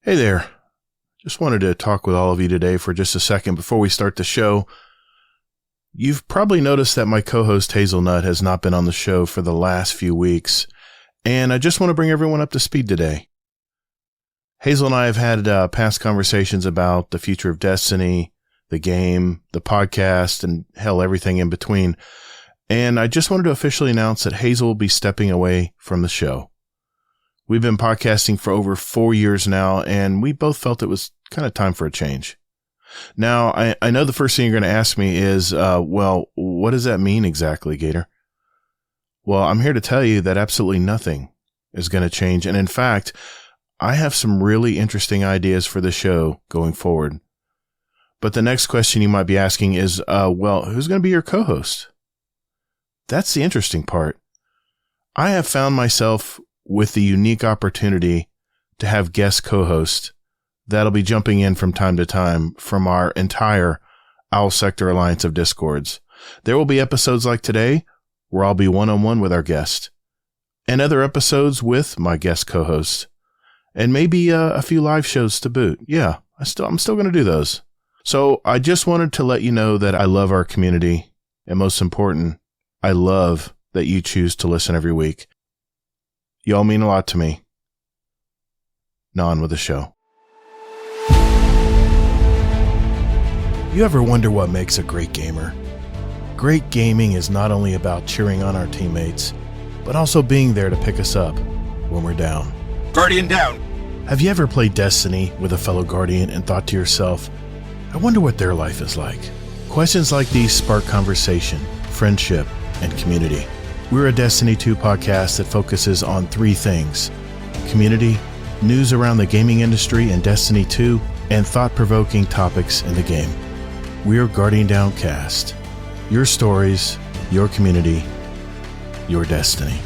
Hey there. Just wanted to talk with all of you today for just a second before we start the show. You've probably noticed that my co-host Hazelnut has not been on the show for the last few weeks, and I just want to bring everyone up to speed today. Hazel and I have had past conversations about the future of Destiny, the game, the podcast, and hell, everything in between. And I just wanted to officially announce that Hazel will be stepping away from the show. We've been podcasting for over 4 years now, and we both felt it was kind of time for a change. Now, I know the first thing you're going to ask me is, well, what does that mean exactly, Gator? Well, I'm here to tell you that absolutely nothing is going to change. And in fact, I have some really interesting ideas for the show going forward. But the next question you might be asking is, well, who's going to be your co-host? That's the interesting part. I have found myself with the unique opportunity to have guest co-hosts that'll be jumping in from time to time from our entire Owl Sector Alliance of Discords. There will be episodes like today where I'll be one-on-one with our guest, and other episodes with my guest co-host, and maybe a few live shows to boot. Yeah, I'm still going to do those. So I just wanted to let you know that I love our community, and most important, I love that you choose to listen every week. Y'all mean a lot to me. Now on with the show. You ever wonder what makes a great gamer? Great gaming is not only about cheering on our teammates, but also being there to pick us up when we're down. Guardian down! Have you ever played Destiny with a fellow Guardian and thought to yourself, I wonder what their life is like? Questions like these spark conversation, friendship, and community. We're a Destiny 2 podcast that focuses on 3 things: community, news around the gaming industry and Destiny 2, and thought-provoking topics in the game. We're Guardian Downcast. Your stories, your community, your destiny.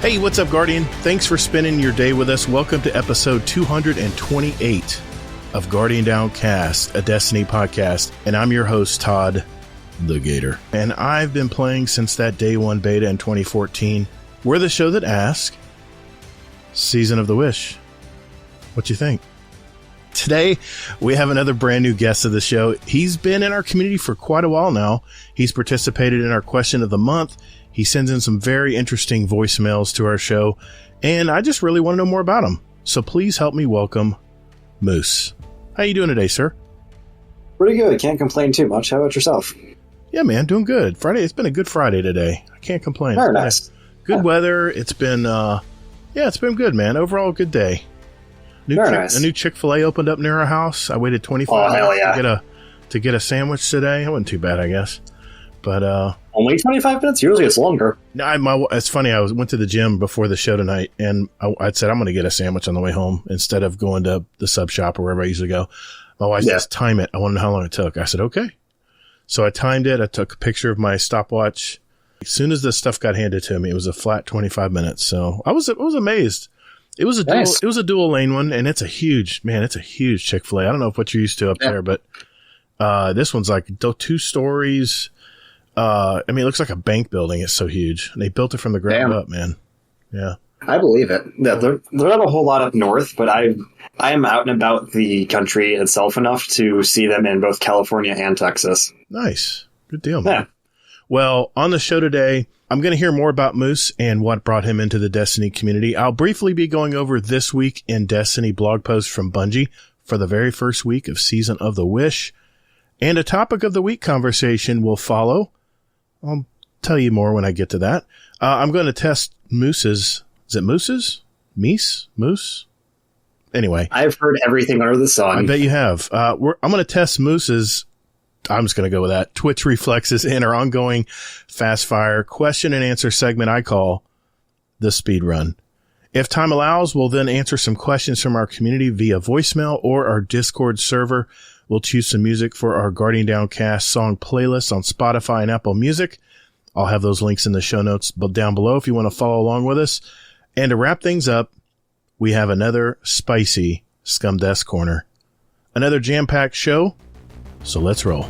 Hey, what's up, Guardian? Thanks for spending your day with us. Welcome to episode 228 of Guardian Downcast, a Destiny podcast. And I'm your host, Todd the Gator. And I've been playing since that day one beta in 2014. We're the show that asks, Season of the Wish. What you think? Today, we have another brand new guest of the show. He's been in our community for quite a while now. He's participated in our question of the month. He sends in some very interesting voicemails to our show, and I just really want to know more about him. So please help me welcome Moose. How you doing today, sir? Pretty good. Can't complain too much. How about yourself? Yeah, man, doing good. It's been a good Friday today. I can't complain. Very nice. Good weather. It's been, it's been good, man. Overall, good day. Nice. A new Chick-fil-A opened up near our house. I waited 25 minutes to get a sandwich today. It wasn't too bad, I guess. But only 25 minutes? Usually it's longer. No, it's funny. I went to the gym before the show tonight, and I said I'm going to get a sandwich on the way home instead of going to the sub shop or wherever I usually go. My wife says, time it. I want to know how long it took. I said, okay. So I timed it. I took a picture of my stopwatch. As soon as the stuff got handed to me, it was a flat 25 minutes. So I was amazed. It was a dual lane one, and it's a huge Chick-fil-A. I don't know what you're used to up there, but this one's like 2 stories. It looks like a bank building. It's so huge. And they built it from the ground up, man. Yeah. I believe it. They're not a whole lot up north, but I am out and about the country itself enough to see them in both California and Texas. Nice. Good deal, man. Yeah. Well, on the show today, I'm going to hear more about Moose and what brought him into the Destiny community. I'll briefly be going over this week in Destiny blog post from Bungie for the very first week of Season of the Wish. And a topic of the week conversation will follow. I'll tell you more when I get to that. I'm going to test Moose's. Is it Moose's? Moose? Anyway. I've heard everything under the sun. I bet you have. I'm going to test Moose's. I'm just going to go with that. Twitch reflexes in our ongoing fast fire question and answer segment I call the speed run. If time allows, we'll then answer some questions from our community via voicemail or our Discord server. We'll choose some music for our Guardian Downcast song playlist on Spotify and Apple Music. I'll have those links in the show notes down below if you want to follow along with us. And to wrap things up, we have another spicy Scum Desk Corner. Another jam-packed show, so let's roll.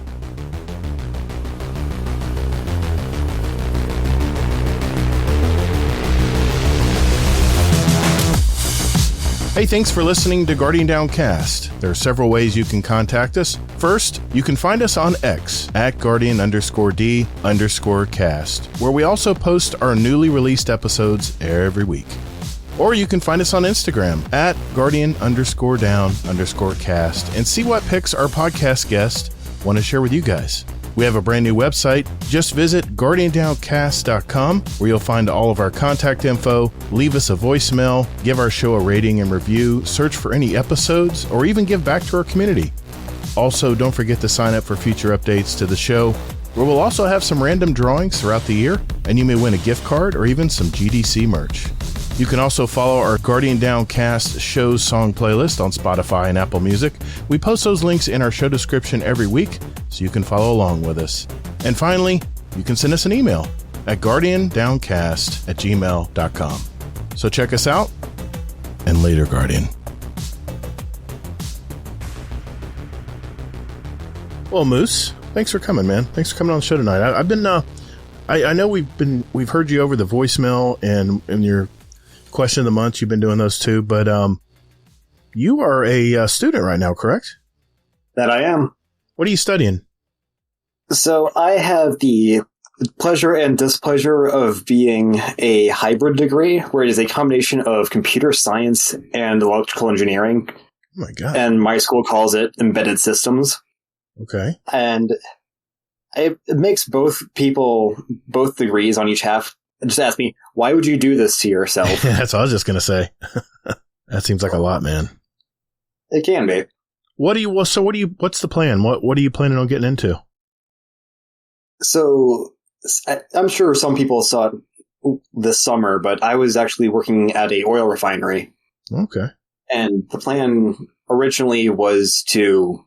Hey, thanks for listening to Guardian Downcast. There are several ways you can contact us. First, you can find us on X at Guardian_D_cast, where we also post our newly released episodes every week. Or you can find us on Instagram at Guardian_Down_cast and see what pics our podcast guests want to share with you guys. We have a brand new website. Just visit GuardianDownCast.com, where you'll find all of our contact info, leave us a voicemail, give our show a rating and review, search for any episodes, or even give back to our community. Also, don't forget to sign up for future updates to the show, where we'll also have some random drawings throughout the year, and you may win a gift card or even some GDC merch. You can also follow our Guardian Downcast shows song playlist on Spotify and Apple Music. We post those links in our show description every week, so you can follow along with us. And finally, you can send us an email at guardiandowncast@gmail.com. So check us out, and later, Guardian. Well, Moose, thanks for coming, man. Thanks for coming on the show tonight. I've been, I know we've heard you over the voicemail and your question of the month. You've been doing those too, but you are a student right now, correct? That I am. What are you studying? So I have the pleasure and displeasure of being a hybrid degree, where it is a combination of computer science and electrical engineering. Oh my God. And my school calls it embedded systems. Okay. And it makes both degrees on each half just ask me, why would you do this to yourself? That's what I was just going to say. That seems like a lot, man. It can be. What's the plan? What are you planning on getting into? So I'm sure some people saw it this summer, but I was actually working at a oil refinery. Okay. And the plan originally was to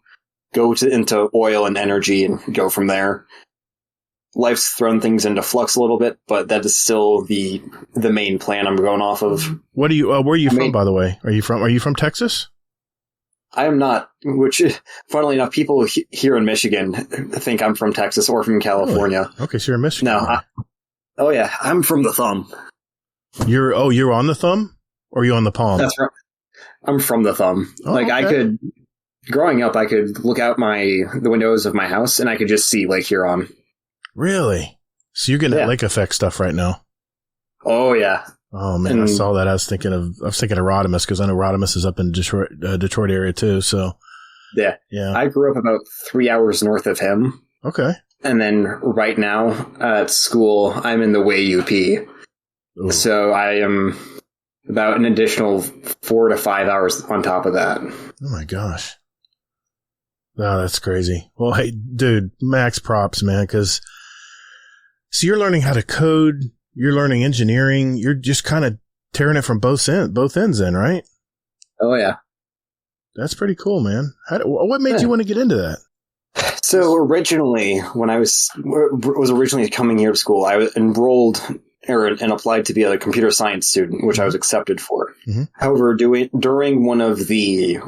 go into oil and energy and go from there. Life's thrown things into flux a little bit, but that is still the main plan I'm going off of. Where are you from, by the way? Are you from Texas? I am not, which, funnily enough, people here in Michigan think I'm from Texas or from California. Really? Okay, so you're in Michigan. No. I'm from the thumb. You're on the thumb? Or are you on the palm? That's right. I'm from the thumb. Okay. Growing up, I could look out the windows of my house and I could just see Lake Huron. Really? So you're getting that lake effect stuff right now? Oh, yeah. Oh, man, I saw that. I was thinking of Rodimus, because I know Rodimus is up in Detroit area too, so. Yeah. I grew up about 3 hours north of him. Okay. And then right now at school, I'm in the Way UP. Ooh. So I am about an additional 4 to 5 hours on top of that. Oh, my gosh. Oh, that's crazy. Well, hey, dude, max props, man, because so you're learning how to code, you're learning engineering, you're just kind of tearing it from both ends then, right? Oh, yeah. That's pretty cool, man. What made you want to get into that? So originally, when I was originally coming here to school, I was enrolled and applied to be a computer science student, which I was accepted for. Mm-hmm. However, during one of the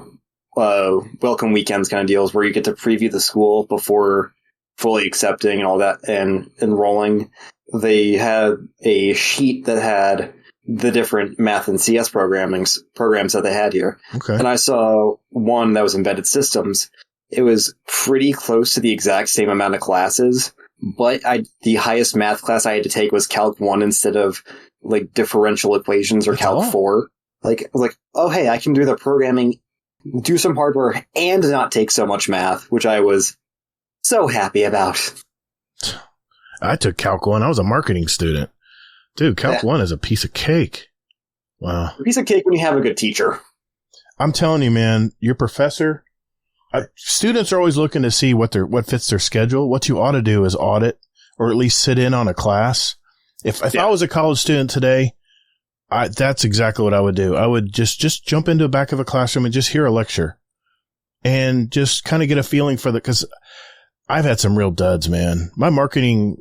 welcome weekends kind of deals where you get to preview the school before fully accepting and all that and enrolling, they had a sheet that had the different math and CS programs that they had here. Okay. And I saw one that was embedded systems. It was pretty close to the exact same amount of classes, but the highest math class I had to take was Calc 1 instead of like differential equations or Calc 4. Like, oh, hey, I can do the programming, do some hardware, and not take so much math, which I was so happy about. I took Calc 1. I was a marketing student. Dude, Calc 1 is a piece of cake. Wow. A piece of cake when you have a good teacher. I'm telling you, man, your professor, students are always looking to see what fits their schedule. What you ought to do is audit or at least sit in on a class. If I was a college student today, that's exactly what I would do. I would just jump into the back of a classroom and just hear a lecture and just kind of get a feeling for because I've had some real duds, man. My marketing,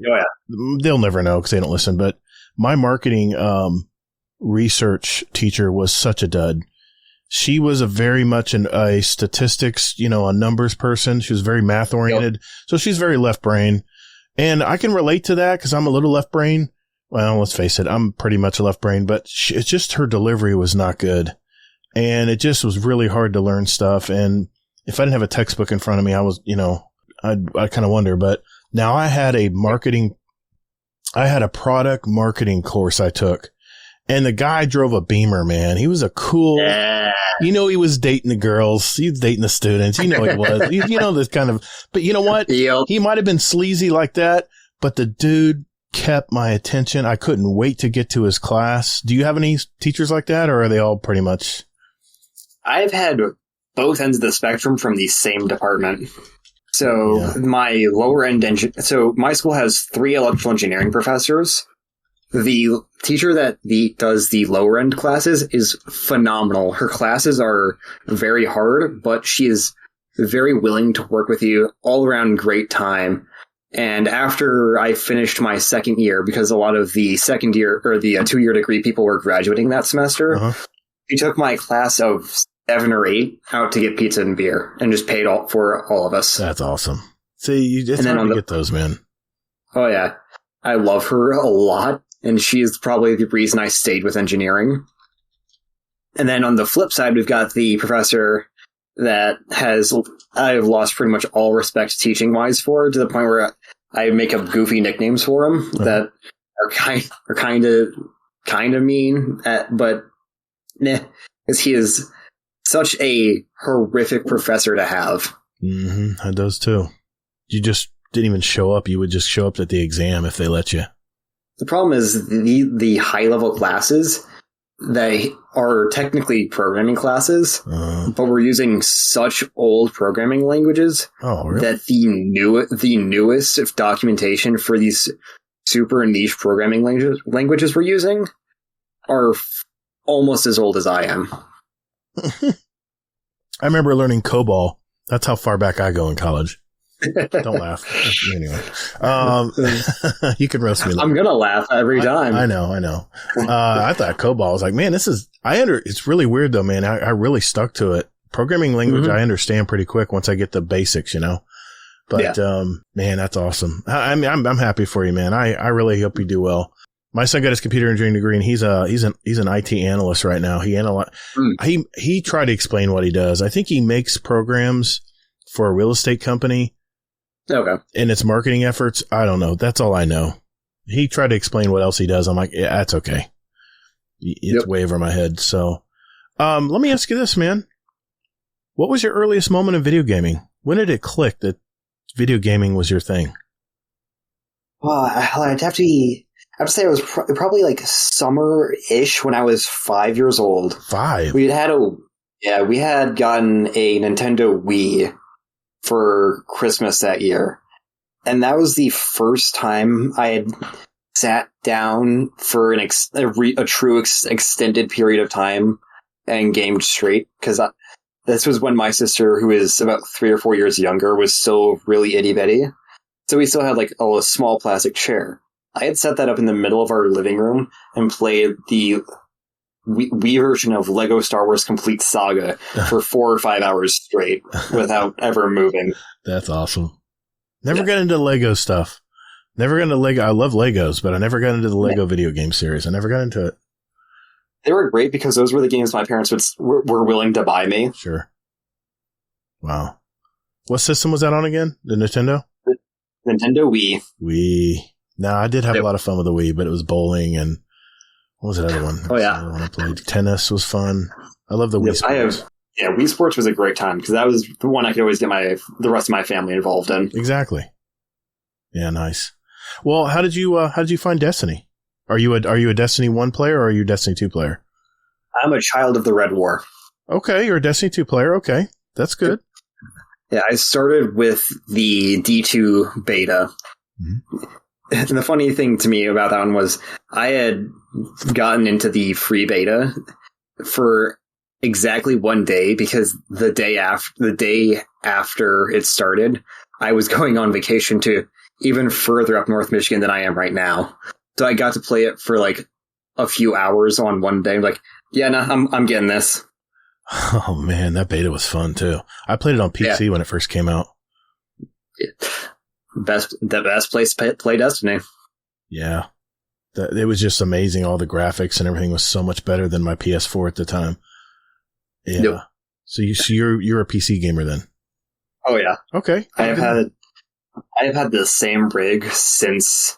they'll never know because they don't listen, but my marketing research teacher was such a dud. She was very much a statistics, a numbers person. She was very math oriented. Yep. So she's very left brain. And I can relate to that because I'm a little left brain. Well, let's face it, I'm pretty much a left brain, but it's just her delivery was not good. And it just was really hard to learn stuff. And if I didn't have a textbook in front of me, I was, I kind of wonder. But now I had a product marketing course I took. And the guy drove a Beamer, man. He was a cool, he was dating the girls. He was dating the students. He was. This kind of, but you know what? Yep. He might have been sleazy like that, but the dude kept my attention. I couldn't wait to get to his class. Do you have any teachers like that, or are they all pretty much? I've had both ends of the spectrum from the same department. So my lower end so my school has 3 electrical engineering professors. The teacher that does the lower end classes is phenomenal. Her classes are very hard, but she is very willing to work with you, all around great time. And after I finished my second year, because a lot of the second year or the 2-year degree people were graduating that semester, she took my class of 7 or 8 out to get pizza and beer and just paid for all of us. That's awesome. See, it's hard to get those, man. Oh, yeah. I love her a lot. And she is probably the reason I stayed with engineering. And then on the flip side, we've got the professor that I've lost pretty much all respect teaching-wise for, to the point where I make up goofy nicknames for him that are kind of mean, but because he is such a horrific professor to have. Mm-hmm. I does too. You just didn't even show up. You would just show up at the exam if they let you. The problem is the high-level classes, they are technically programming classes, but we're using such old programming languages that the newest documentation for these super niche programming languages we're using are almost as old as I am. I remember learning COBOL. That's how far back I go in college. Don't laugh. Anyway, you can roast me. I'm gonna laugh every time. I know. I thought COBOL was like, man, it's really weird though, man. I really stuck to it. Programming language, I understand pretty quick once I get the basics, But man, that's awesome. I'm happy for you, man. I really hope you do well. My son got his computer engineering degree, and he's an IT analyst right now. He tried to explain what he does. I think he makes programs for a real estate company. Okay. And its marketing efforts, I don't know. That's all I know. He tried to explain what else he does. I'm like, yeah, that's okay. It's way over my head. So, let me ask you this, man. What was your earliest moment in video gaming? When did it click that video gaming was your thing? Well, I'd have to say it was probably like summer-ish when I was 5 years old. 5? We had gotten a Nintendo Wii for Christmas that year. And that was the first time I had sat down for a true extended period of time and gamed straight. Because this was when my sister, who is about 3 or 4 years younger, was still really itty-bitty. So we still had like a small plastic chair. I had set that up in the middle of our living room and played the Wii version of Lego Star Wars Complete Saga for 4 or 5 hours straight without ever moving. That's awesome. Never got into Lego stuff. Never got into Lego. I love Legos, but I never got into the Lego video game series. I never got into it. They were great because those were the games my parents were willing to buy me. Sure. Wow. What system was that on again? The Nintendo? The Nintendo Wii. Wii. No, I did have a lot of fun with the Wii, but it was bowling and what was that other one? I played tennis was fun. I love the Wii Sports. Wii Sports was a great time because that was the one I could always get the rest of my family involved in. Exactly. Yeah, nice. Well, how did you find Destiny? Are you a Destiny 1 player or are you a Destiny 2 player? I'm a child of the Red War. Okay, you're a Destiny 2 player. Okay, that's good. Yeah, I started with the D2 beta. Mm-hmm. And the funny thing to me about that one was I had gotten into the free beta for exactly one day because the day after it started, I was going on vacation to even further up North Michigan than I am right now. So I got to play it for like a few hours on one day. Like, yeah, no, I'm getting this. Oh man, that beta was fun too. I played it on PC when it first came out. The best place to play Destiny. Yeah. It was just amazing. All the graphics and everything was so much better than my PS4 at the time. Yeah. Yep. So you're a PC gamer then? Oh yeah. Okay. I have had the same rig since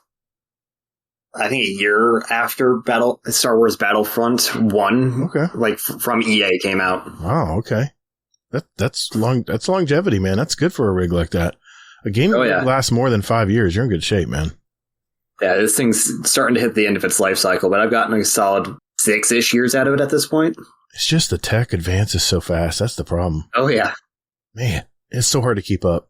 I think a year after Star Wars Battlefront 1. Okay. Like from EA came out. Oh, okay. That's longevity, man. That's good for a rig like that. A game that lasts more than 5 years, you're in good shape, man. Yeah, this thing's starting to hit the end of its life cycle, but I've gotten a solid 6-ish years out of it at this point. It's just the tech advances so fast. That's the problem. Oh, yeah. Man, it's so hard to keep up.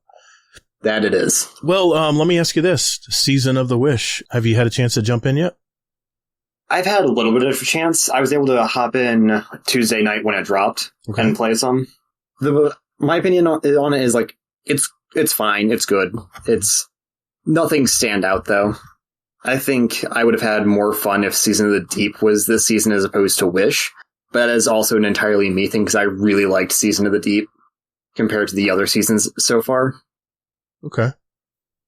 That it is. Well, let me ask you this. Season of the Wish. Have you had a chance to jump in yet? I've had a little bit of a chance. I was able to hop in Tuesday night when it dropped and play some. My opinion on it is like, it's fine. It's good. It's nothing stand out, though. I think I would have had more fun if Season of the Deep was this season as opposed to Wish. But that is also an entirely me thing because I really liked Season of the Deep compared to the other seasons so far. Okay.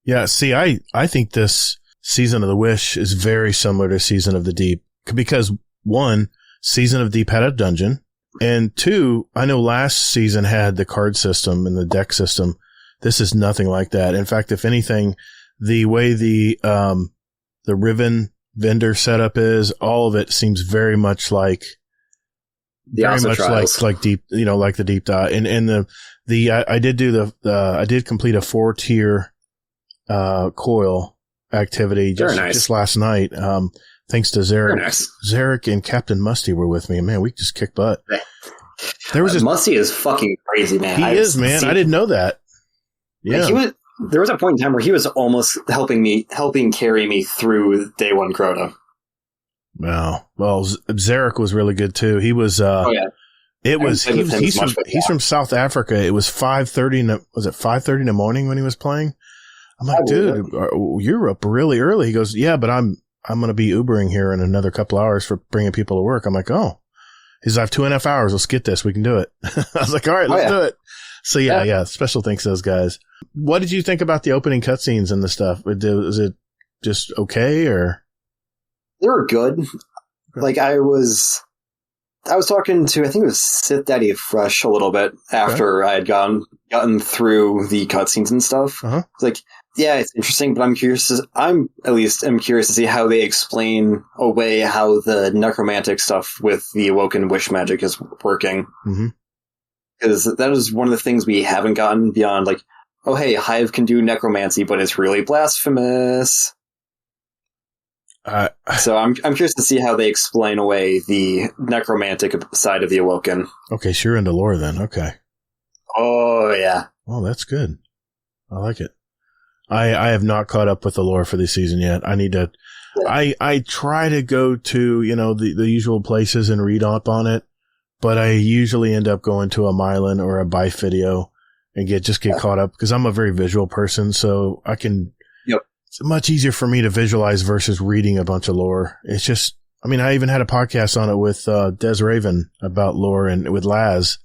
Yeah, see, I think this Season of the Wish is very similar to Season of the Deep because, one, Season of the Deep had a dungeon, and two, I know last season had the card system and the deck system. This is nothing like that. In fact, if anything, the way the Riven vendor setup is, all of it seems very much like like deep, like the Deep Dot. And I did complete a 4-tier coil activity just last night. Thanks to Zarek. Nice. Zarek and Captain Musty were with me, and man, we just kicked butt. Musty is fucking crazy, man. He is, man. I didn't know that. Yeah. Like there was a point in time where he was almost helping carry me through day one Crota. Wow. Well, Zarek was really good too. He was, he's from South Africa. It was 5:30. Was it 5:30 in the morning when he was playing? I'm like, dude, you're up really early. He goes, yeah, but I'm going to be Ubering here in another couple hours for bringing people to work. I'm like, oh, he's like, 2.5 hours. Let's get this. We can do it. I was like, all right, let's do it. So yeah. Special thanks to those guys. What did you think about the opening cutscenes and the stuff? Was it just okay or? They were good. Like I was talking to, I think it was Sith Daddy Fresh a little bit after I had gotten through the cutscenes and stuff. It's like, yeah, it's interesting, but I'm curious to see how they explain away how the necromantic stuff with the awoken wish magic is working. Because that is one of the things we haven't gotten beyond, like, oh hey, Hive can do necromancy, but it's really blasphemous. So I'm curious to see how they explain away the necromantic side of the Awoken. Okay, so you're into lore then. Okay. Oh yeah. Oh, that's good. I like it. I have not caught up with the lore for this season yet. I need to. Yeah. I try to go to the usual places and read up on it, but I usually end up going to a Mylan or a Bife video and get caught up because I'm a very visual person, so I can. It's much easier for me to visualize versus reading a bunch of lore. It's just, I even had a podcast on it with Des Raven about lore and with Laz,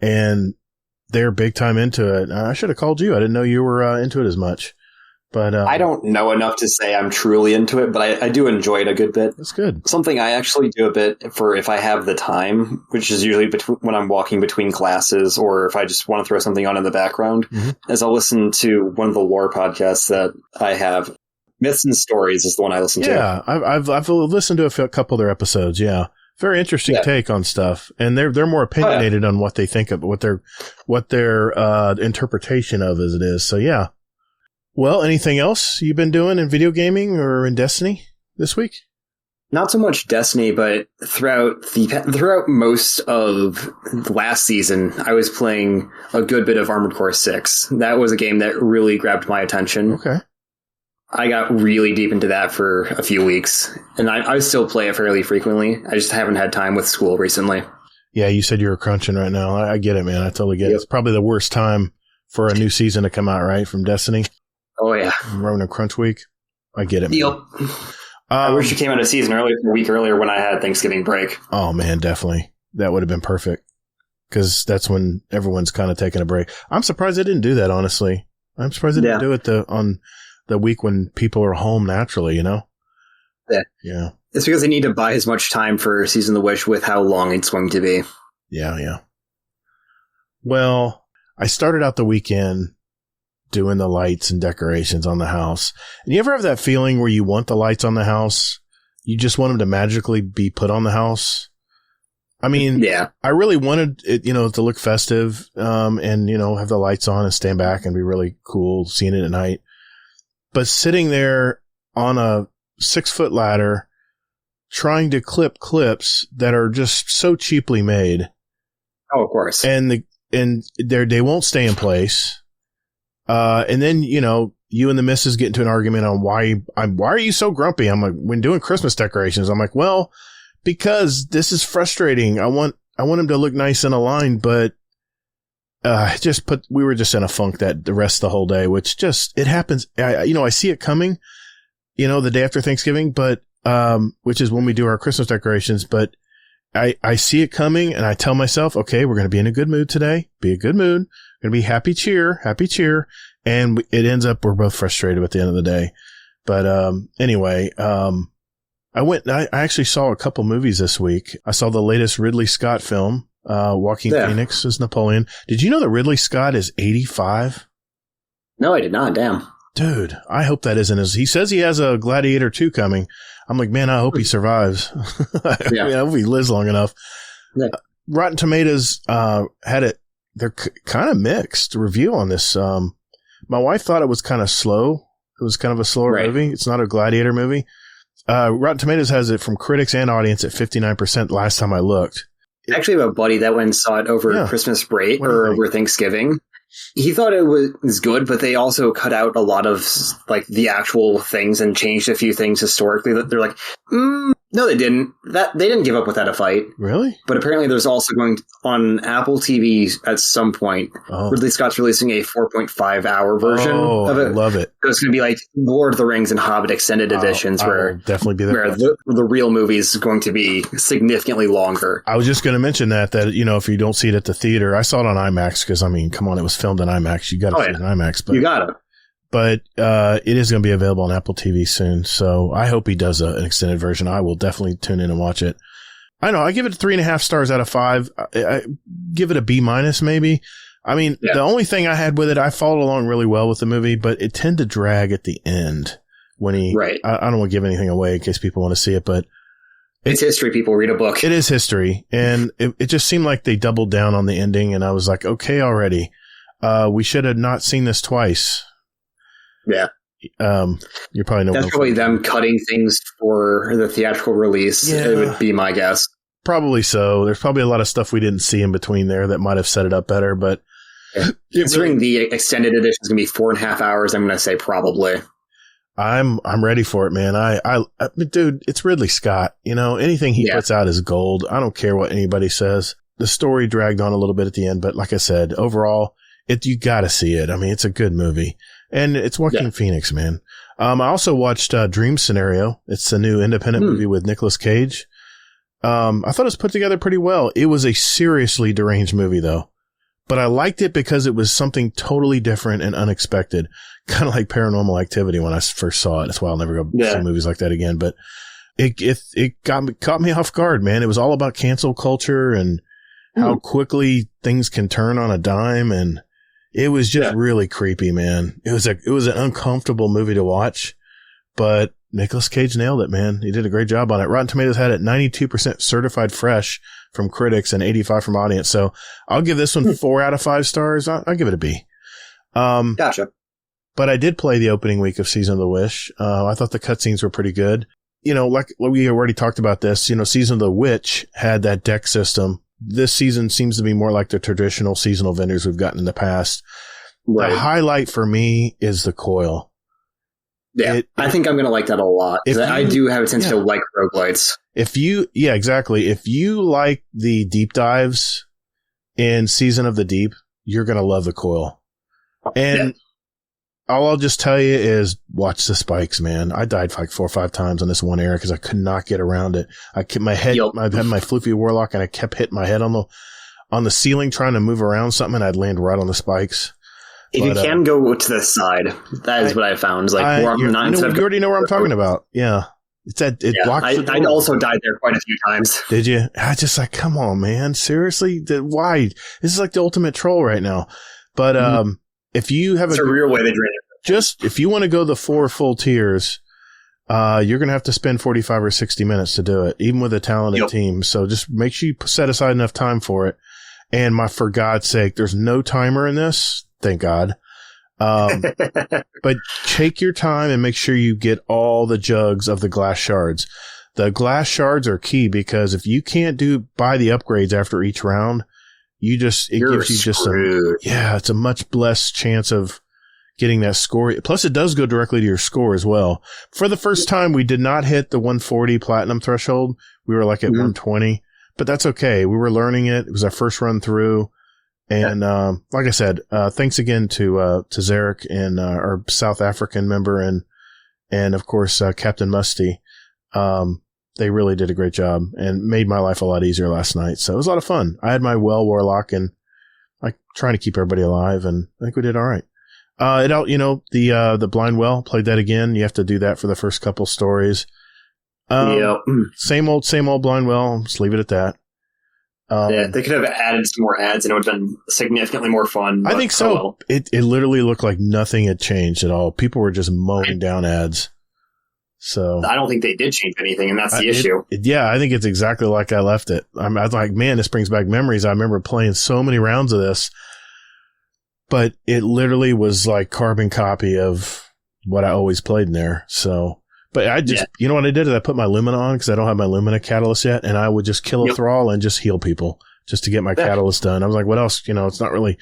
and they're big time into it. I should have called you. I didn't know you were into it as much. But I don't know enough to say I'm truly into it, but I do enjoy it a good bit. That's good. Something I actually do a bit for if I have the time, which is usually when I'm walking between classes or if I just want to throw something on in the background, is I'll listen to one of the lore podcasts that I have. Myths and Stories is the one I listen to. Yeah, I've listened to a couple of their episodes. Yeah, very interesting take on stuff, and they're more opinionated on what they think of what their interpretation of as it is. So yeah. Well, anything else you've been doing in video gaming or in Destiny this week? Not so much Destiny, but throughout most of last season, I was playing a good bit of Armored Core 6. That was a game that really grabbed my attention. Okay. I got really deep into that for a few weeks, and I still play it fairly frequently. I just haven't had time with school recently. Yeah, you said you're crunching right now. I get it, man. I totally get it. It's probably the worst time for a new season to come out, right, from Destiny? Oh, yeah. Running a crunch week. I get it, man. Yep. I wish it came out a week earlier when I had Thanksgiving break. Oh man, definitely. That would have been perfect. Because that's when everyone's kind of taking a break. I'm surprised they didn't do that, honestly. I'm surprised they didn't do it on the week when people are home naturally, you know? Yeah. It's because they need to buy as much time for Season of the Wish with how long it's going to be. Yeah. Well, I started out the weekend doing the lights and decorations on the house. And you ever have that feeling where you want the lights on the house? You just want them to magically be put on the house? I mean, I really wanted it, to look festive, and, have the lights on and stand back and be really cool seeing it at night. But sitting there on a 6-foot ladder, trying to clip clips that are just so cheaply made. Oh, of course. And they won't stay in place. And then, you and the missus get into an argument on why are you so grumpy? I'm like, when doing Christmas decorations, I'm like, well, because this is frustrating. I want him to look nice and aligned, but we were just in a funk that the rest of the whole day, which just, it happens. I see it coming, the day after Thanksgiving, but, which is when we do our Christmas decorations, but I see it coming and I tell myself, okay, we're going to be in a good mood today. Be a good mood. Going to be happy cheer. And it ends up, we're both frustrated at the end of the day. But, anyway, I actually saw a couple movies this week. I saw the latest Ridley Scott film, Joaquin Phoenix as Napoleon. Did you know that Ridley Scott is 85? No, I did not. Damn. Dude, I hope that isn't he says he has a Gladiator 2 coming. I'm like, man, I hope he survives. I hope he lives long enough. Yeah. Rotten Tomatoes, they're kind of mixed review on this. My wife thought it was kind of slow. It was kind of a slower movie. It's not a Gladiator movie. Rotten Tomatoes has it from critics and audience at 59% last time I looked. I actually have a buddy that went and saw it over Christmas break or over Thanksgiving. He thought it was good, but they also cut out a lot of like the actual things and changed a few things historically that they're like, no, they didn't. They didn't give up without a fight. Really? But apparently there's also going on Apple TV at some point. Ridley Scott's releasing a 4.5 hour version of it. I love it. So it's going to be like Lord of the Rings and Hobbit extended editions where definitely be there. Where the real movie is going to be significantly longer. I was just going to mention that, if you don't see it at the theater, I saw it on IMAX because, come on, it was filmed in IMAX. You got to see it in IMAX. But, you got to. But it is going to be available on Apple TV soon. So I hope he does an extended version. I will definitely tune in and watch it. I know. I give it 3.5 stars out of 5. I give it a B- maybe. The only thing I had with it, I followed along really well with the movie, but it tended to drag at the end when I don't want to give anything away in case people want to see it, but it's history. People read a book. It is history. And it just seemed like they doubled down on the ending. And I was like, okay, already. We should have not seen this twice. Yeah. You probably know that's probably them cutting things for the theatrical release. Yeah. It would be my guess. Probably so. There's probably a lot of stuff we didn't see in between there that might have set it up better, but considering the extended edition is going to be 4.5 hours, I'm going to say probably. I'm ready for it, man. I dude, it's Ridley Scott. Anything he puts out is gold. I don't care what anybody says. The story dragged on a little bit at the end, but like I said, overall, you got to see it. It's a good movie. And it's Joaquin Phoenix, man. I also watched Dream Scenario. It's a new independent movie with Nicolas Cage. I thought it was put together pretty well. It was a seriously deranged movie, though. But I liked it because it was something totally different and unexpected. Kind of like Paranormal Activity when I first saw it. That's why I'll never go see movies like that again. But it caught me off guard, man. It was all about cancel culture and how quickly things can turn on a dime, and it was just really creepy, man. It was an uncomfortable movie to watch, but Nicolas Cage nailed it, man. He did a great job on it. Rotten Tomatoes had it 92% certified fresh from critics and 85 from audience. So I'll give this one 4 out of 5 stars. I'll give it a B. Gotcha. But I did play the opening week of Season of the Wish. I thought the cutscenes were pretty good. Like we already talked about this, Season of the Witch had that deck system. This season seems to be more like the traditional seasonal vendors we've gotten in the past. Right. The highlight for me is the coil. Yeah, I think I'm going to like that a lot. I do have a tendency to like roguelites. Exactly. If you like the deep dives in Season of the Deep, you're going to love the coil. And all I'll just tell you is watch the spikes, man. I died like 4 or 5 times on this one area because I could not get around it. I kept my head, I had my floofy warlock, and I kept hitting my head on the ceiling trying to move around something, and I'd land right on the spikes. If you can go to the side, that is what I found. Is like you already know where I'm talking about. Yeah. Blocks the door. I also died there quite a few times. Did you? I just like, come on, man. Seriously? Why? This is like the ultimate troll right now. But if you have it's a real way to drain it. Just if you want to go the 4 full tiers, you're going to have to spend 45 or 60 minutes to do it, even with a talented team. So just make sure you set aside enough time for it. And for God's sake, there's no timer in this. Thank God. But take your time and make sure you get all the jugs of the glass shards. The glass shards are key because if you can't buy the upgrades after each round, it's a much less chance of getting that score. Plus it does go directly to your score as well. For the first time, we did not hit the 140 platinum threshold. We were like at 120, but that's okay. We were learning it. It was our first run through. And, like I said, thanks again to Zarek and, our South African member and of course, Captain Musty. They really did a great job and made my life a lot easier last night. So it was a lot of fun. I had my warlock and like trying to keep everybody alive, and I think we did all right. The blind well, played that again. You have to do that for the first couple stories. Same old blind well. Just leave it at that. They could have added some more ads and it would have been significantly more fun. I think so. Well. It literally looked like nothing had changed at all. People were just mowing down ads. So I don't think they did change anything, and that's the issue. I think it's exactly like I left it. I was like, man, this brings back memories. I remember playing so many rounds of this, but it literally was like carbon copy of what I always played in there. So, but I just, you know what I did is I put my Lumina on because I don't have my Lumina catalyst yet, and I would just kill a thrall and just heal people just to get my catalyst done. I was like, what else? It's not really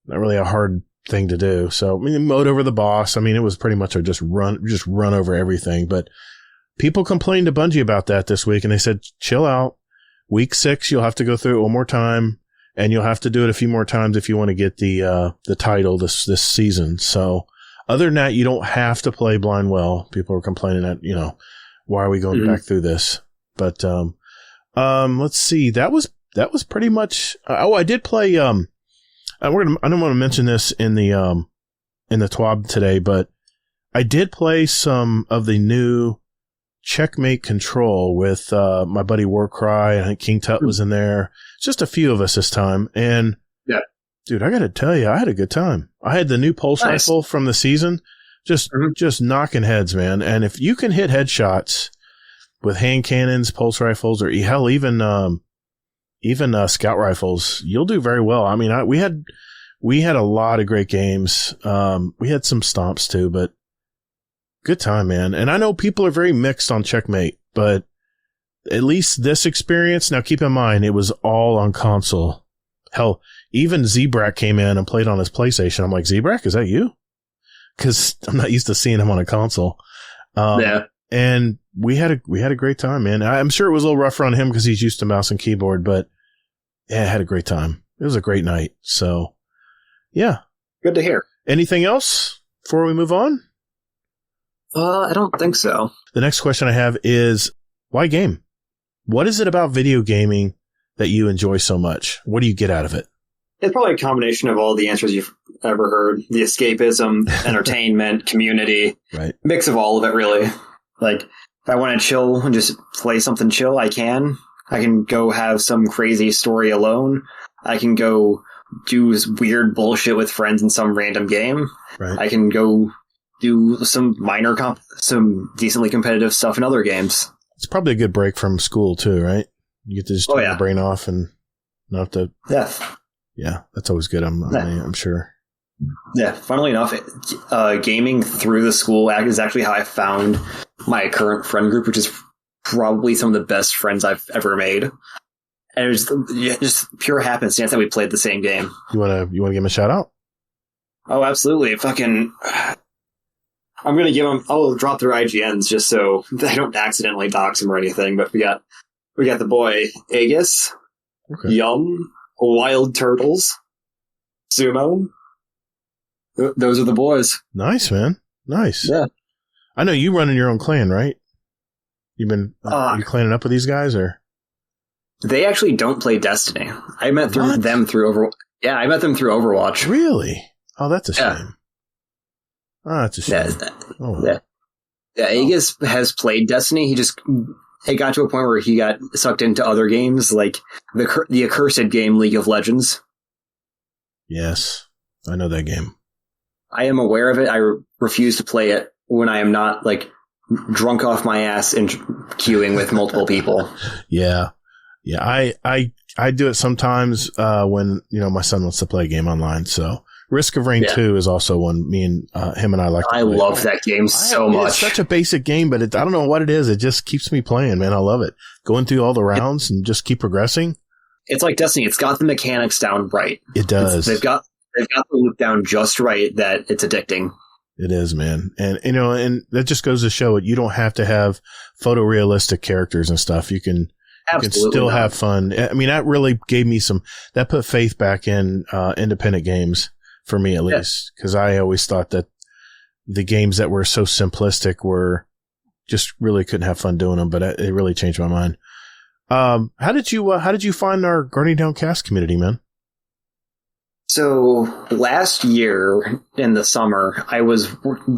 a hard thing to do. So I mean, mowed over the boss. I mean, it was pretty much a just run over everything. But people complained to Bungie about that this week, and they said, chill out. Week 6, you'll have to go through it one more time, and you'll have to do it a few more times if you want to get the title this season. So other than that, you don't have to play blind well. People are complaining that, why are we going back through this? But let's see. That was pretty much. I did play. I don't want to mention this in the TWAB today, but I did play some of the new Checkmate Control with my buddy Warcry. I think King Tut was in there. It's just a few of us this time, and dude, I got to tell you, I had a good time. I had the new pulse rifle from the season, just knocking heads, man. And if you can hit headshots with hand cannons, pulse rifles, or hell, even scout rifles, you'll do very well. I mean, we had a lot of great games. We had some stomps too, but good time, man. And I know people are very mixed on Checkmate, but at least this experience, now keep in mind, it was all on console. Hell, even Zebrak came in and played on his PlayStation. I'm like, Zebrak, is that you? Because I'm not used to seeing him on a console. And we had a great time, man. I'm sure it was a little rougher on him because he's used to mouse and keyboard, but yeah, I had a great time. It was a great night. So, yeah. Good to hear. Anything else before we move on? I don't think so. The next question I have is, why game? What is it about video gaming that you enjoy so much? What do you get out of it? It's probably a combination of all the answers you've ever heard. The escapism, entertainment, community. Right. Mix of all of it, really. Like, if I want to chill and just play something chill, I can. I can go have some crazy story alone. I can go do weird bullshit with friends in some random game. Right. I can go do some some decently competitive stuff in other games. It's probably a good break from school, too, right? You get to just turn your brain off and not have to... Yeah, that's always good, I'm sure. Yeah, funnily enough, gaming through the school is actually how I found my current friend group, which is probably some of the best friends I've ever made. And it was just pure happenstance that we played the same game. You wanna give him a shout out? Oh, absolutely! I'm gonna give them. I'll drop their IGNs just so I don't accidentally dox them or anything. But we got the boy Aegis, Yum, Wild Turtles, Sumo, Those are the boys. Nice, man. Nice. Yeah. I know you running your own clan, right? You've been you clanning up with these guys, or? They actually don't play Destiny. I met them through Overwatch. Yeah, I met them through Overwatch. Really? Oh, that's a shame. Oh, that's a shame. Yeah, Aegis has played Destiny. It got to a point where he got sucked into other games, like the accursed game League of Legends. Yes, I know that game. I am aware of it. I refuse to play it when I am not drunk off my ass and queuing with multiple people. Yeah. I do it sometimes when my son wants to play a game online. So Risk of Rain 2 is also one me and him and I like to play. I love that game so much. It's such a basic game, but I don't know what it is. It just keeps me playing, man. I love it. Going through all the rounds and just keep progressing. It's like Destiny. It's got the mechanics down right. It does. They've got the loop down just right that it's addicting. It is, man. And, and that just goes to show it. You don't have to have photorealistic characters and stuff. You can still have fun. I mean, that really gave me that put faith back in independent games for me, at least. Because I always thought that the games that were so simplistic were just really couldn't have fun doing them. But it really changed my mind. How did you find our Guardian Downcast community, man? So last year in the summer, I was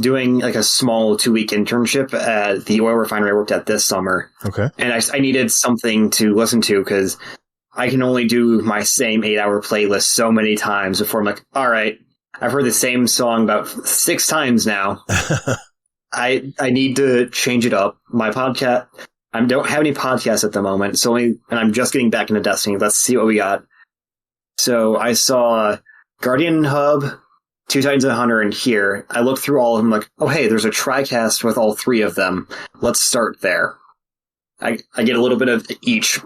doing a small 2-week internship at the oil refinery I worked at this summer. Okay. And I needed something to listen to because I can only do my same 8-hour playlist so many times before I'm like, all right, I've heard the same song about 6 times now. I need to change it up. My podcast, I don't have any podcasts at the moment, and I'm just getting back into Destiny. Let's see what we got. So I saw Guardian Hub, Two Titans and Hunter, and here. I looked through all of them like, oh, hey, there's a TriCast with all 3 of them. Let's start there. I get a little bit of each.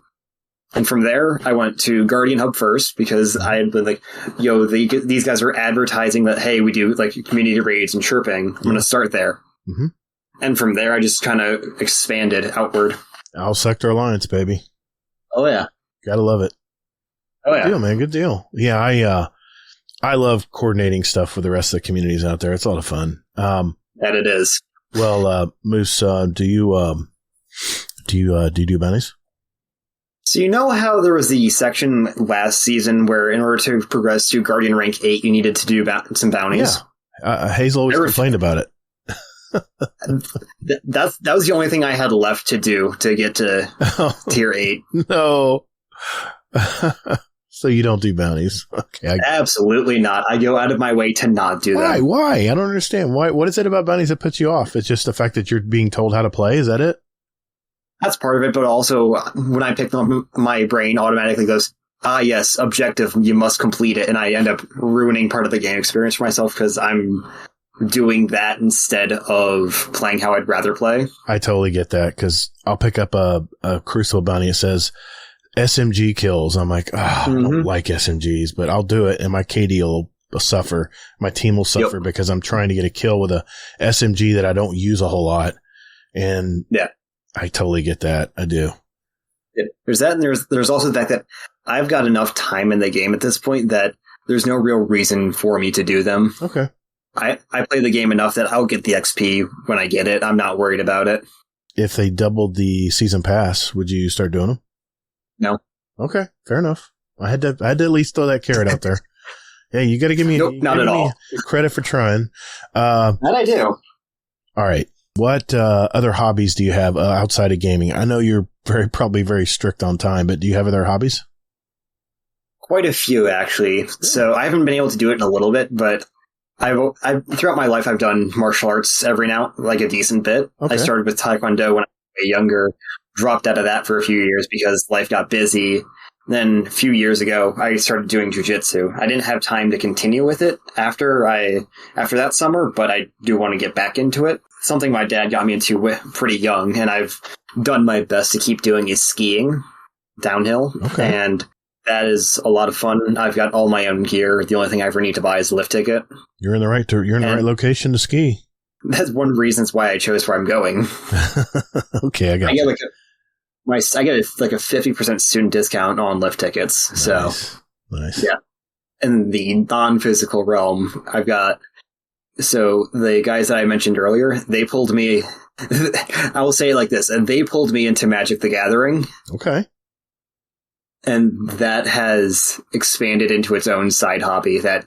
And from there, I went to Guardian Hub first because I had been like, these guys are advertising that, hey, we do community raids and chirping. I'm going to start there. Mm-hmm. And from there, I just kind of expanded outward. All Sector Alliance, baby. Oh, yeah. Gotta love it. Oh, yeah. Good deal, man. Good deal. Yeah, I love coordinating stuff with the rest of the communities out there. It's a lot of fun. That it is. Well, Moose, do you do bounties? So you know how there was the section last season where in order to progress to Guardian rank 8, you needed to do some bounties? Yeah. Hazel always complained about it. That was the only thing I had left to do to get to tier 8. No. So you don't do bounties? Okay. Absolutely not. I go out of my way to not do that. Why? I don't understand. Why? What is it about bounties that puts you off? It's just the fact that you're being told how to play? Is that it? That's part of it, but also when I pick them up, my brain automatically goes, yes, objective, you must complete it, and I end up ruining part of the game experience for myself because I'm doing that instead of playing how I'd rather play. I totally get that because I'll pick up a Crucible bounty that says SMG kills. I'm like, I don't like SMGs, but I'll do it, and my KD will suffer. My team will suffer because I'm trying to get a kill with a SMG that I don't use a whole lot. And I totally get that. I do. Yeah. There's that, and there's also the fact that I've got enough time in the game at this point that there's no real reason for me to do them. Okay. I play the game enough that I'll get the XP when I get it. I'm not worried about it. If they doubled the season pass, would you start doing them? No. Okay, fair enough. I had to at least throw that carrot out there. Yeah, you got to give me not at all credit for trying. That I do. All right. What other hobbies do you have outside of gaming? I know you're probably very strict on time, but do you have other hobbies? Quite a few, actually. So I haven't been able to do it in a little bit, but I've throughout my life I've done martial arts every now, like a decent bit. Okay. I started with Taekwondo when I was younger, dropped out of that for a few years because life got busy. Then a few years ago, I started doing jiu-jitsu. I didn't have time to continue with it after that summer, but I do want to get back into it. Something my dad got me into pretty young, and I've done my best to keep doing is skiing downhill. Okay. And that is a lot of fun. I've got all my own gear. The only thing I ever need to buy is a lift ticket. You're in the right location to ski. That's one of the reasons why I chose where I'm going. Okay, I got you. I get a 50% student discount on lift tickets. Nice. Yeah. In the non-physical realm, I've got So the guys that I mentioned earlier, they pulled me. I will say it like this, and they pulled me into Magic the Gathering. Okay. And that has expanded into its own side hobby that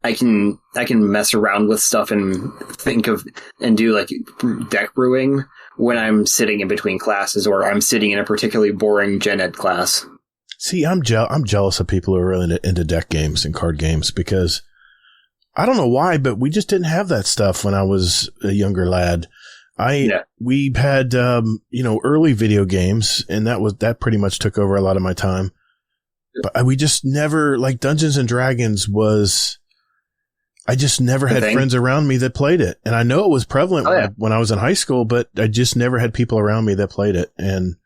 I can mess around with stuff and think of and do like deck brewing when I'm sitting in between classes or I'm sitting in a particularly boring gen ed class. See, I'm jealous of people who are really into deck games and card games because I don't know why, but we just didn't have that stuff when I was a younger lad. We had, early video games, and that pretty much took over a lot of my time. But we just never, like Dungeons and Dragons I just never had friends around me that played it. And I know it was prevalent when I was in high school, but I just never had people around me that played it. And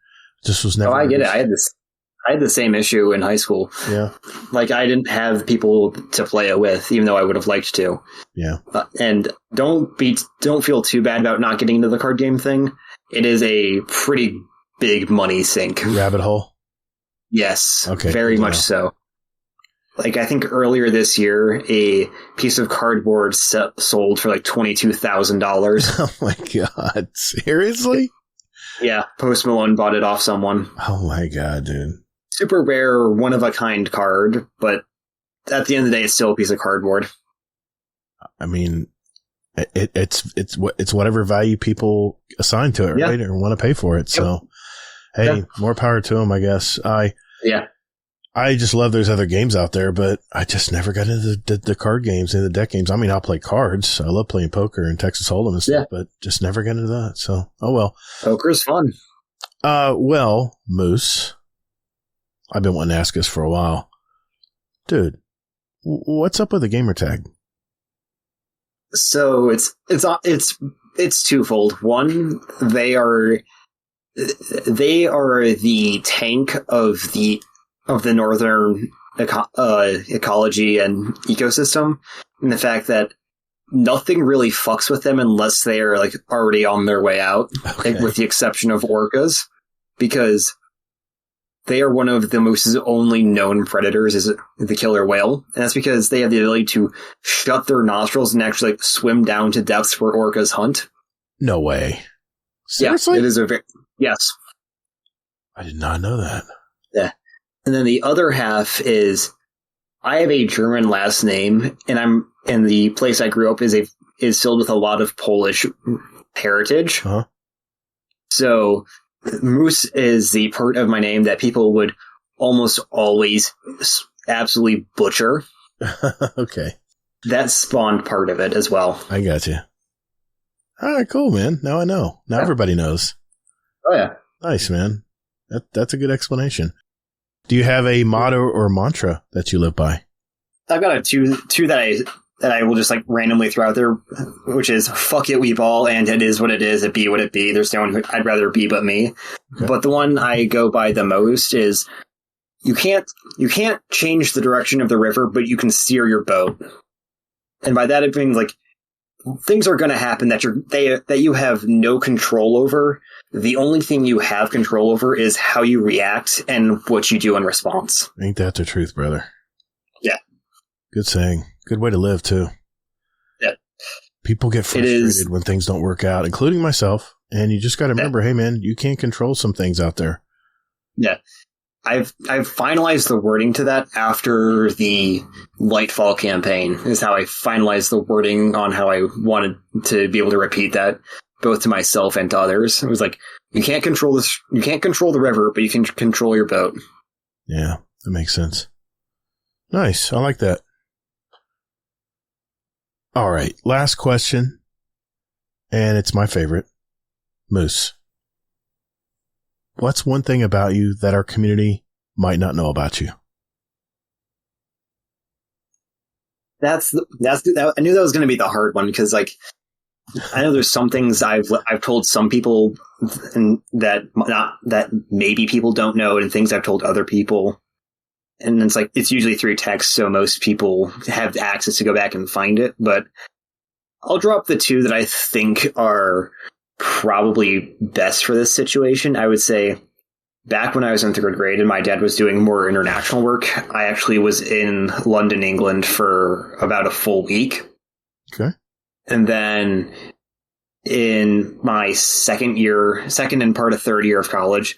just was never. Oh, I get it. I had the same issue in high school. Yeah. Like I didn't have people to play it with, even though I would have liked to. Yeah. And don't feel too bad about not getting into the card game thing. It is a pretty big money sink. Rabbit hole? Yes. Okay. Very much so. Like I think earlier this year, a piece of cardboard sold for like $22,000. Oh my God. Seriously? Yeah. Post Malone bought it off someone. Oh my God, dude. Super rare, one of a kind card, but at the end of the day, it's still a piece of cardboard. I mean, it's whatever value people assign to it, right? Or want to pay for it. Yep. So, hey, more power to them, I guess. I just love there's other games out there, but I just never got into the card games and the deck games. I mean, I'll play cards. I love playing poker and Texas Hold'em and stuff, but just never got into that. So, oh well. Poker's fun. Well, Moose, I've been wanting to ask this for a while. Dude, what's up with the gamertag? So it's twofold. One, they are the tank of the northern ecology and ecosystem, and the fact that nothing really fucks with them unless they are like already on their way out, like, with the exception of orcas, because they are one of the most only known predators is the killer whale, and that's because they have the ability to shut their nostrils and actually like swim down to depths where orcas hunt. No way. Seriously? Yeah, it is yes. I did not know that. Yeah. And then the other half is I have a German last name, and the place I grew up is filled with a lot of Polish heritage. Uh-huh. So Moose is the part of my name that people would almost always absolutely butcher. Okay. That spawned part of it as well. I got you. All right, cool, man. Now I know. Now everybody knows. Oh, yeah. Nice, man. That's a good explanation. Do you have a motto or mantra that you live by? I've got two that I will just like randomly throw out there, which is fuck it, we ball, and it is what it is, it be what it be. There's no one I'd rather be but me. Okay. But the one I go by the most is you can't change the direction of the river, but you can steer your boat. And by that it means like things are going to happen that you have no control over. The only thing you have control over is how you react and what you do in response. Ain't that the truth, brother? Yeah. Good saying. Good way to live, too. Yeah. People get frustrated when things don't work out, including myself. And you just got to remember, hey, man, you can't control some things out there. Yeah. I've finalized the wording to that after the Lightfall campaign, is how I finalized the wording on how I wanted to be able to repeat that, both to myself and to others. It was like, you can't control the river, but you can control your boat. Yeah, that makes sense. Nice. I like that. All right. Last question. And it's my favorite. Moose. What's one thing about you that our community might not know about you? I knew that was going to be the hard one, because like, I know there's some things I've told some people and that maybe people don't know, and things I've told other people. And it's like, it's usually through text, so most people have access to go back and find it. But I'll drop the two that I think are probably best for this situation. I would say back when I was in third grade and my dad was doing more international work, I actually was in London, England for about a full week. Okay. And then in my second and part of third year of college,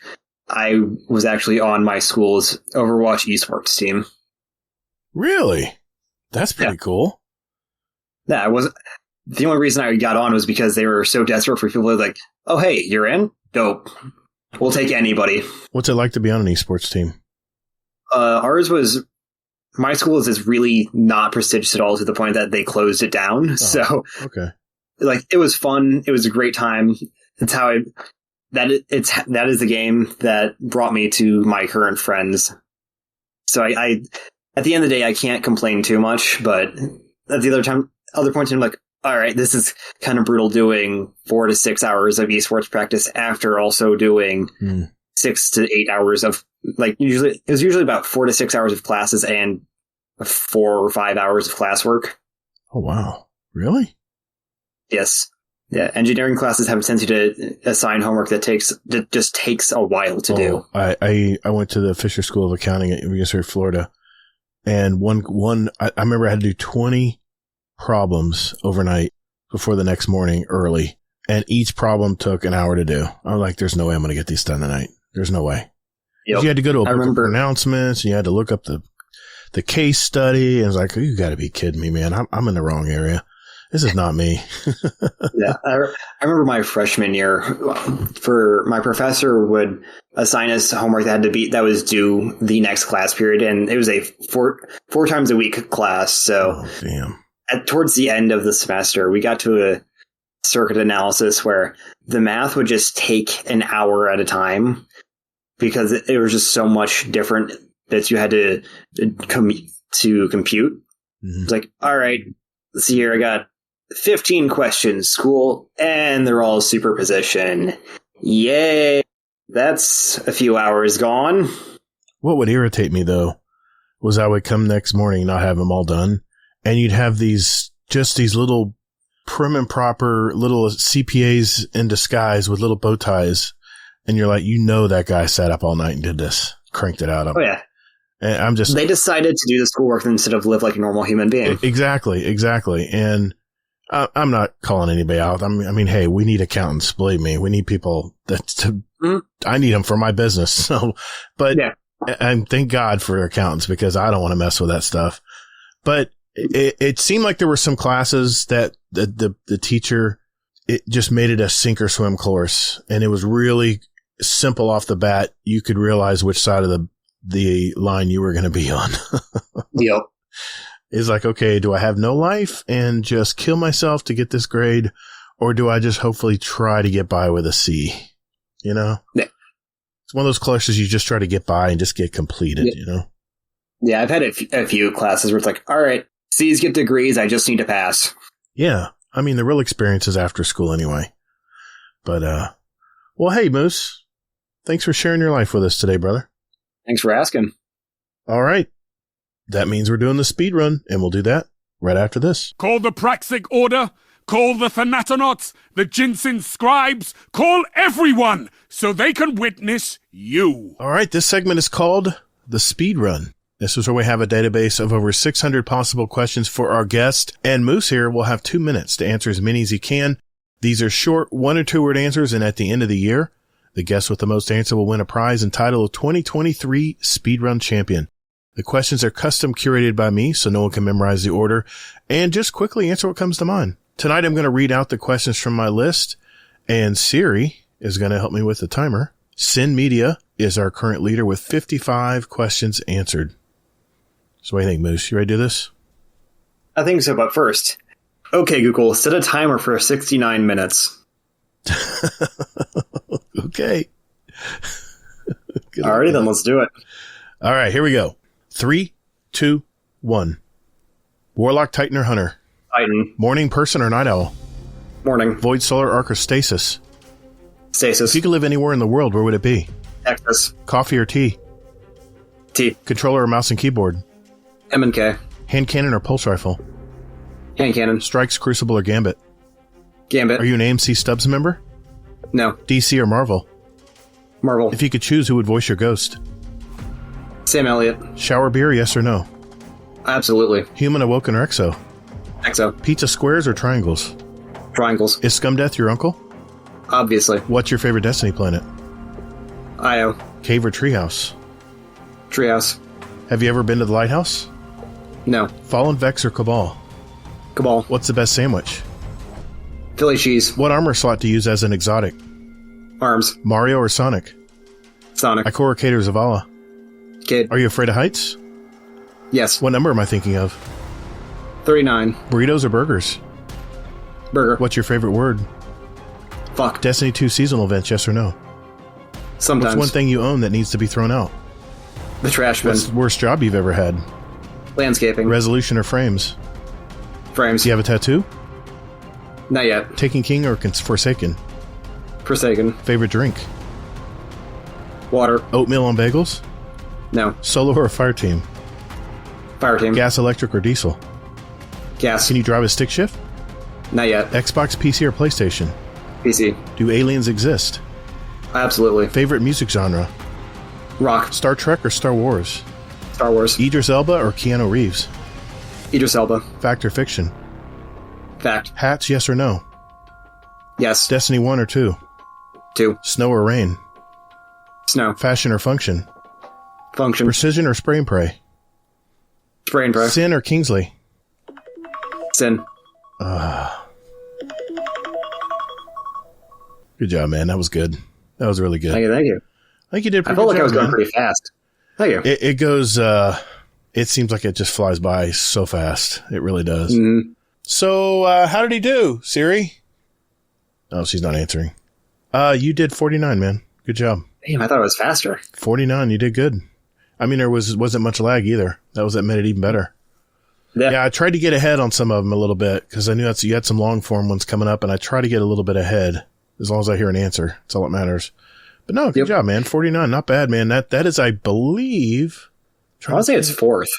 I was actually on my school's Overwatch esports team. Really? That's pretty cool. Yeah, the only reason I got on was because they were so desperate for people like, oh, hey, you're in? Dope. We'll take anybody. What's it like to be on an esports team? My school is really not prestigious at all, to the point that they closed it down. Oh, so, okay. Like, it was fun. It was a great time. That's how that is the game that brought me to my current friends. So I at the end of the day, I can't complain too much, but at the other points, I'm like, all right, this is kind of brutal doing 4 to 6 hours of esports practice after also doing 6 to 8 hours of, like, it was usually about 4 to 6 hours of classes and 4 or 5 hours of classwork. Oh, wow. Really? Yes. Yeah. Engineering classes have a tendency to assign homework that just takes a while to do. I went to the Fisher School of Accounting at University of Florida, and I remember I had to do 20 problems overnight before the next morning early, and each problem took an hour to do. I was like, there's no way I'm going to get these done tonight. There's no way. Yep. You had to go to a book of pronouncements, and you had to look up the case study, and I was like, you got to be kidding me, man. I'm in the wrong area. This is not me. Yeah, I remember my freshman year, my professor would assign us homework that was due the next class period, and it was a four times a week class. So, damn. Towards the end of the semester, we got to a circuit analysis where the math would just take an hour at a time, because it was just so much different that you had to compute. Mm-hmm. It's like, all right, let's see here, I got 15 questions, school, and they're all superposition. Yay! That's a few hours gone. What would irritate me, though, was I would come next morning, not have them all done, and you'd have these little prim and proper little CPAs in disguise with little bow ties, and you're like, that guy sat up all night and did this, cranked it out. Oh, yeah. And they decided to do the schoolwork instead of live like a normal human being. Exactly. And I'm not calling anybody out. I mean, hey, we need accountants. Believe me, we need people I need them for my business. So, but yeah. And thank God for accountants, because I don't want to mess with that stuff. But it seemed like there were some classes that the teacher, it just made it a sink or swim course. And it was really simple off the bat. You could realize which side of the line you were going to be on. Yep. It's like, okay, do I have no life and just kill myself to get this grade? Or do I just hopefully try to get by with a C? Yeah. It's one of those courses you just try to get by and just get completed, Yeah, I've had a few classes where it's like, all right, C's get degrees, I just need to pass. Yeah. I mean, the real experience is after school anyway. But, well, hey, Moose, thanks for sharing your life with us today, brother. Thanks for asking. All right. That means we're doing the speed run, and we'll do that right after this. Call the Praxic Order, call the Thanatonauts, the Jinsen Scribes, call everyone so they can witness you. All right, this segment is called the speed run. This is where we have a database of over 600 possible questions for our guest, and Moose here will have 2 minutes to answer as many as he can. These are short 1 or 2 word answers, and at the end of the year, the guest with the most answer will win a prize and title of 2023 Speedrun Champion. The questions are custom curated by me, so no one can memorize the order, and just quickly answer what comes to mind. Tonight, I'm going to read out the questions from my list, and Siri is going to help me with the timer. Sin Media is our current leader with 55 questions answered. So what do you think, Moose? You ready to do this? I think so, but first, okay, Google, set a timer for 69 minutes. Okay. Alrighty, then let's do it. All right, here we go. 3, 2, 1. Warlock, Titan, or Hunter? Titan. Morning person or night owl? Morning. Void, solar, arc, or stasis? Stasis. If you could live anywhere in the world, where would it be? Texas. Coffee or tea? Tea. Controller or mouse and keyboard? M&K. Hand cannon or pulse rifle? Hand cannon. Strikes, Crucible, or Gambit? Gambit. Are you an AMC Stubbs member? No. DC or Marvel? Marvel. If you could choose, who would voice your ghost? Sam Elliott. Shower beer, yes or no? Absolutely. Human, awoken, or exo? XO. Pizza squares or triangles? Triangles. Is Scumdeath your uncle? Obviously. What's your favorite Destiny planet? Io. Cave or treehouse? Treehouse. Have you ever been to the lighthouse? No. Fallen Vex or Cabal? Cabal. What's the best sandwich? Philly cheese. What armor slot to use as an exotic? Arms. Mario or Sonic? Sonic. Ikor or Kate or Zavala? Kid. Are you afraid of heights? Yes. What number am I thinking of? 39. Burritos or burgers? Burger. What's your favorite word? Fuck. Destiny 2 seasonal events, yes or no? Sometimes. What's one thing you own that needs to be thrown out? The trash bin. What's the worst job you've ever had? Landscaping. Resolution or frames? Frames. Do you have a tattoo? Not yet. Taken King or Forsaken? Forsaken. Favorite drink? Water. Oatmeal on bagels? No. Solo or fire team? Fire team. Gas, electric, or diesel? Gas. Can you drive a stick shift? Not yet. Xbox, PC, or PlayStation? PC. Do aliens exist? Absolutely. Favorite music genre? Rock. Star Trek or Star Wars? Star Wars. Idris Elba or Keanu Reeves? Idris Elba. Fact or fiction? Fact. Hats, yes or no? Yes. Destiny 1 or 2? 2. Snow or rain? Snow. Fashion or function? Function. Precision or spray and pray? Spray and pray. Sin or Kingsley? Sin. Good job, man. That was good. That was really good. Thank you. Thank you. I think you did a I pretty felt good like I was job, going man. pretty fast. Thank you. It goes, it seems like it just flies by so fast. It really does. Mm-hmm. So, how did he do, Siri? Oh, she's not answering. You did 49, man. Good job. Damn, I thought it was faster. 49, you did good. I mean, there wasn't much lag either. That made it even better. Yeah, I tried to get ahead on some of them a little bit because I knew you had some long form ones coming up, and I try to get a little bit ahead as long as I hear an answer. That's all that matters. But no, good job, man. 49, not bad, man. That is, I believe. I would say it's fourth.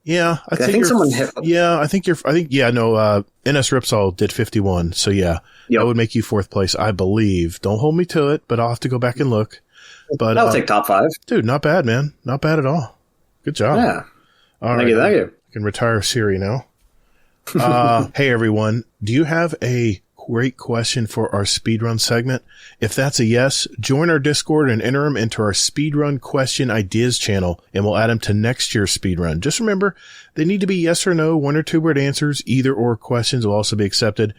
Yeah, I think someone hit. Yeah, NS Ripsaw did 51. So yeah, that would make you fourth place, I believe. Don't hold me to it, but I'll have to go back and look. But I'll take top 5. Dude, not bad, man. Not bad at all. Good job. Yeah. All Thank right. you. I can retire Siri now. Hey, everyone. Do you have a great question for our speedrun segment? If that's a yes, join our Discord and enter them into our speedrun question ideas channel, and we'll add them to next year's speedrun. Just remember, they need to be yes or no, 1 or 2 word answers. Either or questions will also be accepted.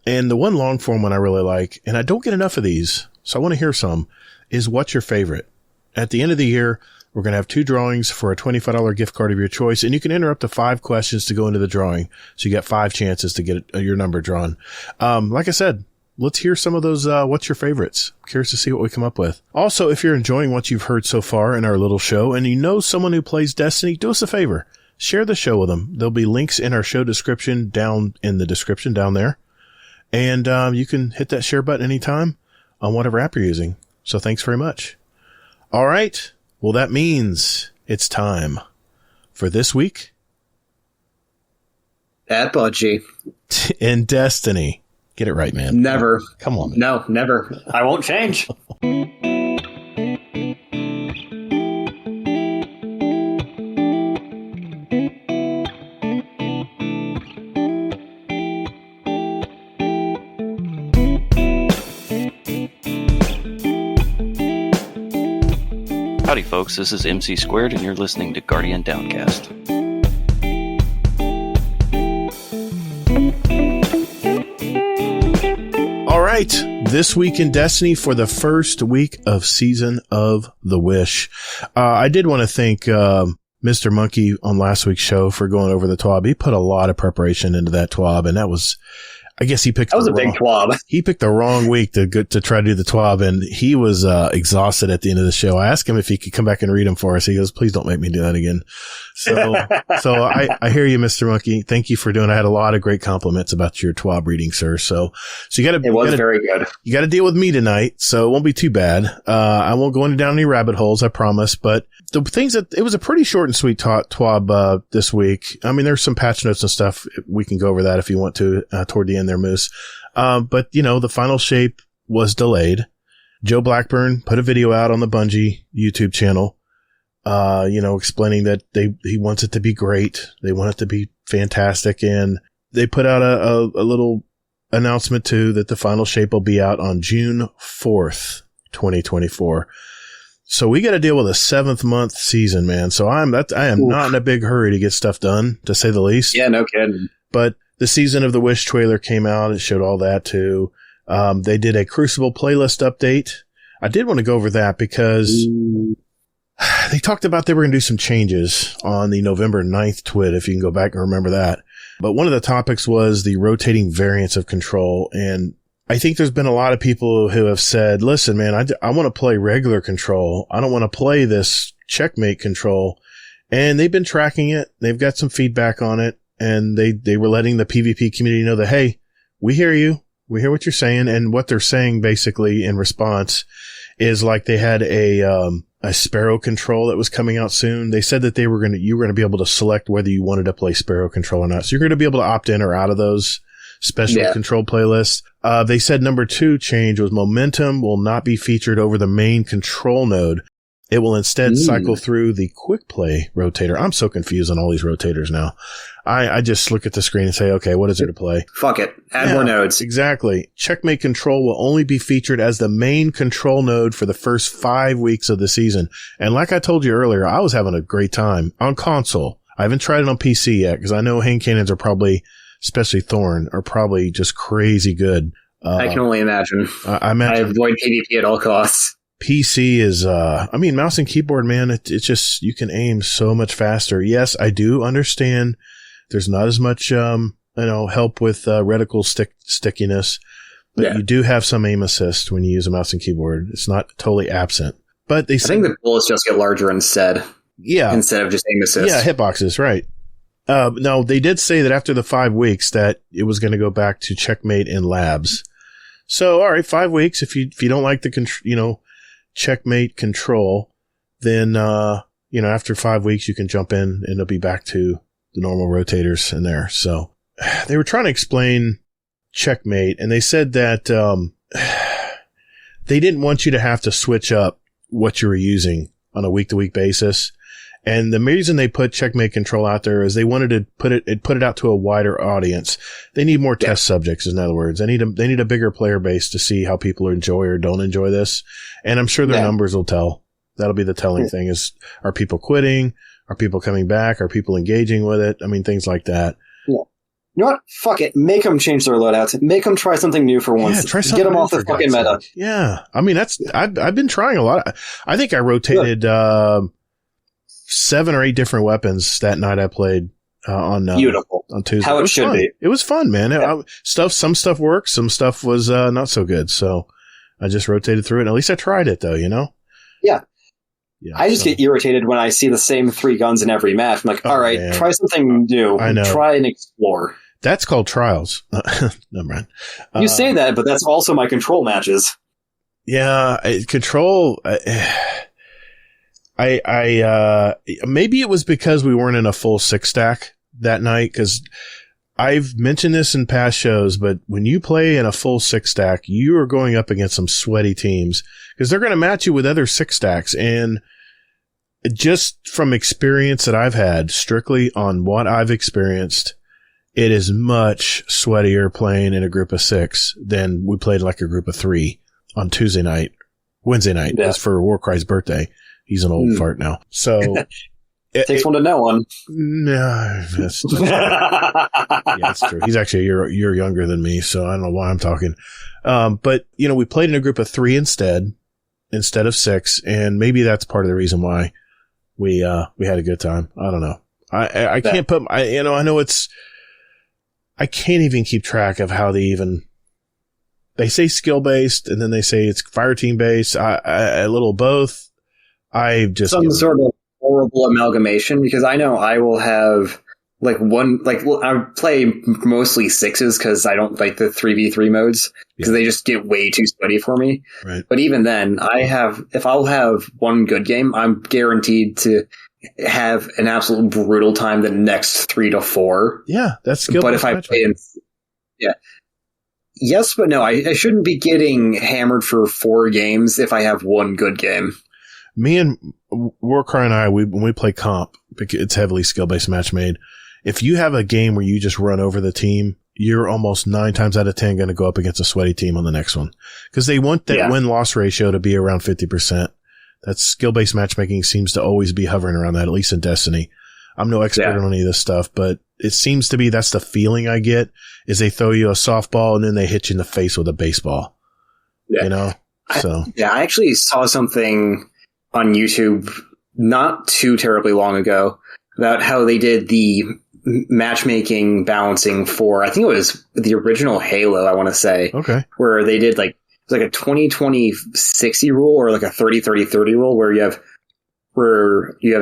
And the one long form one I really like, and I don't get enough of these, so I want to hear some, is what's your favorite? At the end of the year, we're going to have 2 drawings for a $25 gift card of your choice, and you can enter up to 5 questions to go into the drawing. So you get 5 chances to get your number drawn. Like I said, let's hear some of those, what's your favorites? I'm curious to see what we come up with. Also, if you're enjoying what you've heard so far in our little show and you know someone who plays Destiny, do us a favor. Share the show with them. There'll be links in our show description down in the description down there. And, you can hit that share button anytime on whatever app you're using. So thanks very much. All right. Well, that means it's time for this week At Bungie. in Destiny. Get it right, man. Never. Come on, man. No, never. I won't change. Howdy folks, this is MC Squared and you're listening to Guardian Downcast. All right. This week in Destiny for the first week of Season of the Wish. I did want to thank Mr. Monkey on last week's show for going over the TWAB. He put a lot of preparation into that TWAB, and that was... I guess he picked. That was a big TWAB. He picked the wrong week to try to do the TWAB, and he was exhausted at the end of the show. I asked him if he could come back and read them for us. He goes, "Please don't make me do that again." So I hear you, Mr. Monkey. Thank you for doing. I had a lot of great compliments about your TWAB reading, sir. So you got to. It was very good. You got to deal with me tonight, so it won't be too bad. I won't go down any rabbit holes, I promise. But the things it was a pretty short and sweet TWAB this week. I mean, there's some patch notes and stuff. We can go over that if you want to toward the end there, Moose. But the final shape was delayed. Joe Blackburn put a video out on the Bungie YouTube channel, explaining that he wants it to be great. They want it to be fantastic. And they put out a little announcement too that the final shape will be out on June 4th, 2024. So we got to deal with a 7th month season, man. So I am not in a big hurry to get stuff done, to say the least. Yeah, no kidding. But the Season of the Wish trailer came out. It showed all that too. They did a Crucible playlist update. I did want to go over that because they talked about they were going to do some changes on the November 9th twit, if you can go back and remember that. But one of the topics was the rotating variants of control. And I think there's been a lot of people who have said, listen, man, I want to play regular control. I don't want to play this checkmate control. And they've been tracking it. They've got some feedback on it. And they were letting the PvP community know that, hey, we hear you. We hear what you're saying. And what they're saying basically in response is like they had a Sparrow control that was coming out soon. They said that you were going to be able to select whether you wanted to play Sparrow control or not. So you're going to be able to opt in or out of those special control playlists. They said number 2 change was momentum will not be featured over the main control node. It will instead cycle through the quick play rotator. I'm so confused on all these rotators now. I just look at the screen and say, okay, what is there to play? Fuck it. Add more nodes. Exactly. Checkmate control will only be featured as the main control node for the first 5 weeks of the season. And like I told you earlier, I was having a great time on console. I haven't tried it on PC yet because I know hand cannons are probably, especially Thorn, are probably just crazy good. I can only imagine. I avoid PvP at all costs. PC is, mouse and keyboard, man, it's just, you can aim so much faster. Yes, I do understand there's not as much, help with reticle stickiness, but you do have some aim assist when you use a mouse and keyboard. It's not totally absent. But I think the bullets just get larger instead. Yeah. Instead of just aim assist. Yeah, hitboxes, right. No, they did say that after the 5 weeks that it was going to go back to checkmate in labs. So, all right, 5 weeks. If you don't like the, checkmate control, then, after 5 weeks, you can jump in and it'll be back to the normal rotators in there. So they were trying to explain checkmate, and they said that, they didn't want you to have to switch up what you were using on a week to week basis. And the reason they put checkmate control out there is they wanted to put it out to a wider audience. They need more test subjects, in other words. They need a bigger player base to see how people enjoy or don't enjoy this. And I'm sure their numbers will tell. That'll be the telling thing is, are people quitting? Are people coming back? Are people engaging with it? I mean, things like that. Yeah. You know what? Fuck it. Make them change their loadouts. Make them try something new for once. Yeah, try something Get them off the fucking meta. Yeah. I mean, I've been trying a lot. I think I rotated, 7 or 8 different weapons that night I played on Tuesday. How it should be. It was fun, man. Some stuff worked, some stuff was not so good. So I just rotated through it. And at least I tried it, though. Yeah. I just get irritated when I see the same 3 guns in every match. I'm like, all right, try something new. I know. Try and explore. That's called trials. Never mind. You say that, but that's also my control matches. Yeah, control. Maybe it was because we weren't in a full 6-stack that night, because I've mentioned this in past shows, but when you play in a full 6-stack, you are going up against some sweaty teams because they're going to match you with other 6-stacks. And just from experience that I've had, strictly on what I've experienced, it is much sweatier playing in a group of 6 than we played like a group of 3 on Wednesday night. That's for Warcry's birthday. He's an old fart now. So takes one to know one. No, that's true. He's actually a year younger than me, so I don't know why I'm talking. But we played in a group of 3 instead of 6, and maybe that's part of the reason why we had a good time. I don't know. I can't put I know it's, I can't even keep track of how they say skill based and then they say it's fire team based. A little both. I've just some sort of horrible amalgamation, because I know I will have I play mostly 6s because I don't like the 3v3 modes because they just get way too sweaty for me. Right. But even then, if I'll have one good game, I'm guaranteed to have an absolute brutal time the next 3 to 4. Yeah, that's skill. But if I play yes, but no, I shouldn't be getting hammered for 4 games if I have one good game. Me and Warcry and I, when we play comp, it's heavily skill-based match made. if you have a game where you just run over the team, you're almost 9 times out of 10 going to go up against a sweaty team on the next one. Because they want that win-loss ratio to be around 50%. That skill-based matchmaking seems to always be hovering around that, at least in Destiny. I'm no expert on any of this stuff, but it seems to be that's the feeling I get, is they throw you a softball and then they hit you in the face with a baseball. Yeah. You know? So I actually saw something on YouTube not too terribly long ago about how they did the matchmaking balancing for, I think it was the original Halo, I want to say. Okay. Where they did like a 20-20-60 rule, or like a 30-30-30 rule, where you have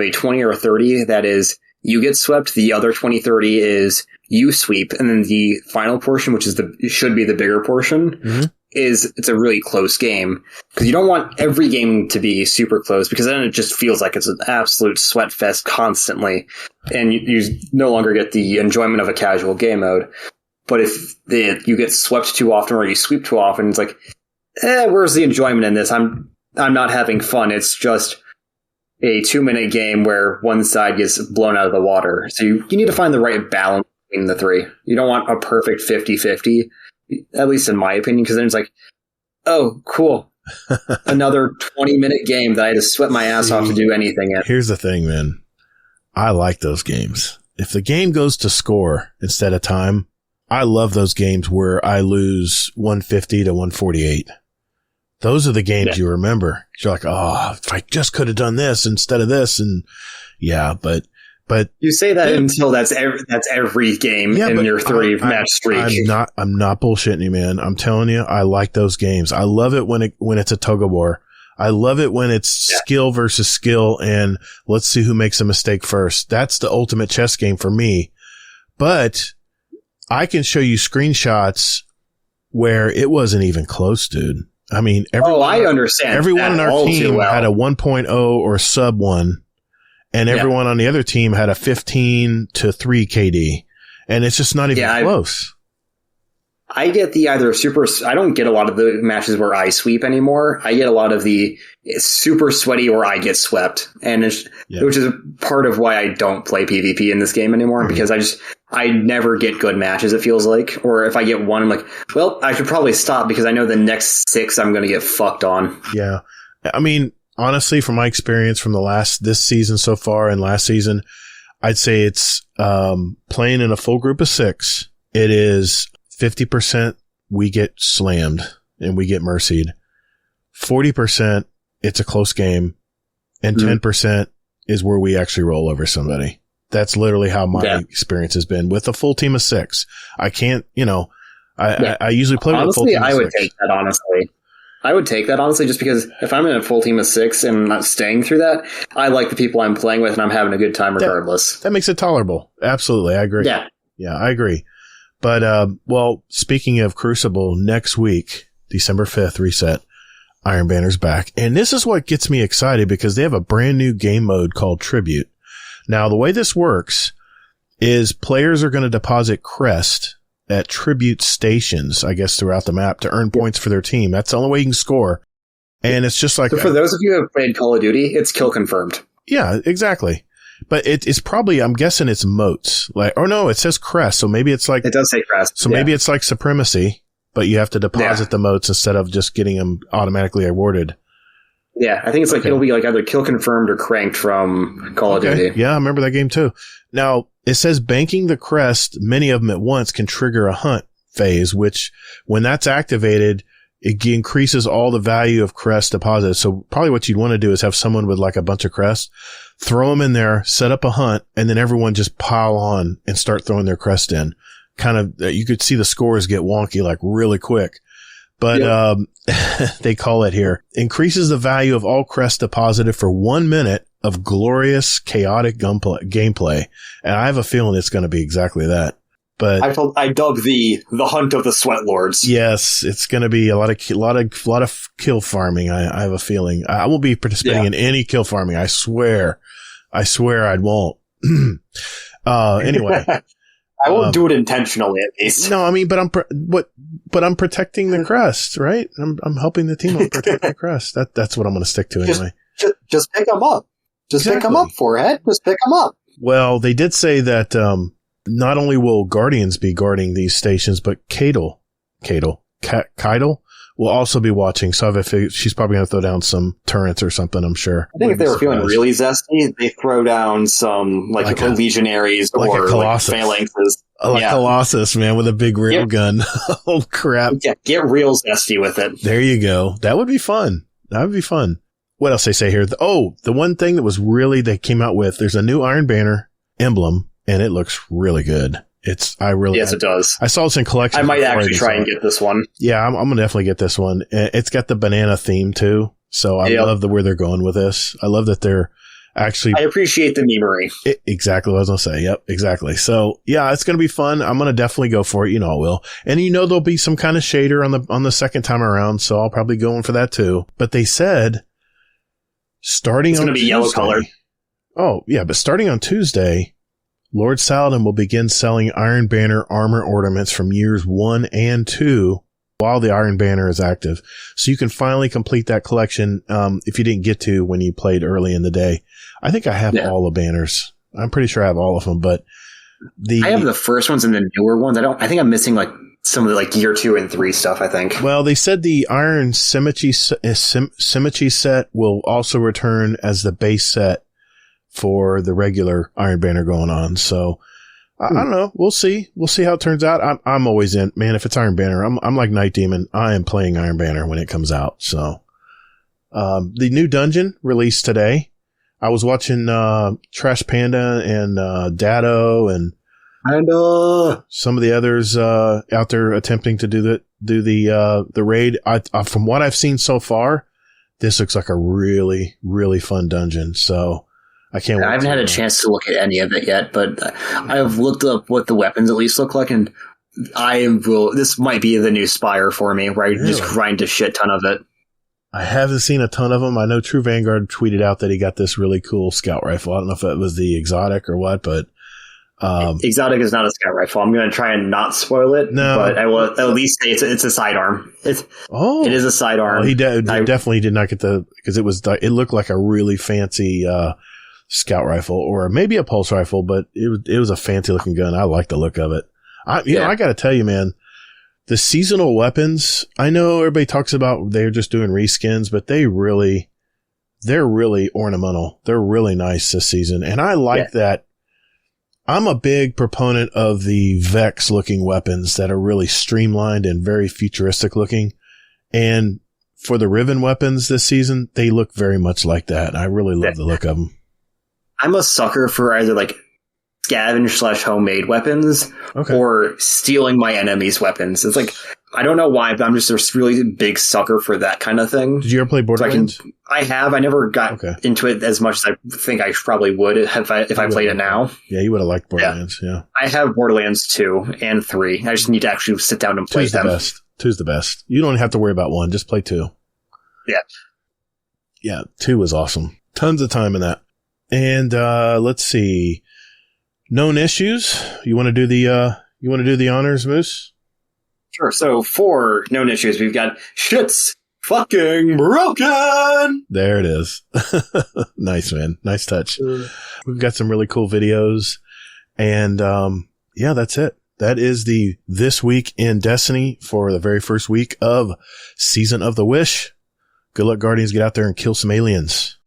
a 20 or a 30 that is you get swept, the other 20-30 is you sweep, and then the final portion, which is should be the bigger portion, it's a really close game, because you don't want every game to be super close, because then it just feels like it's an absolute sweat fest constantly, and you no longer get the enjoyment of a casual game mode. But if you get swept too often or you sweep too often, it's like, where's the enjoyment in this? I'm not having fun. It's just a 2-minute game where one side gets blown out of the water. So you need to find the right balance between the three. You don't want a perfect 50-50, at least in my opinion, because then it's like, oh, cool. Another 20-minute game that I had to sweat my ass off to do anything in. Here's the thing, man. I like those games. If the game goes to score instead of time, I love those games where I lose 150 to 148. Those are the games you remember. You're like, oh, if I just could have done this instead of this. And but you say that until that's every game in your 3-match streak. I'm not bullshitting you, man. I'm telling you, I like those games. I love it when it's a tug of war. I love it when it's skill versus skill, and let's see who makes a mistake first. That's the ultimate chess game for me. But I can show you screenshots where it wasn't even close, dude. I mean, I understand. Everyone on our team had a 1.0 or sub 1, and everyone on the other team had a 15 to 3 KD, and it's just not even close. I get the either super. I don't get a lot of the matches where I sweep anymore. I get a lot of the super sweaty or I get swept, and which is part of why I don't play PvP in this game anymore, because I never get good matches, it feels like. Or if I get one, I'm like, well, I should probably stop, because I know the next 6 I'm going to get fucked on. Yeah. I mean, honestly, from my experience from this season so far and last season, I'd say it's playing in a full group of 6. It is 50% we get slammed and we get mercied. 40% it's a close game, and 10% is where we actually roll over somebody. That's literally how my experience has been with a full team of 6. I can't, I usually play with a full team of 6. I would take that, honestly. I would take that, honestly, just because if I'm in a full team of 6 and I'm not staying through that, I like the people I'm playing with and I'm having a good time regardless. That makes it tolerable. Absolutely. I agree. Yeah. Yeah, I agree. But, speaking of Crucible, next week, December 5th, reset, Iron Banner's back. And this is what gets me excited, because they have a brand new game mode called Tribute. Now, the way this works is players are going to deposit crest at tribute stations, I guess, throughout the map to earn points for their team. That's the only way you can score. And it's just like... So for those of you who have played Call of Duty, it's kill confirmed. Yeah, exactly. But it's probably, I'm guessing it's moats. It says crest, so maybe it's like... It does say crest. So maybe it's like supremacy, but you have to deposit the moats instead of just getting them automatically awarded. Yeah, I think it's it'll be like either kill confirmed or cranked from Call of Duty. Yeah, I remember that game too. Now, it says banking the crest, many of them at once, can trigger a hunt phase, which when that's activated, it increases all the value of crest deposited. So probably what you'd want to do is have someone with like a bunch of crests, throw them in there, set up a hunt, and then everyone just pile on and start throwing their crest in. Kind of, you could see the scores get wonky like really quick. But they call it here, increases the value of all crests deposited for 1 minute of glorious, chaotic gameplay. And I have a feeling it's going to be exactly that. But I dub the hunt of the sweat lords. Yes, it's going to be a lot of kill farming. I have a feeling I won't be participating in any kill farming. I swear I won't. Anyway. I won't do it intentionally, at least. No, I mean, but I'm protecting the crest, right? I'm helping the team protect the crest. That's what I'm going to stick to anyway. Just pick them up. Pick them up, forehead. Just pick them up. Well, they did say that not only will Guardians be guarding these stations, but Keitel will also be watching. So she's probably going to throw down some turrets or something, I'm sure. I think if they were feeling really zesty, they throw down some like legionaries or like phalanxes. Like Colossus, man, with a big rail gun. Oh, crap. Yeah, get real zesty with it. There you go. That would be fun. That would be fun. What else they say here? The one thing that was they came out with, there's a new Iron Banner emblem, and it looks really good. Yes, it does. I saw this in collection. I might actually try and get this one. Yeah, I'm going to definitely get this one. It's got the banana theme too. So I love where they're going with this. I love that they're actually. I appreciate the memery. Exactly what I was going to say. Yep, exactly. So yeah, it's going to be fun. I'm going to definitely go for it. You know, I will. And there'll be some kind of shader on the second time around. So I'll probably go in for that too. But they said starting on Tuesday. It's going to be yellow colored. Oh yeah, but starting on Tuesday, Lord Saladin will begin selling Iron Banner armor ornaments from years 1 and 2 while the Iron Banner is active. So you can finally complete that collection if you didn't get to when you played early in the day. I think I have all the banners. I'm pretty sure I have all of them, but I have the first ones and the newer ones. I think I'm missing like some of the like year 2 and 3 stuff, I think. Well, they said the Iron Symmetry set will also return as the base set for the regular Iron Banner going on. So I don't know. We'll see. We'll see how it turns out. I'm always in, man. If it's Iron Banner, I'm like Night Demon. I am playing Iron Banner when it comes out. So, the new dungeon released today. I was watching, Trash Panda and, Dado and some of the others, out there attempting to do the raid. From what I've seen so far, this looks like a really, really fun dungeon. So, I can't wait. I haven't had a chance to look at any of it yet, but I've looked up what the weapons at least look like, and this might be the new Spire for me, where I just grind a shit ton of it. I haven't seen a ton of them. I know True Vanguard tweeted out that he got this really cool scout rifle. I don't know if that was the exotic or what, but exotic is not a scout rifle. I'm going to try and not spoil it, but I will at least say it's a sidearm. It is a sidearm. Well, he definitely did not get because it looked like a really fancy scout rifle or maybe a pulse rifle, but it was a fancy looking gun. I like the look of it. I got to tell you, man, the seasonal weapons, I know everybody talks about they're just doing reskins, but they're really ornamental. They're really nice this season. And I like that. I'm a big proponent of the Vex looking weapons that are really streamlined and very futuristic looking. And for the Riven weapons this season, they look very much like that. I really love the look of them. I'm a sucker for either like scavenge / homemade weapons or stealing my enemy's weapons. It's like, I don't know why, but I'm just a really big sucker for that kind of thing. Did you ever play Borderlands? So I have. I never got into it as much as I think I probably would if I played it now. Yeah, you would have liked Borderlands. Yeah. I have Borderlands 2 and 3. I just need to actually sit down and play them. 2's the best. You don't have to worry about 1. Just play 2. Yeah. Yeah, 2 was awesome. Tons of time in that. And let's see. Known issues. You want to do the honors, Moose? Sure. So for known issues, we've got shit's fucking broken. There it is. Nice, man. Nice touch. We've got some really cool videos, and that's it. That is the This Week in Destiny for the very first week of Season of the Wish. Good luck, Guardians. Get out there and kill some aliens.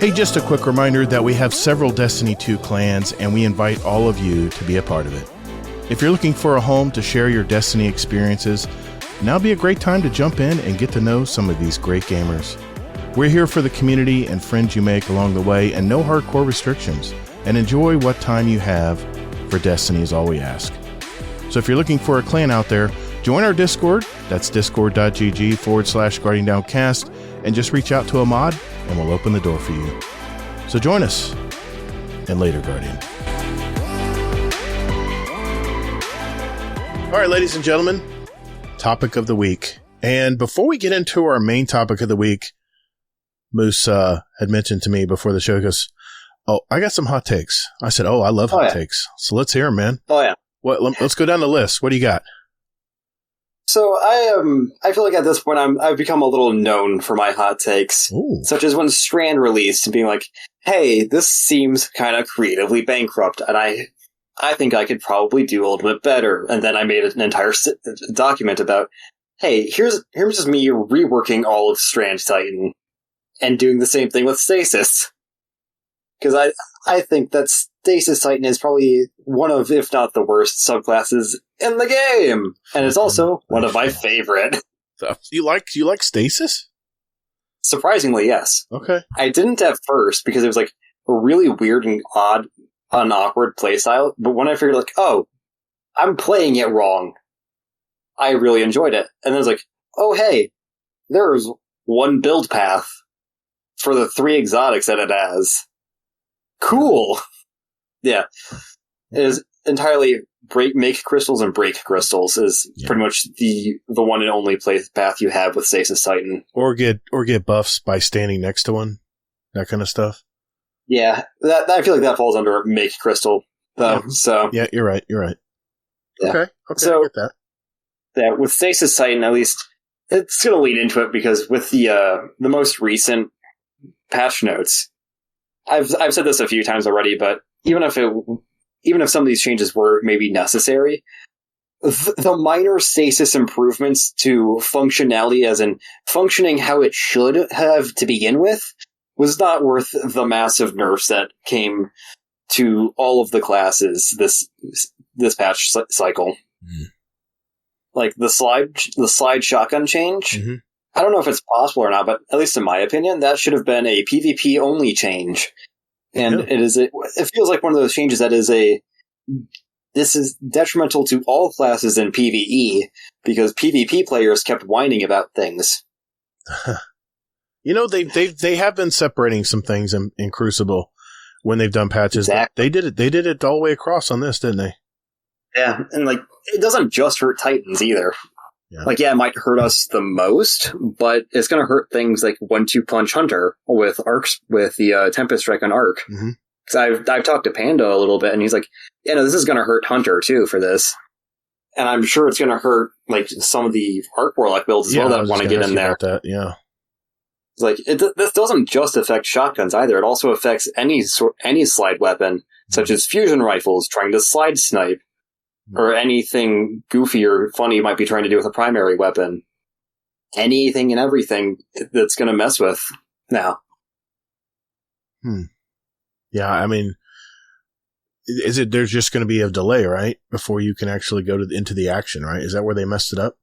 Hey, just a quick reminder that we have several Destiny 2 clans, and we invite all of you to be a part of it. If you're looking for a home to share your Destiny experiences, now would be a great time to jump in and get to know some of these great gamers. We're here for the community and friends you make along the way, and no hardcore restrictions. And enjoy what time you have for Destiny is all we ask. So if you're looking for a clan out there, join our Discord. That's discord.gg/GuardianDownCast, and just reach out to a mod and we'll open the door for you. So join us. And later, Guardian. All right, ladies and gentlemen, topic of the week. And before we get into our main topic of the week, Moose had mentioned to me before the show, he goes, "Oh, I got some hot takes." I said, "Oh, I love hot takes." So let's hear them, man. Oh, yeah. Let's go down the list. What do you got? So I feel like at this point I've become a little known for my hot takes, such as when Strand released and being like, "Hey, this seems kind of creatively bankrupt, and I think I could probably do a little bit better." And then I made an entire document about, "Hey, here's just me reworking all of Strand Titan and doing the same thing with Stasis." Because I think that Stasis Titan is probably one of, if not the worst, subclasses in the game, and it's also one of my favorite. You like Stasis? Surprisingly, yes. Okay. I didn't at first because it was like a really weird and odd, awkward playstyle. But when I figured like, oh, I'm playing it wrong, I really enjoyed it. And then I was like, oh hey, there's one build path for the 3 exotics that it has. Cool. Yeah. It is entirely make crystals and break crystals is pretty much the one and only path you have with Stasis Titan. Or get buffs by standing next to one. That kind of stuff. Yeah. That I feel like that falls under make crystal though. Yeah. So yeah, you're right. Yeah. Okay. So I get that. Yeah, with Stasis Titan at least it's gonna lead into it because with the most recent patch notes, I've said this a few times already, but even if some of these changes were maybe necessary, the minor stasis improvements to functionality, as in functioning how it should have to begin with, was not worth the massive nerfs that came to all of the classes this patch cycle. Mm. Like the slide shotgun change. Mm-hmm. I don't know if it's possible or not, but at least in my opinion, that should have been a PvP only change. And it feels like one of those changes that this is detrimental to all classes in PvE because PvP players kept whining about things. You know, they have been separating some things in Crucible when they've done patches. Exactly. They did it all the way across on this, didn't they? Yeah, and like it doesn't just hurt Titans either. Yeah. Like, yeah, it might hurt us the most, but it's going to hurt things like 1-2 Punch Hunter with arcs, with the Tempest Strike on Arc. Because I've talked to Panda a little bit, and he's like, yeah, no, this is going to hurt Hunter, too, for this. And I'm sure it's going to hurt, like, some of the Arc Warlock builds as well that want to get in there. That, yeah. It's like, this doesn't just affect shotguns either. It also affects any slide weapon, such as fusion rifles trying to slide snipe. Or anything goofy or funny you might be trying to do with a primary weapon. Anything and everything that's going to mess with now. Yeah, I mean, there's just going to be a delay, right? Before you can actually go into the action, right? Is that where they messed it up?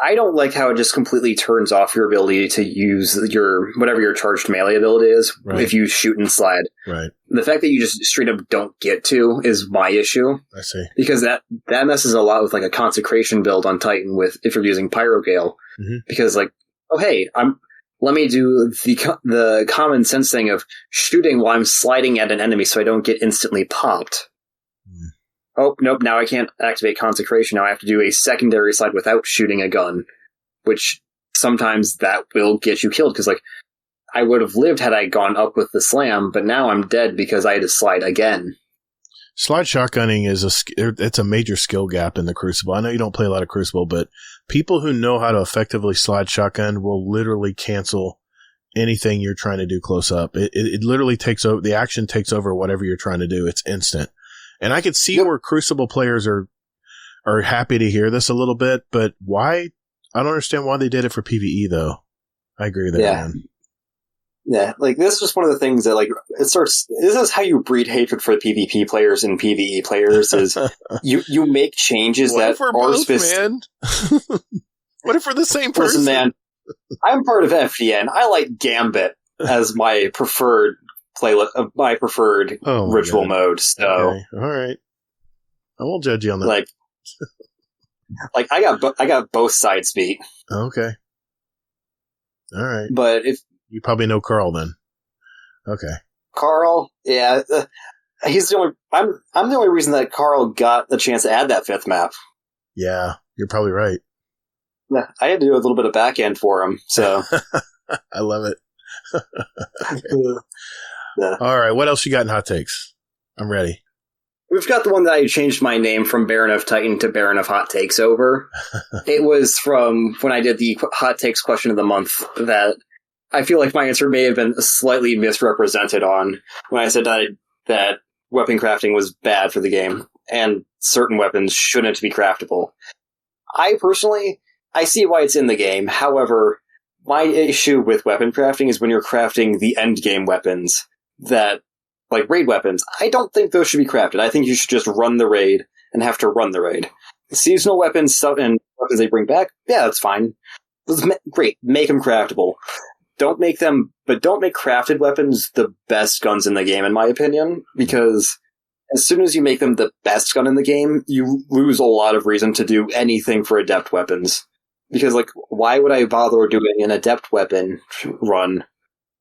I don't like how it just completely turns off your ability to use whatever your charged melee ability is if you shoot and slide. Right. The fact that you just straight up don't get to is my issue. I see. Because that messes a lot with like a consecration build on Titan if you're using Pyrogale. Mm-hmm. Because like, oh hey, let me do the common sense thing of shooting while I'm sliding at an enemy so I don't get instantly popped. Oh, nope, now I can't activate Consecration. Now I have to do a secondary slide without shooting a gun, which sometimes that will get you killed, because, like, I would have lived had I gone up with the slam, but now I'm dead because I had to slide again. Slide shotgunning it's a major skill gap in the Crucible. I know you don't play a lot of Crucible, but people who know how to effectively slide shotgun will literally cancel anything you're trying to do close up. It literally takes over, the action takes over whatever you're trying to do. It's instant. And I could see where Crucible players are happy to hear this a little bit, but why? I don't understand why they did it for PvE, though. I agree with that, man. Yeah, like, this was one of the things that, like, this is how you breed hatred for PvP players and PvE players, is you make changes that are specific. What if we're the same person? Listen, man, I'm part of FDN. I like Gambit as my preferred ritual mode. So, okay. All right, I won't judge you on that. Like I got both sides beat. Okay, all right. But if you probably know Carl, then. Okay, Carl, yeah, he's the only. I'm the only reason that Carl got the chance to add that 5th map. Yeah, you're probably right. Yeah, I had to do a little bit of back end for him. So I love it. Okay. Yeah. All right, what else you got in hot takes? I'm ready. We've got the one that I changed my name from Baron of Titan to Baron of Hot Takes over. It was from when I did the Hot Takes question of the month that I feel like my answer may have been slightly misrepresented on when I said that weapon crafting was bad for the game and certain weapons shouldn't be craftable. I see why it's in the game. However, my issue with weapon crafting is when you're crafting the end game weapons that, like raid weapons, I don't think those should be crafted. I think you should just run the raid and have to run the raid. Seasonal weapons and weapons they bring back, yeah, that's fine. Great, make them craftable. Don't make crafted weapons the best guns in the game, in my opinion, because as soon as you make them the best gun in the game, you lose a lot of reason to do anything for adept weapons. Because, like, why would I bother doing an adept weapon run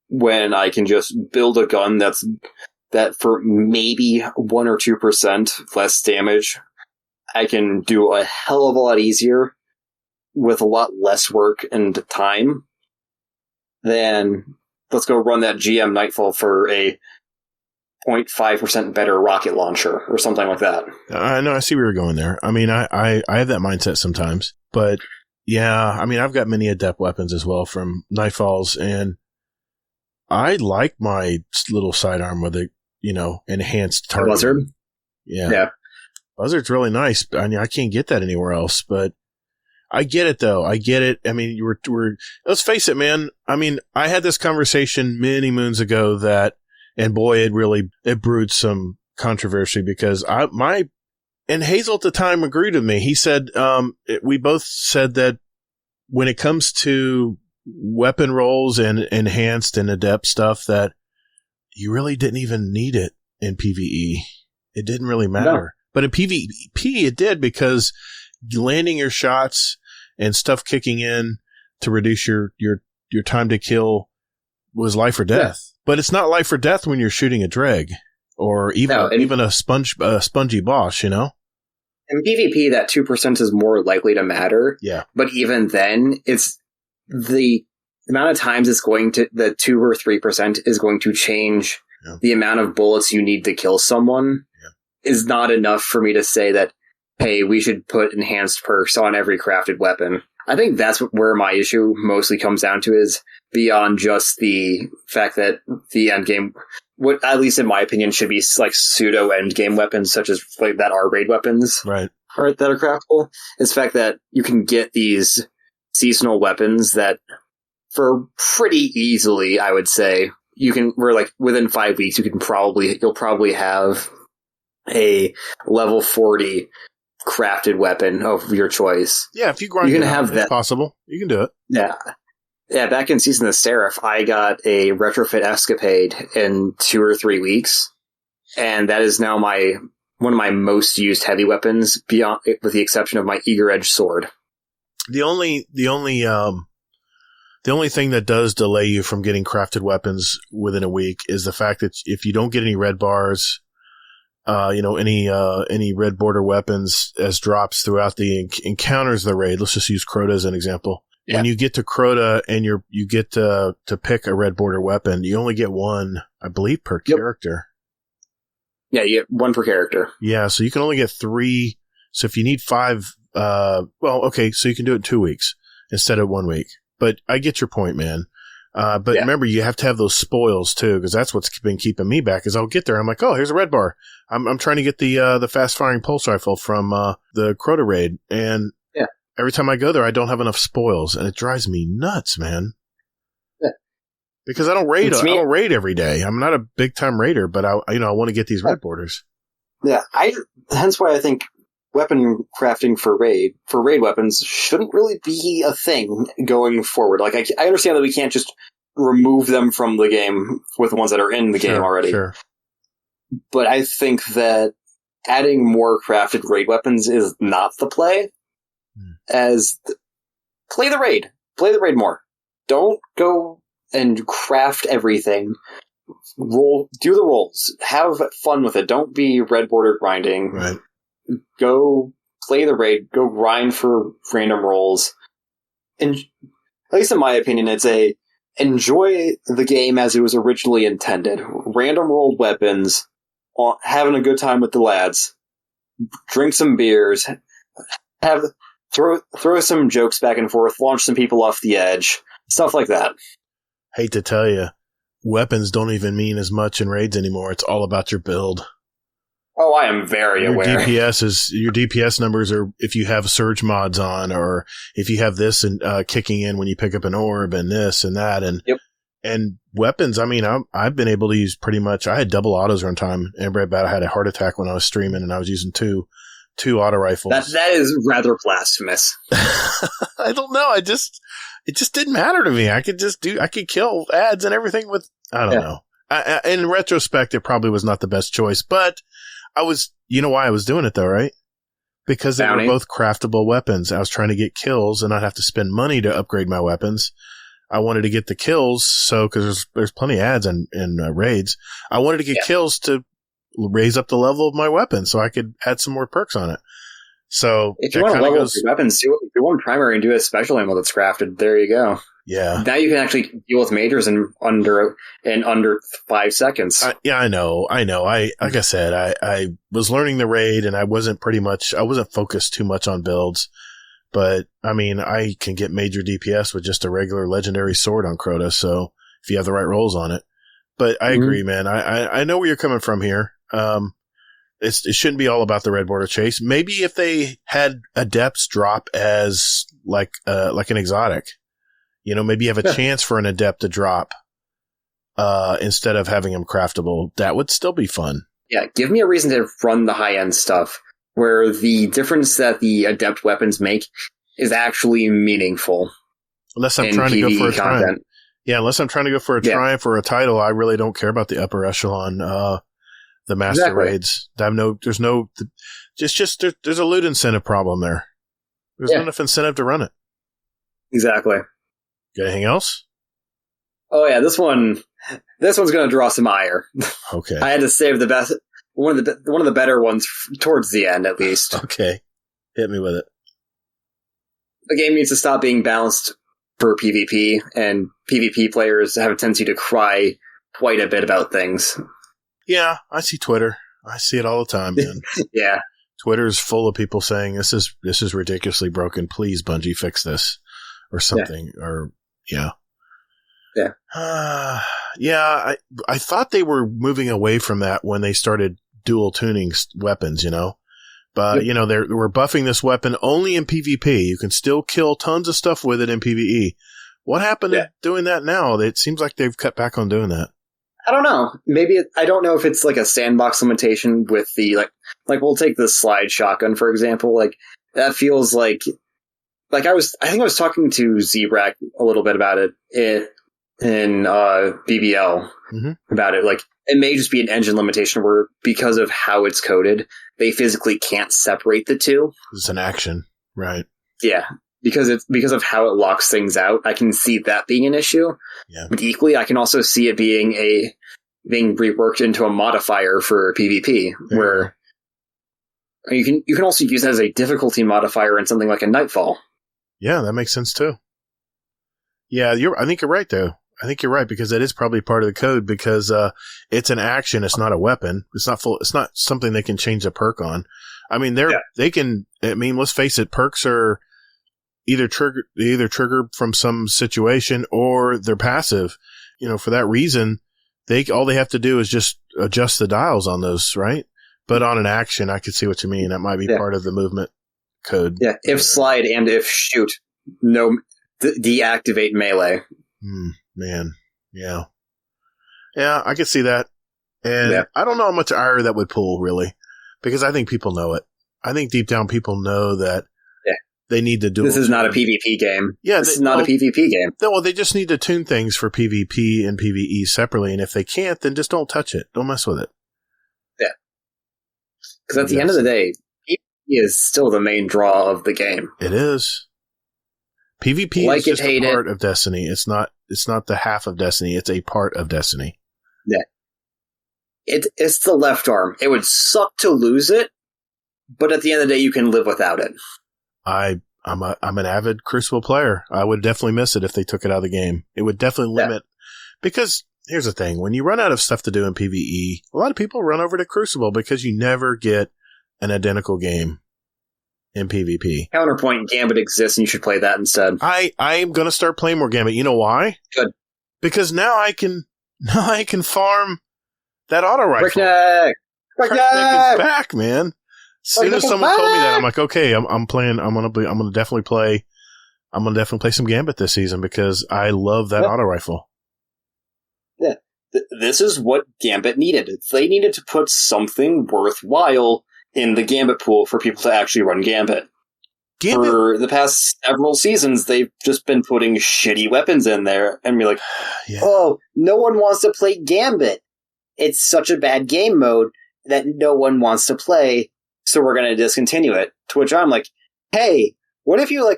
when I can just build a gun that for maybe 1 or 2% less damage, I can do a hell of a lot easier with a lot less work and time than let's go run that GM Nightfall for a 0.5% better rocket launcher or something like that. I know, I see where you're going there. I mean, I have that mindset sometimes, but yeah, I mean, I've got many adept weapons as well from Nightfalls, and I like my little sidearm with a, enhanced target. Buzzard? Yeah. Buzzard's really nice. I mean, I can't get that anywhere else, but I get it though. I get it. I mean, let's face it, man. I mean, I had this conversation many moons ago and boy, it brewed some controversy because and Hazel at the time agreed with me. He said, we both said that when it comes to weapon rolls and enhanced and adept stuff, that you really didn't even need it in PvE. It didn't really matter. No. But in PvP, it did, because landing your shots and stuff kicking in to reduce your time to kill was life or death. Yeah. But it's not life or death when you're shooting a Dreg or even a spongy boss, In PvP, that 2% is more likely to matter. Yeah. But even then, it's the amount of times the 2 or 3% is going to change the amount of bullets you need to kill someone is not enough for me to say that, hey, we should put enhanced perks on every crafted weapon. I think that's where my issue mostly comes down to, is beyond just the fact that the end game, what at least in my opinion should be like pseudo end game weapons, such as like that are raid weapons, right? Or that are craftable. Is the fact that you can get these seasonal weapons that for pretty easily, I would say, within 5 weeks you'll probably have a level 40 crafted weapon of your choice. Yeah, if you grind, you can have that. It's possible. You can do it. Yeah. Back in Season of the Seraph, I got a retrofit escapade in 2 or 3 weeks, and that is now one of my most used heavy weapons, with the exception of my Eager Edge sword. The only thing that does delay you from getting crafted weapons within a week is the fact that if you don't get any red bars, any red border weapons as drops throughout the encounters of the raid. Let's just use Crota as an example. Yeah. When you get to Crota and you get to pick a red border weapon, you only get one, I believe, per character. Yeah, you get one per character. Yeah, so you can only get 3. So if you need 5, so you can do it in 2 weeks instead of 1 week. But I get your point, man. Remember, you have to have those spoils too, because that's what's been keeping me back. Is I'll get there, I'm like, oh, here's a red bar. I'm trying to get the fast firing pulse rifle from the Crota raid, and every time I go there, I don't have enough spoils, and it drives me nuts, man. Yeah. Because I don't raid. I don't raid every day. I'm not a big time raider, but I want to get these red borders. Yeah, hence why I think weapon crafting for raid weapons shouldn't really be a thing going forward. Like, I understand that we can't just remove them from the game with the ones that are in the game already. Sure. But I think that adding more crafted raid weapons is not the play. Play the raid more. Don't go and craft everything. Do the rolls. Have fun with it. Don't be red border grinding. Right. Go play the raid. Go grind for random rolls. And at least in my opinion, it's enjoy the game as it was originally intended. Random rolled weapons having a good time with the lads, drink some beers, throw some jokes back and forth, launch some people off the edge, stuff like that. Hate to tell you, weapons don't even mean as much in raids anymore. It's all about your build. Oh, I am very aware. Your DPS numbers are if you have surge mods on, or if you have this and kicking in when you pick up an orb, and this and that, and and weapons. I mean, I've been able to use pretty much. I had double autos run time. Everybody I had a heart attack when I was streaming, and I was using two auto rifles. That is rather blasphemous. I don't know. It just didn't matter to me. I could kill ads and everything with. I don't know. In retrospect, it probably was not the best choice, but. You know why I was doing it though, right? Because they were both craftable weapons. I was trying to get kills and not have to spend money to upgrade my weapons. I wanted to get the kills, because there's plenty of ads in raids. I wanted to get kills to raise up the level of my weapon so I could add some more perks on it. So if you want to level up your weapons, do one primary and do a special ammo that's crafted. There you go. Yeah. Now you can actually deal with majors in under 5 seconds. I know. Like I said, I was learning the raid, and I wasn't focused too much on builds. But I mean, I can get major DPS with just a regular legendary sword on Crota. So if you have the right rolls on it, but I agree, man. I know where you're coming from here. It shouldn't be all about the red border chase. Maybe if they had adepts drop as like an exotic. Maybe you have a chance for an adept to drop instead of having them craftable. That would still be fun. Yeah, give me a reason to run the high-end stuff where the difference that the adept weapons make is actually meaningful. Unless I'm trying to go for a triumph. Yeah, unless I'm trying to go for a triumph or a title, I really don't care about the upper echelon, the master raids. There's a loot incentive problem there. There's not enough incentive to run it. Exactly. Got anything else? Oh yeah, this one's going to draw some ire. Okay. I had to save the best, one of the better ones towards the end, at least. Okay, hit me with it. The game needs to stop being balanced for PvP, and PvP players have a tendency to cry quite a bit about things. Yeah, I see Twitter. I see it all the time, man. Yeah. Twitter's full of people saying this is ridiculously broken. Please, Bungie, fix this or something. Yeah. I thought they were moving away from that when they started dual tuning weapons, But, they were buffing this weapon only in PvP. You can still kill tons of stuff with it in PvE. What happened to doing that now? It seems like they've cut back on doing that. I don't know. Maybe I don't know if it's like a sandbox limitation with the like we'll take the slide shotgun for example. Like that feels like I think I was talking to Zebrak a little bit about it in BBL about it. Like it may just be an engine limitation where because of how it's coded, they physically can't separate the two. It's an action, right? Yeah. Because of how it locks things out, I can see that being an issue. Yeah. But equally, I can also see it being reworked into a modifier for PvP, where you can also use it as a difficulty modifier in something like a Nightfall. Yeah, that makes sense too. Yeah, I think you're right though. I think you're right because that is probably part of the code because it's an action. It's not a weapon. It's not something they can change a perk on. I mean, they can. I mean, let's face it. Perks are either trigger from some situation or they're passive. For that reason, all they have to do is just adjust the dials on those, right? But on an action, I could see what you mean. That might be part of the movement code. Yeah, if slide and if shoot, no, deactivate melee. Man, yeah, I could see that, and I don't know how much ire that would pull really, because I think people know it. I think deep down people know that. They need to do. This is not a PvP game. Yeah, this is not a PvP game. Well, they just need to tune things for PvP and PvE separately, and if they can't, then just don't touch it. Don't mess with it. Yeah, because at the end of the day, PvP is still the main draw of the game. It is. PvP is just a part of Destiny. It's not the half of Destiny. It's a part of Destiny. Yeah, it's the left arm. It would suck to lose it, but at the end of the day, you can live without it. I'm an avid Crucible player. I would definitely miss it if they took it out of the game. It would definitely limit because here's the thing. When you run out of stuff to do in PvE, a lot of people run over to Crucible because you never get an identical game in PvP. Counterpoint, Gambit exists and you should play that instead. I am going to start playing more Gambit. You know why? Good. Because now I can farm that auto rifle. Breakneck is back, man. As soon as someone told me that, I'm like, okay, I'm playing. I'm gonna definitely play some Gambit this season because I love that auto rifle. Yeah, this is what Gambit needed. They needed to put something worthwhile in the Gambit pool for people to actually run Gambit. For the past several seasons, they've just been putting shitty weapons in there and be like, oh, no one wants to play Gambit. It's such a bad game mode that no one wants to play, so we're going to discontinue it. To which I'm like, hey, what if you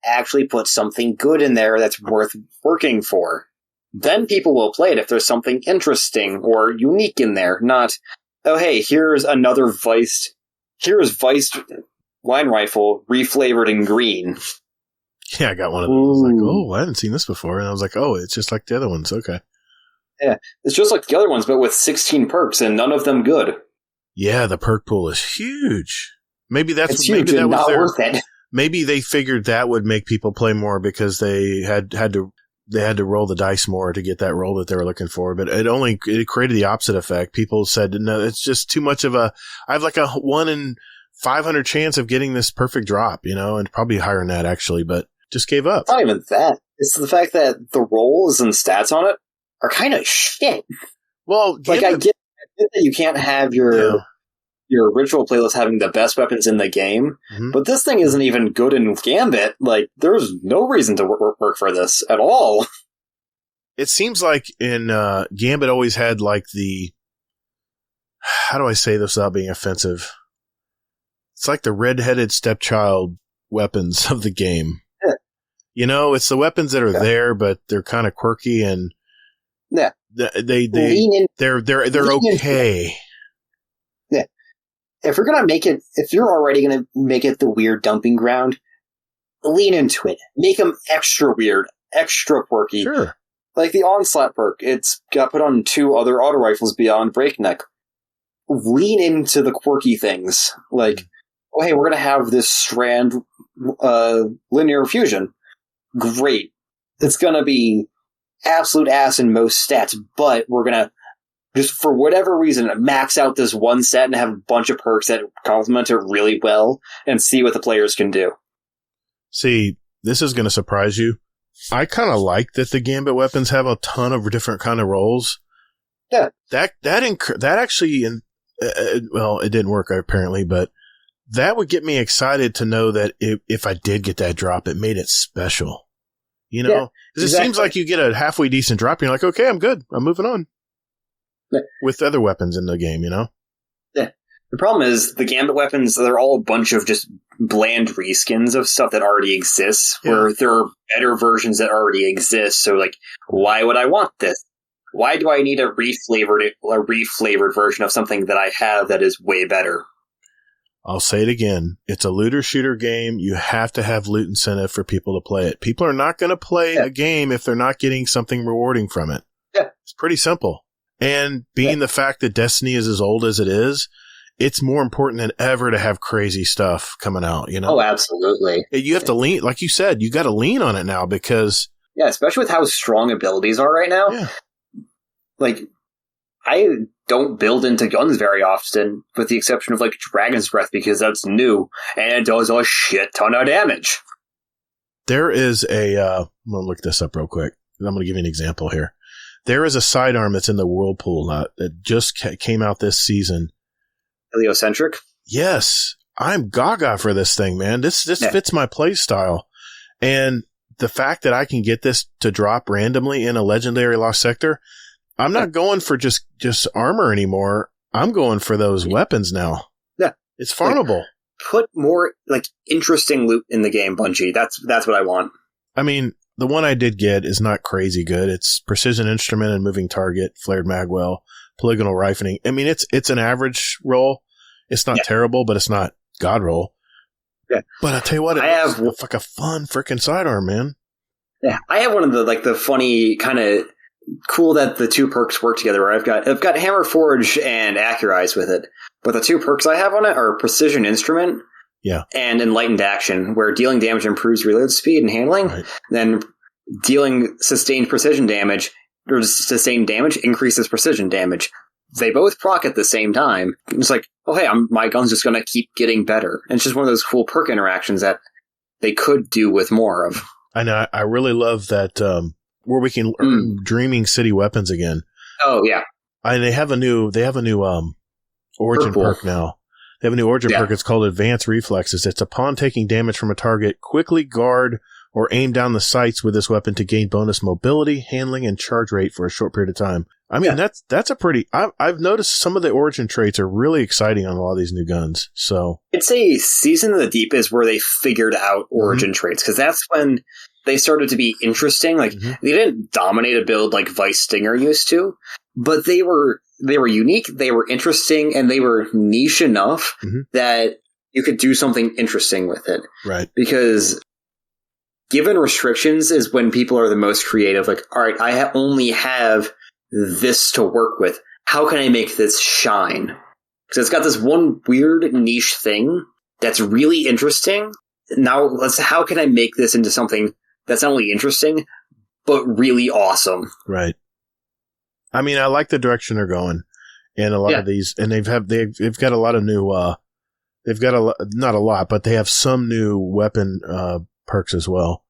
actually put something good in there that's worth working for? Then people will play it if there's something interesting or unique in there, not, oh hey, here's Vice line rifle reflavored in green. Yeah, I got one of those. Like, oh, I hadn't seen this before. And I was like, oh, it's just like the other ones. Okay. Yeah, it's just like the other ones, but with 16 perks and none of them good. Yeah, the perk pool is huge. Maybe that's huge and not worth it. Maybe they figured that would make people play more because they had to roll the dice more to get that roll that they were looking for. But it created the opposite effect. People said, no, it's just too much of I have like a 1 in 500 chance of getting this perfect drop, and probably higher than that actually, but just gave up. It's not even that. It's the fact that the rolls and stats on it are kind of shit. Well, I get that you can't have your ritual playlist having the best weapons in the game, but this thing isn't even good in Gambit. There's no reason to work for this at all. It seems like in Gambit always had how do I say this without being offensive? It's like the redheaded stepchild weapons of the game. Yeah. It's the weapons that are there, but they're kind of quirky and they're okay. Yeah. If you're already gonna make it the weird dumping ground, lean into it. Make them extra weird, extra quirky. Sure. Like the Onslaught perk, it's got put on 2 other auto rifles beyond Breakneck. Lean into the quirky things. Oh, hey, we're going to have this strand linear fusion. Great. It's going to be absolute ass in most stats, but we're going to, just for whatever reason, max out this one set and have a bunch of perks that complement it really well and see what the players can do. See, this is going to surprise you. I kind of like that the Gambit weapons have a ton of different kind of rolls. Yeah. That actually, well, it didn't work apparently, but that would get me excited to know that if I did get that drop, it made it special. Because it seems like you get a halfway decent drop, and you're like, okay, I'm good. I'm moving on. Yeah. With other weapons in the game, Yeah. The problem is the Gambit weapons, they're all a bunch of just bland reskins of stuff that already exists, where there are better versions that already exist. So, why would I want this? Why do I need a reflavored version of something that I have that is way better? I'll say it again. It's a looter shooter game. You have to have loot incentive for people to play it. People are not going to play a game if they're not getting something rewarding from it. Yeah. It's pretty simple. And being the fact that Destiny is as old as it is, it's more important than ever to have crazy stuff coming out, Oh, absolutely. You have to lean, like you said, you got to lean on it now because... Yeah, especially with how strong abilities are right now. Yeah. I don't build into guns very often, with the exception of, Dragon's Breath, because that's new, and it does a shit ton of damage. There is I'm going to look this up real quick. I'm going to give you an example here. There is a sidearm that's in the Whirlpool that just came out this season. Heliocentric? Yes. I'm gaga for this thing, man. This fits my play style. And the fact that I can get this to drop randomly in a legendary Lost Sector, I'm not going for just armor anymore. I'm going for those weapons now. Yeah. It's farmable. Put more, interesting loot in the game, Bungie. That's what I want. I mean, the one I did get is not crazy good. It's precision instrument and moving target, flared magwell, polygonal rifling. I mean, it's an average roll. It's not terrible, but it's not god roll. Yeah. But I'll tell you what, it's like a fun freaking sidearm, man. Yeah. I have one of the funny kind of cool that the two perks work together. I've got Hammer Forge and Accurize with it, but the two perks I have on it are Precision Instrument, and Enlightened Action, where dealing damage improves reload speed and handling. Right. Then dealing sustained precision damage or sustained damage increases precision damage. They both proc at the same time. It's like, oh hey, my gun's just going to keep getting better. And it's just one of those cool perk interactions that they could do with more of. I know. I really love that where we can earn Dreaming City weapons again. Oh yeah, and they have a new origin perk now. They have a new origin perk. It's called Advanced Reflexes. It's upon taking damage from a target, quickly guard or aim down the sights with this weapon to gain bonus mobility, handling, and charge rate for a short period of time. I mean, that's a pretty. I've noticed some of the origin traits are really exciting on a lot of these new guns. So I'd say Season of the Deep is where they figured out origin traits, because that's when they started to be interesting. Like they didn't dominate a build like Vice Stinger used to, but they were unique, they were interesting, and they were niche enough that you could do something interesting with it. Right. Because given restrictions is when people are the most creative. Like, all right, I only have this to work with. How can I make this shine? Because it's got this one weird niche thing that's really interesting. Now, how can I make this into something that's not only interesting, but really awesome? Right. I mean, I like the direction they're going, and a lot of these, and they've got a lot of new. They've got not a lot, but they have some new weapon perks as well,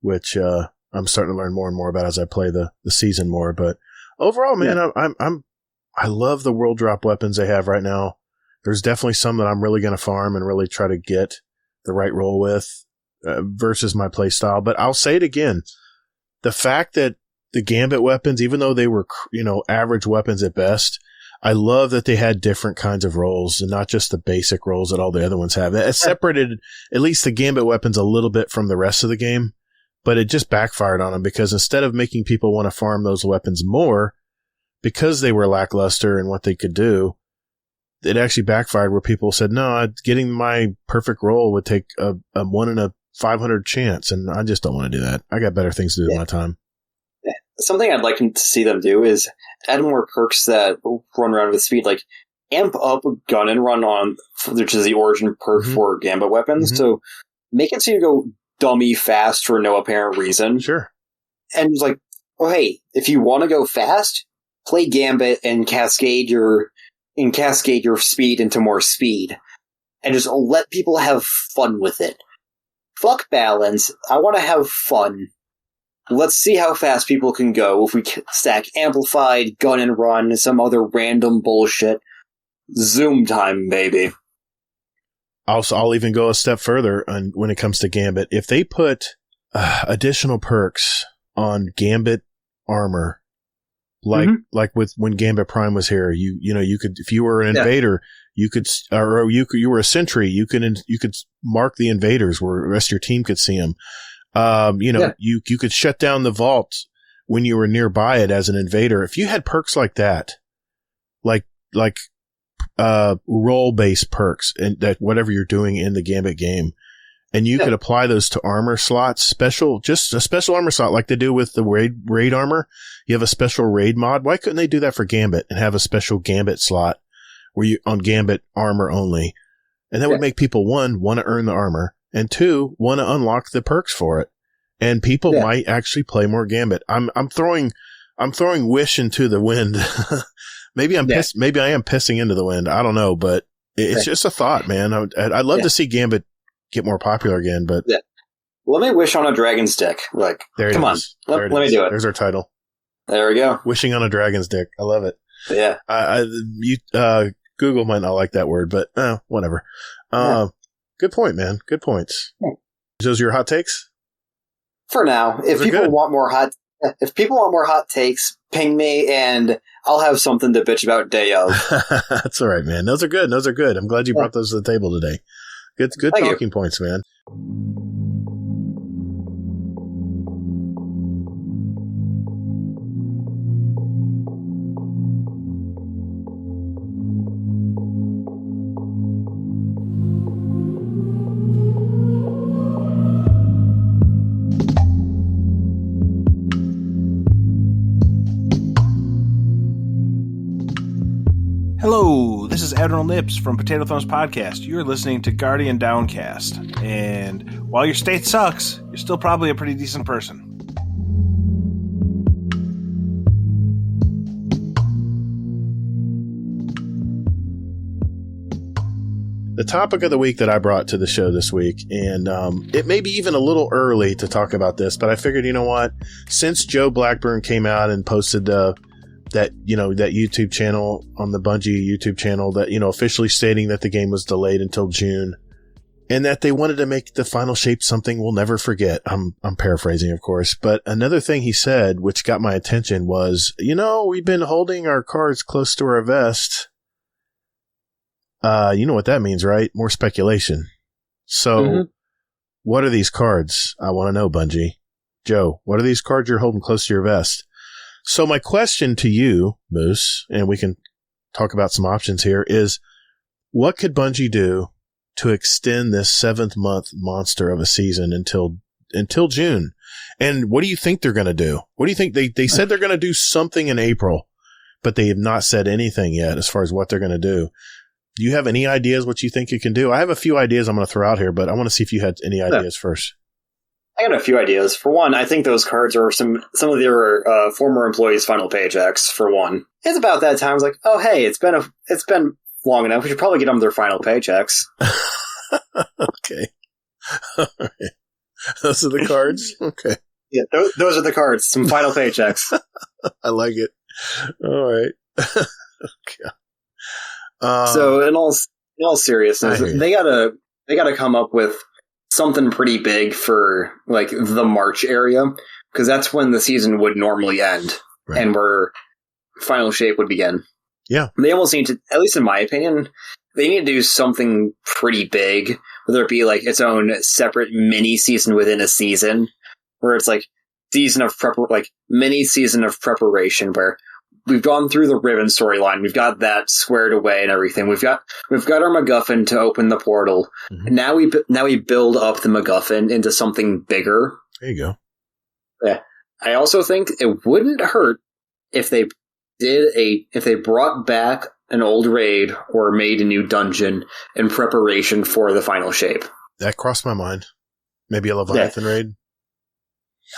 which I'm starting to learn more and more about as I play the season more. But overall, man, I love the world drop weapons they have right now. There's definitely some that I'm really going to farm and really try to get the right roll with versus my play style. But I'll say it again: the fact that the Gambit weapons, even though they were, average weapons at best, I love that they had different kinds of rolls and not just the basic rolls that all the other ones have. It separated at least the Gambit weapons a little bit from the rest of the game, but it just backfired on them because instead of making people want to farm those weapons more because they were lackluster in what they could do, it actually backfired where people said, no, getting my perfect roll would take a 1 in a 500 chance, and I just don't want to do that. I got better things to do with my time. Something I'd like to see them do is add more perks that run around with speed, like amp up gun and run on, which is the origin perk for Gambit weapons. So make it so you go dummy fast for no apparent reason. Sure. And it's like, oh hey, if you want to go fast, play Gambit and cascade your speed into more speed, and just let people have fun with it. Fuck balance. I want to have fun. Let's see how fast people can go if we stack Amplified, Gun and Run, and some other random bullshit. Zoom time, baby. I'll even go a step further when it comes to Gambit. If they put additional perks on Gambit armor, like when Gambit Prime was here, you could, if you were an invader, you were a sentry, you could mark the invaders where the rest of your team could see them. You could shut down the vault when you were nearby it as an invader. If you had perks like that, like role-based perks, and that whatever you're doing in the Gambit game, and you could apply those to armor slots, just a special armor slot like they do with the raid armor. You have a special raid mod. Why couldn't they do that for Gambit and have a special Gambit slot where you on Gambit armor only? And that would make people, one, want to earn the armor, and two, want to unlock the perks for it. And people might actually play more Gambit. I'm throwing wish into the wind. Maybe I am pissing into the wind. I don't know, but it's just a thought, man. I'd love to see Gambit get more popular again, but let me wish on a dragon's dick. Like, come on, let me do it. There's our title. There we go. Wishing on a dragon's dick. I love it. Yeah. Google might not like that word, but whatever. Good point, man. Good points. Yeah. Those are your hot takes? For now. If people want more hot takes, ping me and I'll have something to bitch about day of. That's all right, man. Those are good. I'm glad you brought those to the table today. Good talking points, man. Hello, this is Admiral Nips from Potato Thumbs Podcast. You're listening to Guardian Downcast. And while your state sucks, you're still probably a pretty decent person. The topic of the week that I brought to the show this week, and it may be even a little early to talk about this, but I figured, you know what? Since Joe Blackburn came out and posted that YouTube channel on the Bungie YouTube channel that, officially stating that the game was delayed until June and that they wanted to make the final shape something we'll never forget. I'm paraphrasing, of course, but another thing he said, which got my attention was, we've been holding our cards close to our vest. You know what that means, right? More speculation. So, What are these cards? I want to know, Bungie. Joe, what are these cards you're holding close to your vest? So my question to you, Moose, and we can talk about some options here, is what could Bungie do to extend this 7th month monster of a season until June? And what do you think they're going to do? What do you think? They said they're going to do something in April, but they have not said anything yet as far as what they're going to do. Do you have any ideas what you think it can do? I have a few ideas I'm going to throw out here, but I want to see if you had any ideas first. I got a few ideas. For one, I think those cards are some of their former employees' final paychecks. For one, it's about that time. I was like, oh hey, it's been long enough. We should probably get them their final paychecks. Okay, all right. Those are the cards. Okay, yeah, those are the cards. Some final paychecks. I like it. All right. Okay. So in all seriousness, they gotta come up with something pretty big for like the March area, because that's when the season would normally end, right, and where final shape would begin. Yeah, they almost need to, at least in my opinion, they need to do something pretty big, whether it be like its own separate mini season within a season, where it's like mini season of preparation where we've gone through the Ribbon storyline. We've got that squared away and everything. We've got our MacGuffin to open the portal. Mm-hmm. Now we build up the MacGuffin into something bigger. There you go. Yeah. I also think it wouldn't hurt if they brought back an old raid or made a new dungeon in preparation for the final shape. That crossed my mind. Maybe a Leviathan raid.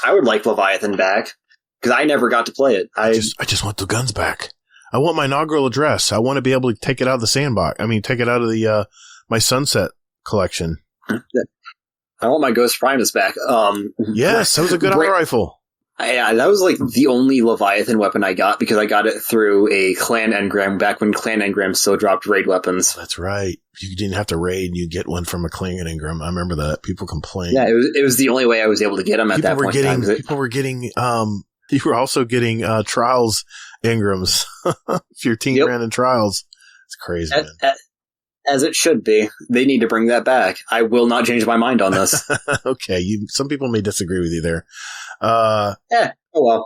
I would like Leviathan back. Because I never got to play it. I just want the guns back. I want my inaugural address. I want to be able to take it out of the sandbox. I mean, take it out of the my Sunset collection. I want my Ghost Primus back. Yes, that was a good auto rifle. Yeah, that was like the only Leviathan weapon I got, because I got it through a clan engram back when clan engrams still dropped raid weapons. That's right. You didn't have to raid. You get one from a clan engram. I remember that. People complained. Yeah, it was the only way I was able to get them at that point in time. People were getting you were also getting Trials engrams. If your team ran in Trials. It's crazy, man. As it should be. They need to bring that back. I will not change my mind on this. Okay. Some people may disagree with you there. Oh well.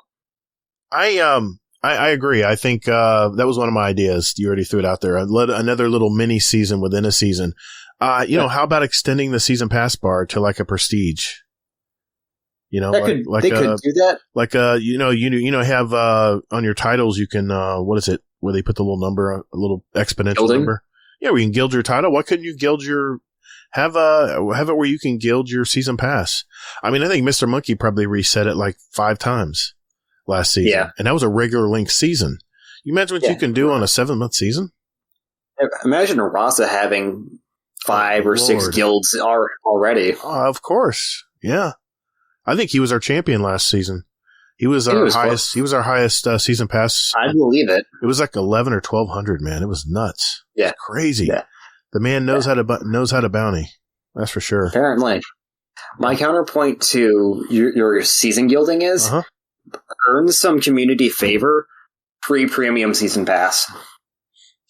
I agree. I think that was one of my ideas. You already threw it out there. Another little mini season within a season. How about extending the season pass bar to like a prestige? They could do that. Like have on your titles you can what is it where they put the little number, a little exponential number. Yeah, where you can guild your title. Why couldn't you guild have it where you can guild your season pass? I mean, I think Mr. Monkey probably reset it like 5 times last season. Yeah. And that was a regular length season. You imagine what you can do on a 7-month season? Imagine Rasa having 5 or 6 guilds already. Oh, of course. Yeah. I think he was our champion last season. He was our highest. He was our highest season pass. I believe it. It was like 11 or 1200. Man, it was nuts. Yeah, it was crazy. Yeah. The man knows how to bounty. That's for sure. Apparently, my counterpoint to your season guilding is earn some community favor pre-premium season pass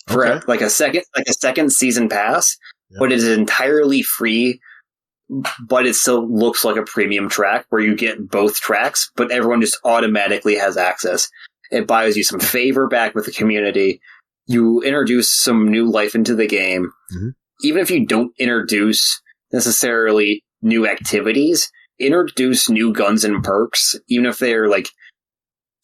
for like a second season pass, but it is entirely free. But it still looks like a premium track where you get both tracks, but everyone just automatically has access. It buys you some favor back with the community. You introduce some new life into the game. Mm-hmm. Even if you don't introduce necessarily new activities, introduce new guns and perks, even if they're like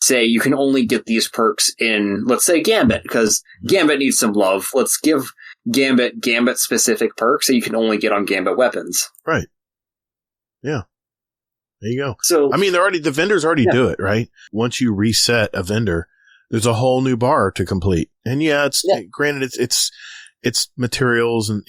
say you can only get these perks in, let's say, Gambit, because Gambit needs some love. Let's give Gambit-specific perks that you can only get on Gambit weapons. Right. Yeah. There you go. So, I mean, the vendors already do it, right? Once you reset a vendor, there's a whole new bar to complete. And granted, it's materials and,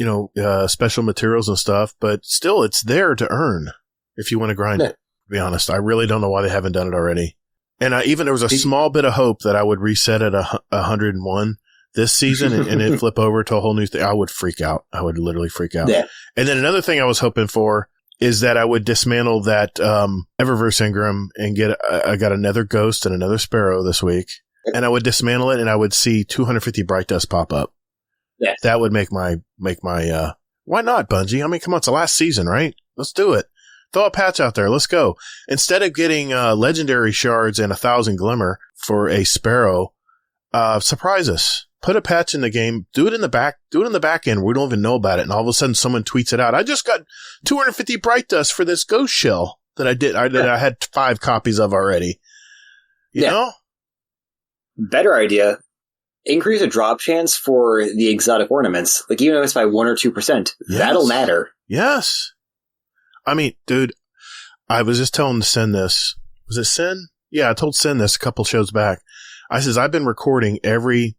special materials and stuff, but still it's there to earn if you want to grind it, to be honest. I really don't know why they haven't done it already. And there was a small bit of hope that I would reset at 101 this season and it flip over to a whole new thing. I would freak out. I would literally freak out. Yeah. And then another thing I was hoping for is that I would dismantle that Eververse Engram and I got another Ghost and another Sparrow this week. And I would dismantle it and I would see 250 Bright Dust pop up. Yeah. That would make my why not, Bungie? I mean, come on, it's the last season, right? Let's do it. Throw a patch out there. Let's go. Instead of getting legendary shards and 1,000 glimmer for a Sparrow, surprise us. Put a patch in the game. Do it in the back end. We don't even know about it. And all of a sudden someone tweets it out. I just got 250 Bright Dust for this Ghost Shell that I had 5 copies of already. You know? Better idea. Increase the drop chance for the exotic ornaments. Like, even if it's by 1 or 2%, that'll matter. Yes. I mean, dude, I was just telling Sin this. Was it Sin? Yeah, I told Sin this a couple shows back. I says, I've been recording every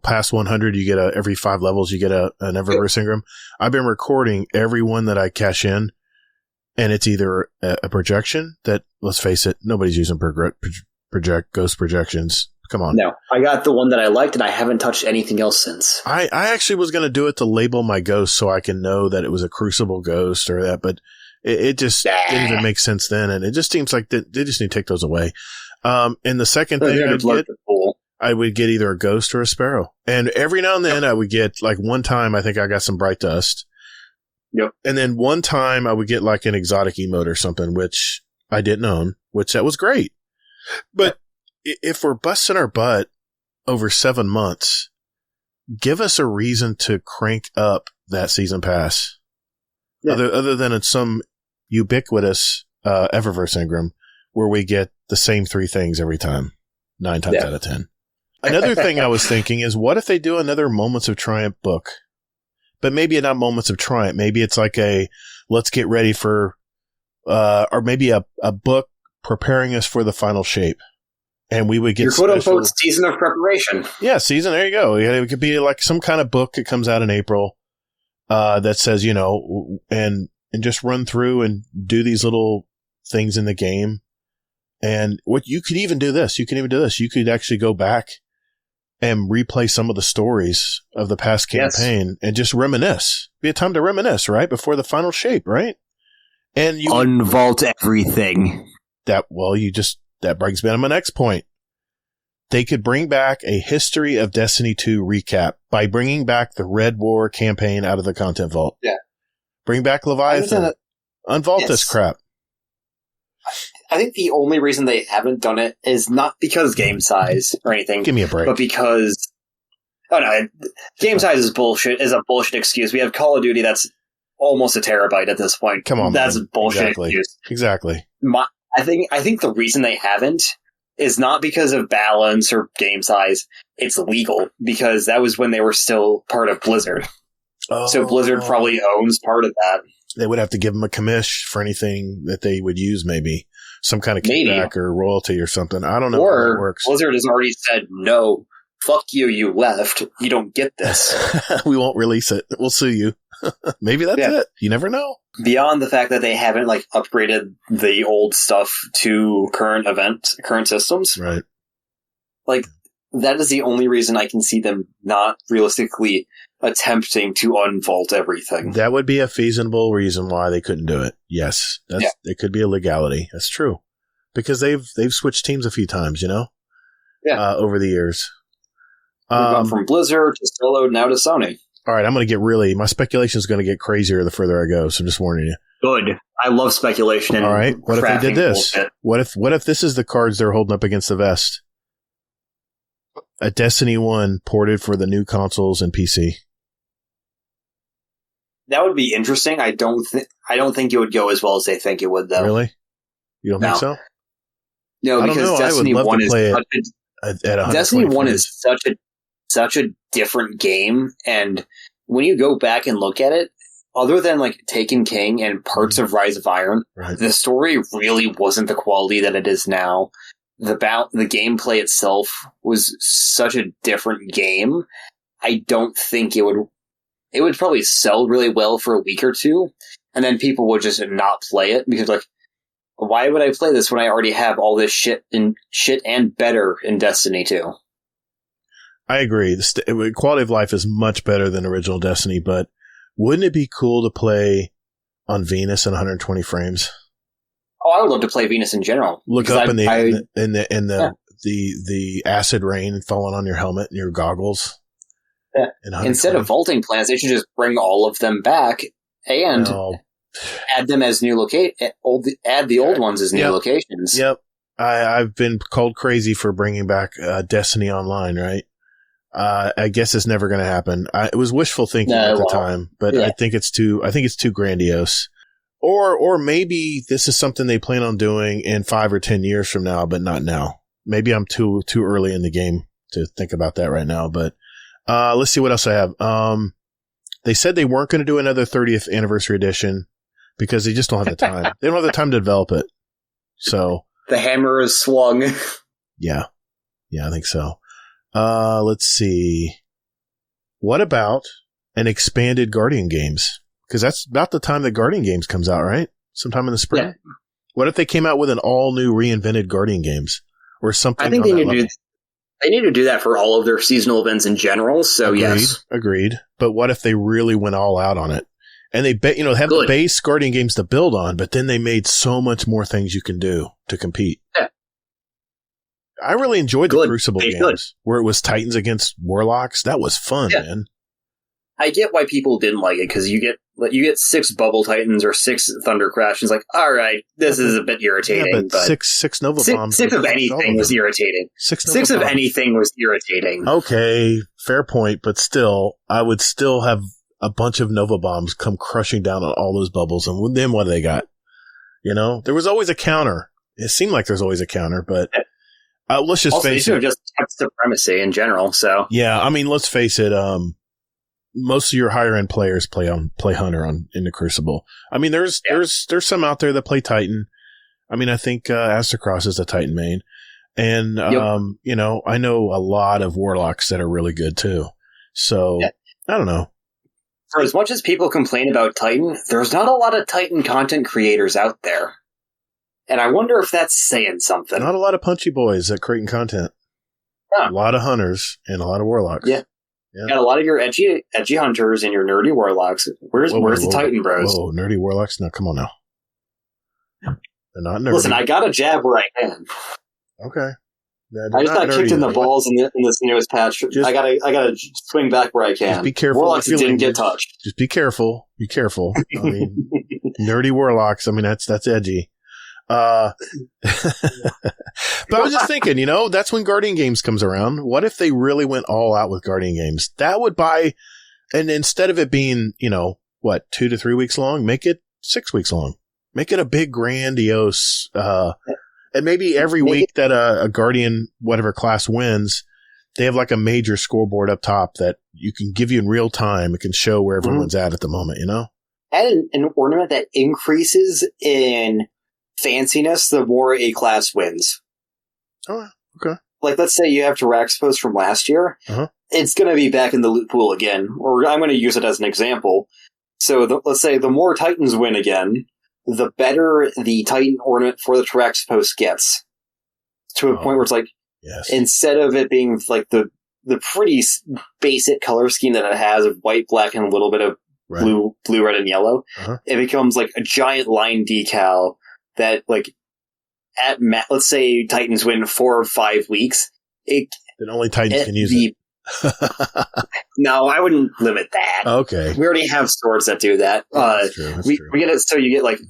past 100, you get every 5 levels, you get an Eververse Engram. I've been recording every one that I cash in, and it's either a projection that, let's face it, nobody's using ghost projections. Come on. No, I got the one that I liked, and I haven't touched anything else since. I actually was going to do it to label my ghost so I can know that it was a Crucible ghost or that, but it just didn't even make sense then, and it just seems like they just need to take those away. And the second thing I would get either a Ghost or a Sparrow. And every now and then I would get, like, one time I think I got some Bright Dust. Yep. And then one time I would get like an exotic emote or something, which I didn't own, which that was great. But if we're busting our butt over 7 months, give us a reason to crank up that season pass. Yeah. Other than in some ubiquitous Eververse Engram where we get the same 3 things every time, 9 times out of 10. Another thing I was thinking is, what if they do another Moments of Triumph book? But maybe not Moments of Triumph. Maybe it's like let's get ready for, or maybe a book preparing us for the final shape. And we would get your quote-unquote season of preparation. Yeah, season. There you go. It could be like some kind of book that comes out in April that says, and just run through and do these little things in the game. And what you could even do this. You could actually go back and replay some of the stories of the past campaign and just reminisce. Be a time to reminisce, right? Before the final shape, right? And you unvault everything. That brings me to my next point. They could bring back a History of Destiny 2 recap by bringing back the Red War campaign out of the content vault. Yeah. Bring back Leviathan. Unvault this crap. I think the only reason they haven't done it is not because game size or anything. Give me a break. But because game size is bullshit. Is a bullshit excuse. We have Call of Duty that's almost a terabyte at this point. Come on, that's a bullshit excuse. Exactly. I think the reason they haven't is not because of balance or game size. It's legal, because that was when they were still part of Blizzard. Oh. So Blizzard probably owns part of that. They would have to give them a commish for anything that they would use, maybe some kind of kickback or royalty or something. I don't know how that works. Blizzard has already said, no, fuck you, you left. You don't get this. We won't release it. We'll sue you. Maybe that's it. You never know. Beyond the fact that they haven't upgraded the old stuff to current systems. Right. That is the only reason I can see them not realistically attempting to unvault everything. That would be a feasible reason why they couldn't do it. Yes. It could be a legality. That's true. Because they've switched teams a few times, over the years. We've gone from Blizzard to Solo, now to Sony. All right, I'm going to get my speculation is going to get crazier the further I go, so I'm just warning you. Good. I love speculation. And all right, what if they did this? Bullshit. What if this is the cards they're holding up against the vest? A Destiny 1 ported for the new consoles and PC. That would be interesting. I don't think it would go as well as they think it would, though. Really? You don't think so? No, because Destiny 1 is Destiny 1 is such a different game, and when you go back and look at it, other than like Taken King and parts of Rise of Iron, the story really wasn't the quality that it is now. The gameplay itself was such a different game. I don't think it would probably sell really well for a week or two, and then people would just not play it because like, why would I play this when I already have all this shit and better in Destiny 2? I agree. The quality of life is much better than original Destiny, but wouldn't it be cool to play on Venus in 120 frames? Oh, I would love to play Venus in general. Look up in the acid rain falling on your helmet and your goggles. Yeah. Instead of vaulting plans, they should just bring all of them back and add them as new add the old ones as new locations. Yep. I've been called crazy for bringing back Destiny Online, right? I guess it's never going to happen. It was wishful thinking at the time, but I think it's too grandiose. Or maybe this is something they plan on doing in 5 or 10 years from now, but not now. Maybe I'm too early in the game to think about that right now, but let's see what else I have. They said they weren't going to do another 30th anniversary edition because they just don't have the time. They don't have the time to develop it. So the hammer is swung. Yeah, I think so. Let's see. What about an expanded Guardian games? Because that's about the time that Guardian games comes out, right? Sometime in the spring. Yeah. What if they came out with an all new reinvented Guardian games or something? I think they need to do that for all of their seasonal events in general. So agreed. But what if they really went all out on it? And they have the base Guardian games to build on, but then they made so much more things you can do to compete. Yeah. I really enjoyed the Crucible games where it was Titans against Warlocks. That was fun, man. I get why people didn't like it because you get 6 Bubble Titans or 6 Thunder Crash. And it's like, all right, this is a bit irritating. Yeah, but 6 Nova Bombs. 6 of anything was irritating. 6 of anything was irritating. Okay, fair point, but still, I would still have a bunch of Nova Bombs come crushing down on all those bubbles, and then what do they got? There was always a counter. It seemed like there's always a counter, but let's just face it. Just kept supremacy in general. So yeah, I mean, let's face it. Most of your higher end players play Hunter in the Crucible. I mean, there's some out there that play Titan. I mean, I think Astacross is a Titan main, and I know a lot of Warlocks that are really good too. So I don't know. For as much as people complain about Titan, there's not a lot of Titan content creators out there. And I wonder if that's saying something. Not a lot of punchy boys that create content. Yeah. A lot of Hunters and a lot of Warlocks. Yeah. Got a lot of your edgy Hunters and your nerdy Warlocks. Where's the Titan bros? Whoa, nerdy Warlocks? No, come on now. They're not nerdy. Listen, I got a jab where I can. Okay. I just got kicked in the balls in this newest patch. I gotta swing back where I can. Just be careful. Warlocks didn't get touched. Just be careful. Be careful. I mean, nerdy Warlocks. I mean, that's edgy. But I was just thinking, that's when Guardian Games comes around. What if they really went all out with Guardian Games? That would and instead of it being, 2 to 3 weeks long, make it 6 weeks long. Make it a big, grandiose, and maybe every week that a Guardian, whatever class wins, they have like a major scoreboard up top that you can give you in real time. It can show where everyone's at the moment, And an ornament that increases in fanciness the more a class wins. Oh, okay. Like, let's say you have Taraxpos from last year. Uh-huh. It's going to be back in the loot pool again. Or I'm going to use it as an example. So let's say the more Titans win again, the better the Titan ornament for the Taraxpos gets. To a point where it's like, instead of it being like the pretty basic color scheme that it has of white, black, and a little bit of blue, red, and yellow, it becomes like a giant line decal that, like, let's say Titans win 4 or 5 weeks. Then only Titans can use it. No, I wouldn't limit that. Okay. We already have swords that do that. That's true. We get it so you get, like,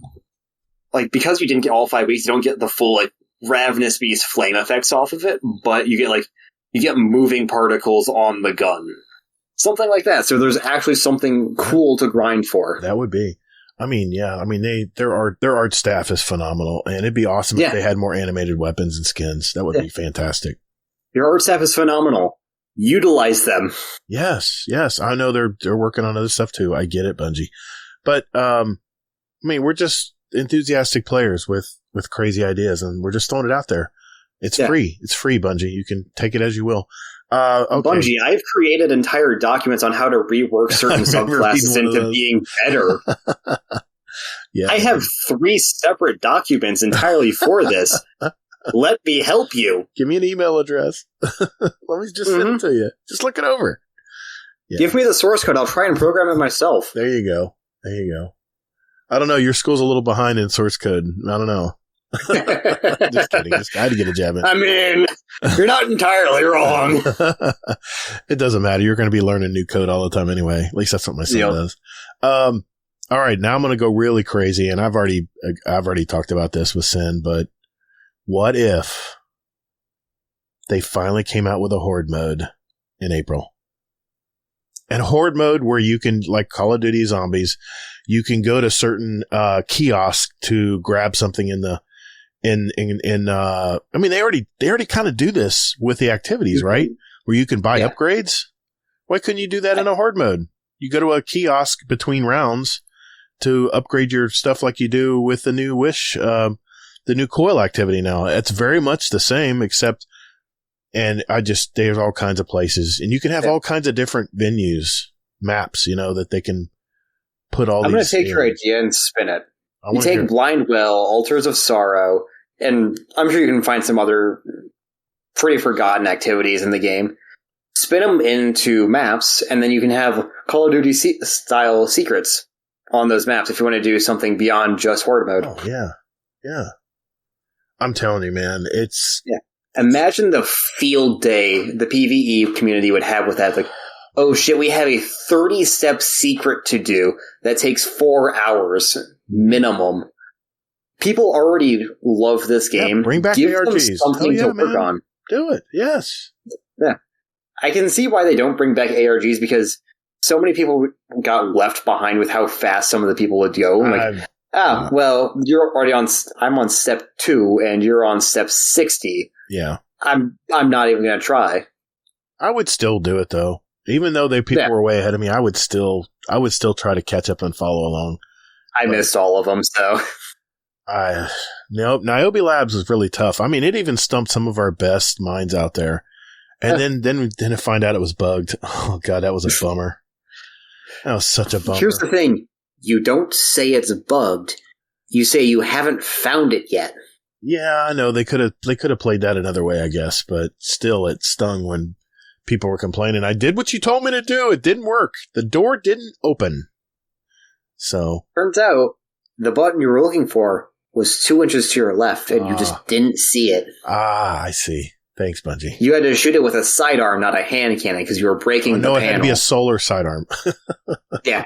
because you didn't get all 5 weeks, you don't get the full, like, Ravenous Beast flame effects off of it, but you get moving particles on the gun. Something like that. So there's actually something cool to grind for. That would be. I mean, yeah. I mean, their art staff is phenomenal, and it'd be awesome if they had more animated weapons and skins. That would be fantastic. Your art staff is phenomenal. Utilize them. Yes. I know they're working on other stuff too. I get it, Bungie. But, I mean, we're just enthusiastic players with crazy ideas, and we're just throwing it out there. It's free. It's free, Bungie. You can take it as you will. Okay. Bungie, I've created entire documents on how to rework certain subclasses into being better. Yeah, I have 3 separate documents entirely for this. Let me help you. Give me an email address. Let me just send it to you. Just look it over. Yeah. Give me the source code. I'll try and program it myself. There you go. I don't know. Your school's a little behind in source code. I don't know. Just kidding. I had to get a jab in. I mean, you're not entirely wrong. It doesn't matter. You're going to be learning new code all the time anyway. At least that's what my son does. All right. Now I'm going to go really crazy, and I've already talked about this with Sin, but what if they finally came out with a horde mode in April? And horde mode where you can, like Call of Duty Zombies, you can go to certain kiosks to grab something I mean, they already kind of do this with the activities, right? Where you can buy upgrades. Why couldn't you do that in a horde mode? You go to a kiosk between rounds to upgrade your stuff like you do with the new Wish, the new coil activity now. It's very much the same, except, and there's all kinds of places, and you can have all kinds of different venues, maps, that they can put all I'm these. I'm going to take your idea and spin it. You take Blindwell, Altars of Sorrow, and I'm sure you can find some other pretty forgotten activities in the game. Spin them into maps, and then you can have Call of Duty style secrets on those maps if you want to do something beyond just horde mode. Oh, yeah. I'm telling you, man, it's... Yeah. Imagine the field day the PvE community would have with that. Like, oh shit, we have a 30-step secret to do that takes 4 hours minimum. People already love this game. Yeah, bring back Give ARGs. them something to work on. Do it. Yes. Yeah. I can see why they don't bring back ARGs, because so many people got left behind with how fast some of the people would go. Well, you're already I'm on step 2 and you're on step 60. Yeah. I'm not even going to try. I would still do it though. Even though people were way ahead of me, I would still try to catch up and follow along. I missed all of them, so. Nope. Niobe Labs was really tough. I mean, it even stumped some of our best minds out there. And then to find out it was bugged. Oh god, that was a bummer. That was such a bummer. Here's the thing. You don't say it's bugged. You say you haven't found it yet. Yeah, I know. They could have played that another way, I guess, but still it stung when people were complaining. I did what you told me to do. It didn't work. The door didn't open. So turns out the button you were looking for was 2 inches to your left, and you just didn't see it. I see. Thanks, Bungie. You had to shoot it with a sidearm, not a hand cannon, because you were breaking the panel. No, it had to be a solar sidearm. Yeah.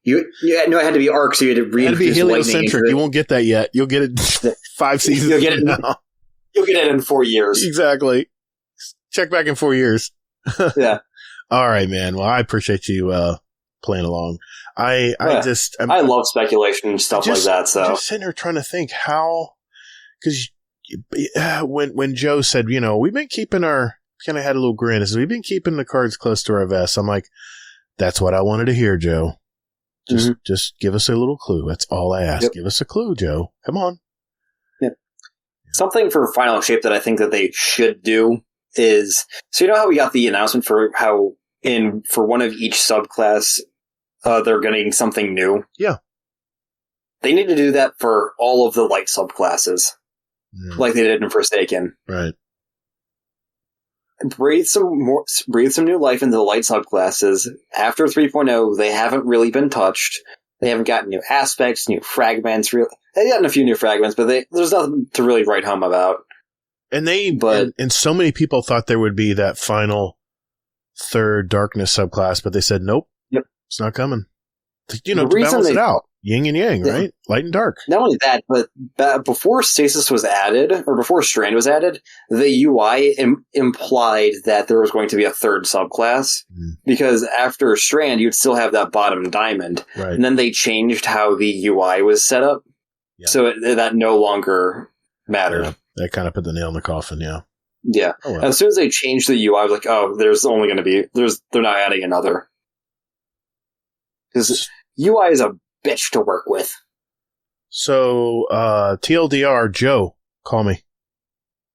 It had to be arc, so you had to it had to be heliocentric. You won't get that yet. You'll get it 5 seasons. You'll get it now. You'll get it in 4 years. Exactly. Check back in 4 years. Yeah. All right, man. Well, I appreciate you playing along. I love speculation and stuff like that. So I'm just sitting here trying to think how, because when Joe said, we've been keeping kind of had a little grin. We've been keeping the cards close to our vest. I'm like, that's what I wanted to hear, Joe. Just give us a little clue. That's all I ask. Yep. Give us a clue, Joe. Come on. Yep. Something for Final Shape that I think that they should do is, so how we got the announcement for how for one of each subclass, they're getting something new. Yeah. They need to do that for all of the light subclasses, like they did in Forsaken. Right. Breathe some new life into the light subclasses. After 3.0, they haven't really been touched. They haven't gotten new aspects, new fragments. They've gotten a few new fragments, but there's nothing to really write home about. And and so many people thought there would be that final third darkness subclass, but they said nope. Yep, it's not coming. To balance it out. Yin and yang, Yeah. right? Light and dark. Not only that, but before Stasis was added, or before Strand was added, the UI implied that there was going to be a third subclass. Because after Strand, you'd still have that bottom diamond. Right. And then they changed how the UI was set up. Yeah. So that no longer mattered. Yeah, that kind of put the nail in the coffin, yeah. Yeah. Oh, well. As soon as they changed the UI, I was like, oh, there's only going to be, they're not adding another. Because UI is a bitch to work with. So, TLDR, Joe, call me.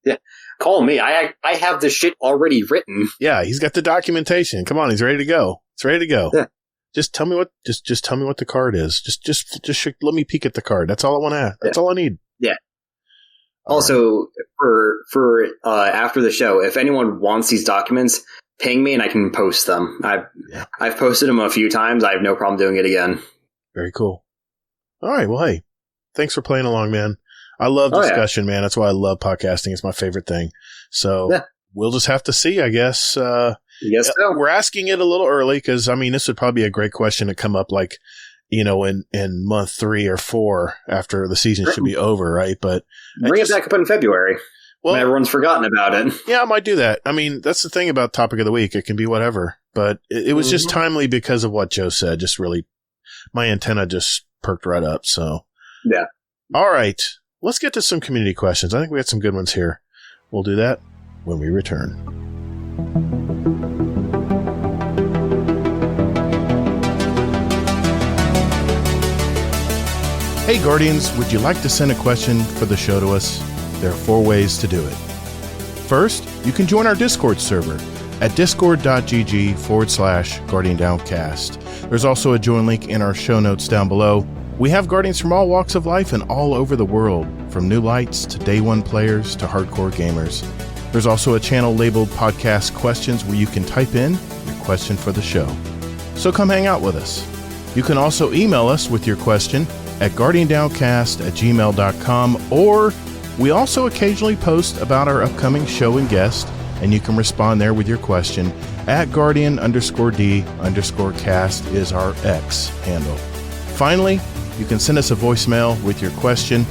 Yeah. Call me. I have the shit already written. Yeah, he's got the documentation. Come on, he's ready to go. It's ready to go. Yeah. Just tell me what, just tell me what the card is. Just let me peek at the card. That's all I want to ask. That's all I need. Yeah. All Also, for after the show, if anyone wants these documents, ping me and I can post them. I've posted them a few times. I have no problem doing it again. Very cool. All right. Well, hey, thanks for playing along, man. I love discussion, man. That's why I love podcasting. It's my favorite thing. So we'll just have to see, I guess. Yes, so. We're asking it a little early because, I mean, this would probably be a great question to come up like, in month 3 or 4 after the season should be over, right? But bring it back up in February. When everyone's forgotten about it. Yeah, I might do that. I mean, that's the thing about topic of the week. It can be whatever. But it was just timely because of what Joe said. Just really, my antenna just perked right up. So, yeah. All right. Let's get to some community questions. I think we got some good ones here. We'll do that when we return. Hey, Guardians, would you like to send a question for the show to us? There are 4 ways to do it. First, you can join our Discord server at discord.gg/Guardian Downcast. There's also a join link in our show notes down below. We have Guardians from all walks of life and all over the world, from new lights to day one players to hardcore gamers. There's also a channel labeled Podcast Questions where you can type in your question for the show. So come hang out with us. You can also email us with your question at guardiandowncast@gmail.com, or we also occasionally post about our upcoming show and guest, and you can respond there with your question at Guardian_D_cast is our X handle. Finally, you can send us a voicemail with your question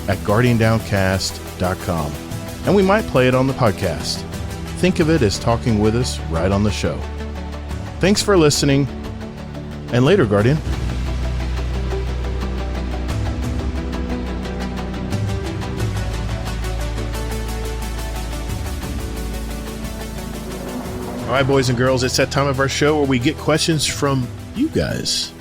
at guardiandowncast.com, and we might play it on the podcast. Think of it as talking with us right on the show. Thanks for listening, and later, Guardian. All right, boys and girls, it's that time of our show where we get questions from you guys.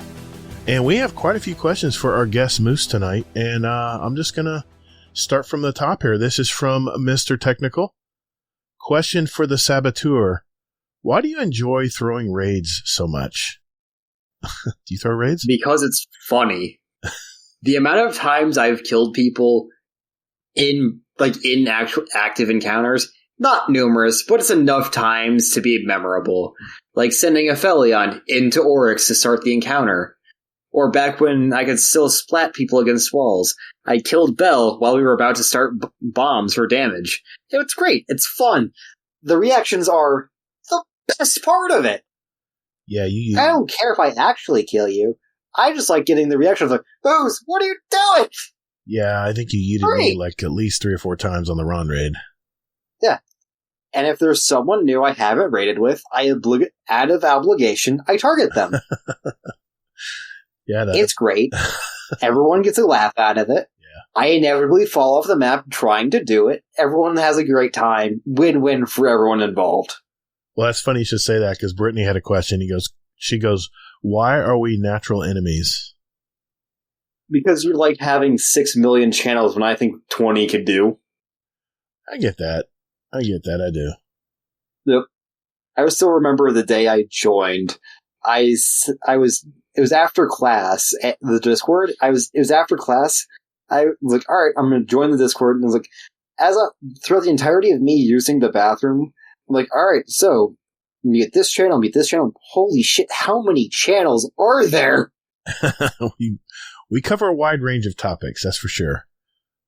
And we have quite a few questions for our guest Moose tonight. And I'm just going to start from the top here. This is from Mr. Technical. Question for the Saboteur. Why do you enjoy throwing raids so much? Do you throw raids? Because it's funny. The amount of times I've killed people in actual active encounters, not numerous, but it's enough times to be memorable. Like sending a Felion into Oryx to start the encounter. Or back when I could still splat people against walls. I killed Bell while we were about to start bombs for damage. It's great. It's fun. The reactions are the best part of it. Yeah, I don't care if I actually kill you. I just like getting the reactions like, Booze, what are you doing? Yeah, I think you yeeted me like at least 3 or 4 times on the Ron raid. Yeah. And if there's someone new I haven't raided with, out of obligation, I target them. Yeah, it's great. Everyone gets a laugh out of it. Yeah. I inevitably fall off the map trying to do it. Everyone has a great time. Win-win for everyone involved. Well, that's funny you should say that because Brittany had a question. She goes, why are we natural enemies? Because you like having 6 million channels when I think 20 could do. I get that. I do. Yep. I still remember the day I joined. It was after class at the Discord. It was after class. I was like, all right, I'm going to join the Discord. And I was like, throughout the entirety of me using the bathroom, I'm like, all right, so meet this channel. Holy shit, how many channels are there? we cover a wide range of topics, that's for sure.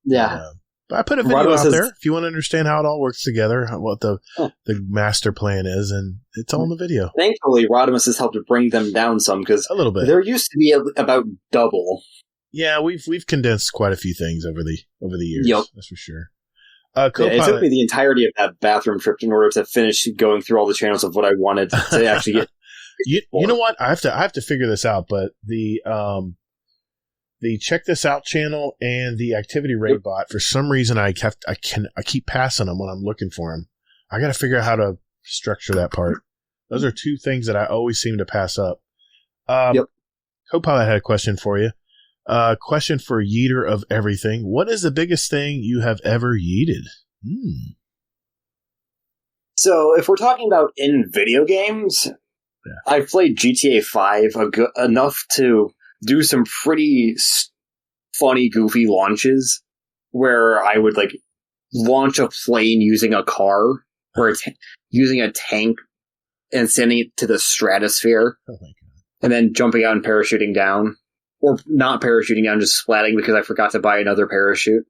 Yeah. But I put a video out there if you want to understand how it all works together, what the master plan is, and it's all in the video. Thankfully, Rodimus has helped to bring them down some, because a little bit. There used to be about double. Yeah, we've condensed quite a few things over the years. Yep. That's for sure. It took me the entirety of that bathroom trip in order to finish going through all the channels of what I wanted to actually get. You know what? I have to figure this out, but the check this out channel and the activity raid bot, for some reason I keep passing them when I'm looking for them. I got to figure out how to structure that part. Those are two things that I always seem to pass up. Copilot had a question for you. Question for Yeeter of everything. What is the biggest thing you have ever yeeted? So if we're talking about in video games, I've played GTA 5 enough to do some pretty funny, goofy launches where I would like launch a plane using a car or using a tank and sending it to the stratosphere. Oh my God. And then jumping out and parachuting down. Or not parachuting down, just splatting because I forgot to buy another parachute.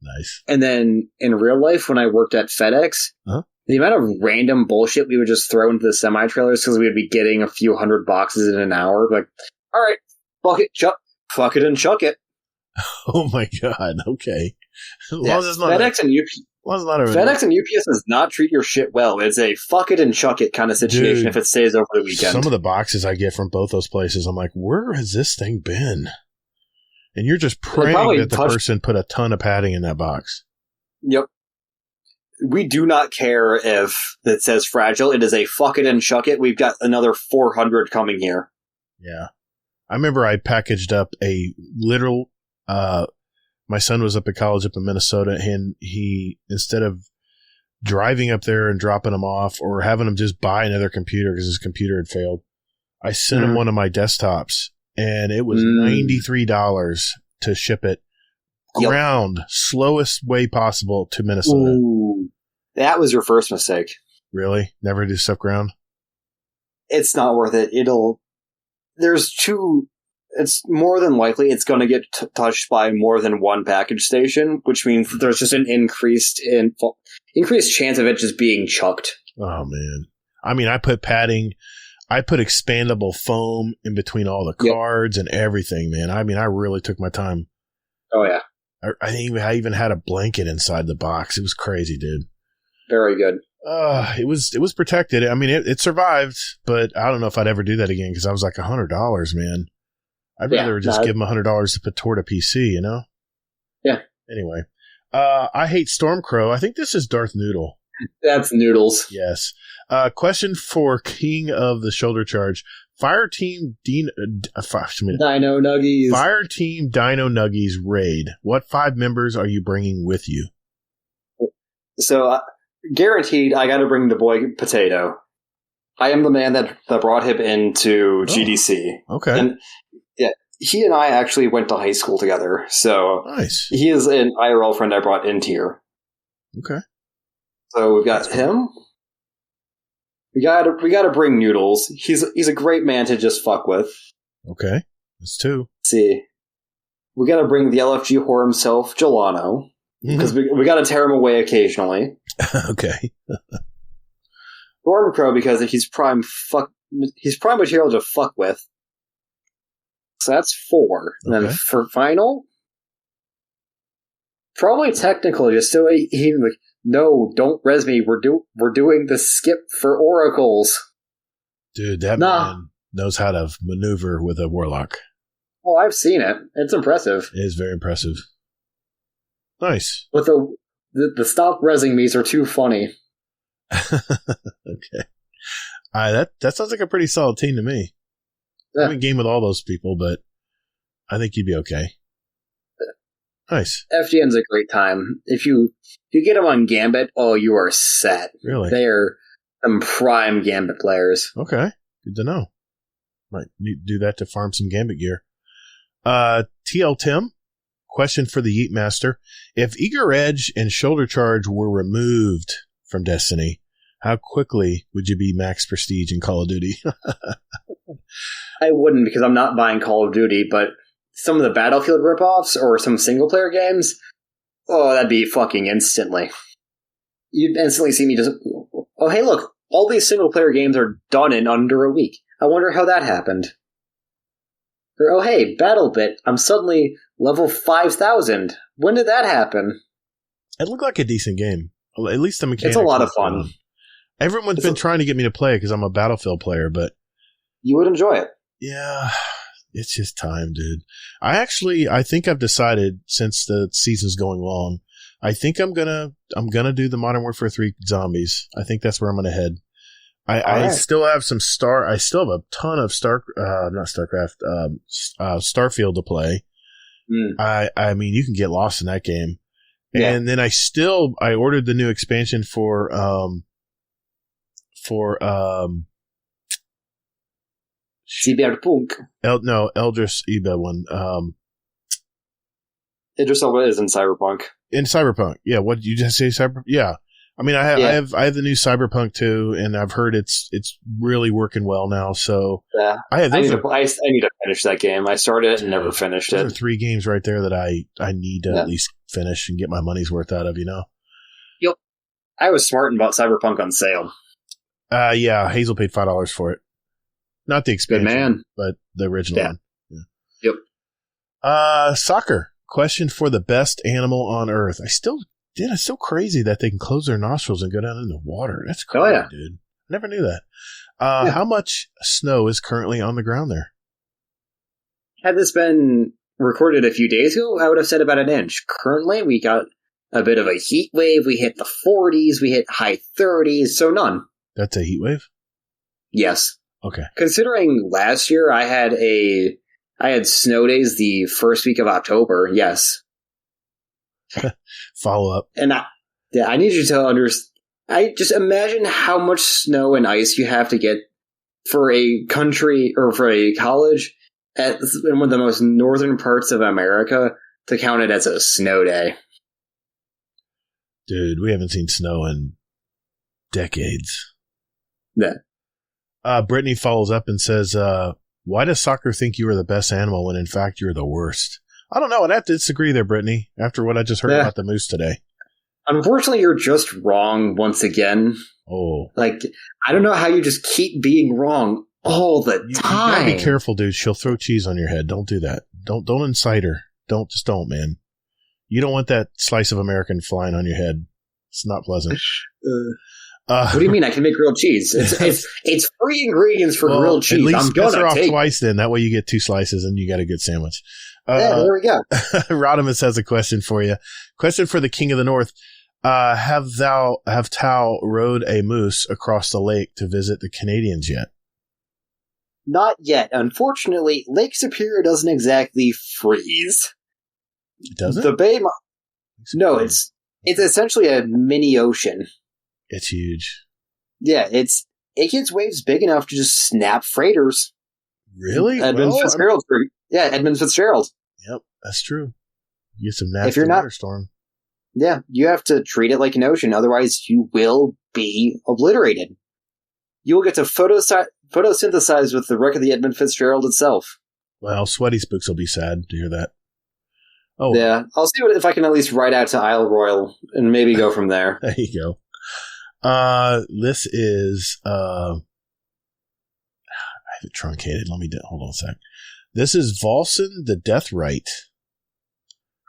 Nice. And then in real life, when I worked at FedEx, the amount of random bullshit we would just throw into the semi-trailers because we would be getting a few hundred boxes in an hour. Like, all right, fuck it and chuck it. Oh my God. Okay. FedEx and UPS does not treat your shit well. It's a fuck it and chuck it kind of situation. Dude, if it stays over the weekend. Some of the boxes I get from both those places, I'm like, where has this thing been? And you're just praying that the person put a ton of padding in that box. Yep. We do not care if it says fragile. It is a fuck it and chuck it. We've got another 400 coming here. Yeah. I remember I packaged up a literal, my son was up at college up in Minnesota, and he, instead of driving up there and dropping him off or having him just buy another computer because his computer had failed, I sent him one of my desktops, and it was $93 to ship it ground, slowest way possible to Minnesota. Ooh, that was your first mistake. Really? Never do stuff ground? It's not worth it. It's more than likely it's going to get touched by more than one package station, which means that there's just an increased chance of it just being chucked. Oh, man. I mean, I put padding, I put expandable foam in between all the cards and everything, man. I mean, I really took my time. Oh, yeah. I even had a blanket inside the box. It was crazy, dude. Very good. It was protected. I mean, it survived, but I don't know if I'd ever do that again because I was like $100, man. I'd rather just give them $100 to put toward a PC, you know? Yeah. Anyway, I hate Stormcrow. I think this is Darth Noodle. That's Noodles. Yes. Question for King of the Shoulder Charge. Fire Team Dino Nuggies. Fire Team Dino Nuggies raid. What 5 members are you bringing with you? So, guaranteed, I got to bring the boy Potato. I am the man that brought him into GDC. Okay. And he and I actually went to high school together. So nice. He is an IRL friend I brought in here. Okay. So we've got him. We got to bring Noodles. He's a great man to just fuck with. Okay. That's 2. Let's see. We got to bring the LFG whore himself, Gelano. Because we got to tear him away occasionally. Okay. Stormcrow because he's prime material to fuck with. So that's 4. And then for final, probably technical, just so he like, no, don't res me. We're doing the skip for oracles. Dude, that man knows how to maneuver with a warlock. Oh, I've seen it. It's impressive. It is very impressive. Nice. But the stop resing me's are too funny. Okay. That sounds like a pretty solid team to me. I haven't gamed with all those people, but I think you'd be okay. Nice. FGN's a great time. If you get them on Gambit, you are set. Really? They are some prime Gambit players. Okay. Good to know. Might need to do that to farm some Gambit gear. TL Tim, question for the Yeet Master. If Eager Edge and Shoulder Charge were removed from Destiny, how quickly would you be max prestige in Call of Duty? I wouldn't, because I'm not buying Call of Duty, but some of the Battlefield ripoffs or some single-player games, Oh, that'd be fucking instantly. You'd instantly see me just, oh, hey, look, all these single-player games are done in under a week. I wonder how that happened. Or, oh, hey, BattleBit, I'm suddenly level 5,000. When did that happen? It looked like a decent game. At least the mechanics. It's a lot of fun. Everyone's been trying to get me to play because I'm a Battlefield player, but... You would enjoy it. Yeah, it's just time, dude. I think I've decided, since the season's going long, I think I'm gonna do the Modern Warfare 3 zombies. I think that's where I'm gonna head. I still have I still have a ton of Starfield to play. I mean, you can get lost in that game. Yeah. And then I ordered the new expansion for Cyberpunk. Eldris Eba one. Idris Elba is in Cyberpunk. In Cyberpunk, yeah. What did you just say? Yeah. I mean, I have the new Cyberpunk too, and I've heard it's really working well now. So yeah, I need to finish that game. I started it and never finished it. There are 3 games right there that I need to at least finish and get my money's worth out of. Yep. I was smart and bought Cyberpunk on sale. Yeah, Hazel paid $5 for it. Not the expansion, good man, but the original one. Yeah. Yep. Soccer. Question for the best animal on Earth. It's so crazy that they can close their nostrils and go down in the water. That's crazy, dude. I never knew that. How much snow is currently on the ground there? Had this been recorded a few days ago, I would have said about an inch. Currently, we got a bit of a heat wave. We hit the 40s. We hit high 30s. So none. That's a heat wave? Yes. Okay. Considering last year I had snow days the first week of October. Yes. Follow up. And I need you to understand. I just imagine how much snow and ice you have to get for a country or for a college in one of the most northern parts of America to count it as a snow day. Dude, we haven't seen snow in decades. Yeah. Brittany follows up and says, why does soccer think you are the best animal when in fact you're the worst? I don't know. I'd have to disagree there, Brittany, after what I just heard about the moose today. Unfortunately, you're just wrong once again. Oh. Like, I don't know how you just keep being wrong all the time. You gotta be careful, dude. She'll throw cheese on your head. Don't do that. Don't incite her. Don't, man. You don't want that slice of American flying on your head. It's not pleasant. What do you mean? I can make grilled cheese. It's free ingredients for grilled cheese. At least piss her off twice then. That way you get 2 slices and you got a good sandwich. There we go. Rodimus has a question for you. Question for the King of the North. Have Tao rode a moose across the lake to visit the Canadians yet? Not yet. Unfortunately, Lake Superior doesn't exactly freeze. It doesn't? The Bay... No, it's essentially a mini ocean. It's huge. Yeah, it gets waves big enough to just snap freighters. Really? Edmund Fitzgerald. Yeah, Edmund Fitzgerald. Yep, that's true. You get some nasty thunderstorm. Yeah, you have to treat it like an ocean, otherwise you will be obliterated. You will get to photosynthesize with the wreck of the Edmund Fitzgerald itself. Well, Sweaty Spooks will be sad to hear that. Oh, yeah. I'll see if I can at least ride out to Isle Royal and maybe go from there. There you go. This is, I have it truncated. Hold on a sec. This is Volson the Deathrite.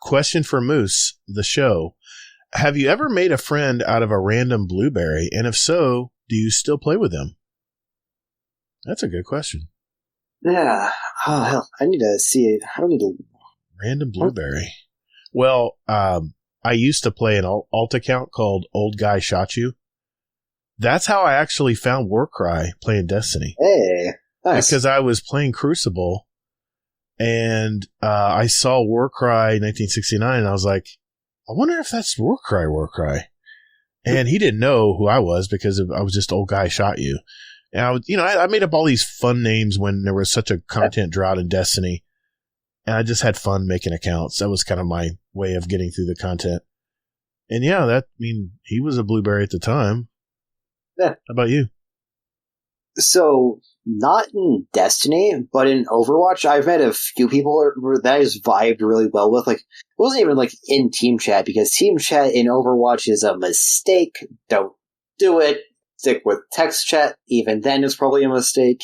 Question for Moose, the show. Have you ever made a friend out of a random blueberry? And if so, do you still play with them? That's a good question. Yeah. Oh, hell. I need to see it. I don't need to. Random blueberry. Well, I used to play an alt account called Old Guy Shot You. That's how I actually found Warcry playing Destiny. Hey, nice. Because I was playing Crucible, and I saw Warcry 1969, and I was like, I wonder if that's Warcry. And he didn't know who I was because I was just Old Guy Shot You. And I made up all these fun names when there was such a content drought in Destiny, and I just had fun making accounts. That was kind of my way of getting through the content. And yeah, he was a blueberry at the time. Yeah. How about you? So, not in Destiny, but in Overwatch, I've met a few people that I just vibed really well with. Like, it wasn't even like in team chat, because team chat in Overwatch is a mistake. Don't do it. Stick with text chat. Even then, it's probably a mistake.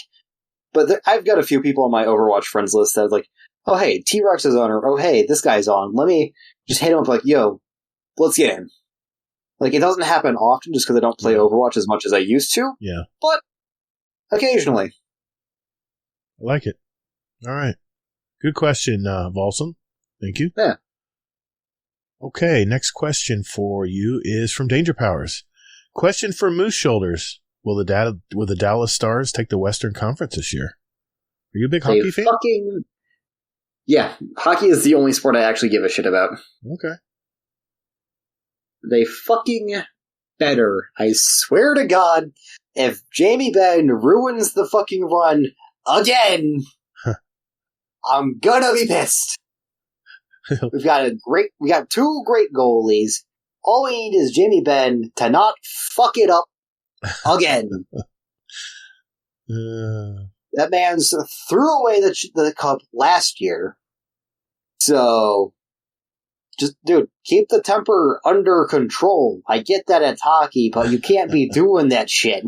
But I've got a few people on my Overwatch friends list that are like, oh, hey, T-Rex is on, or oh, hey, this guy's on. Let me just hit him up like, yo, let's get in. Like, it doesn't happen often just because I don't play Overwatch as much as I used to. Yeah. But occasionally. I like it. All right. Good question, Volson. Thank you. Yeah. Okay, next question for you is from Danger Powers. Question for Moose Shoulders. Will the Dallas Stars take the Western Conference this year? Are you a big hockey fan? Yeah, hockey is the only sport I actually give a shit about. Okay. They fucking better. I swear to God, if Jamie Benn ruins the fucking run again, I'm gonna be pissed. We got two great goalies. All we need is Jamie Benn to not fuck it up again. That man's threw away the cup last year. So, just, dude, keep the temper under control. I get that it's hockey, but you can't be doing that shit.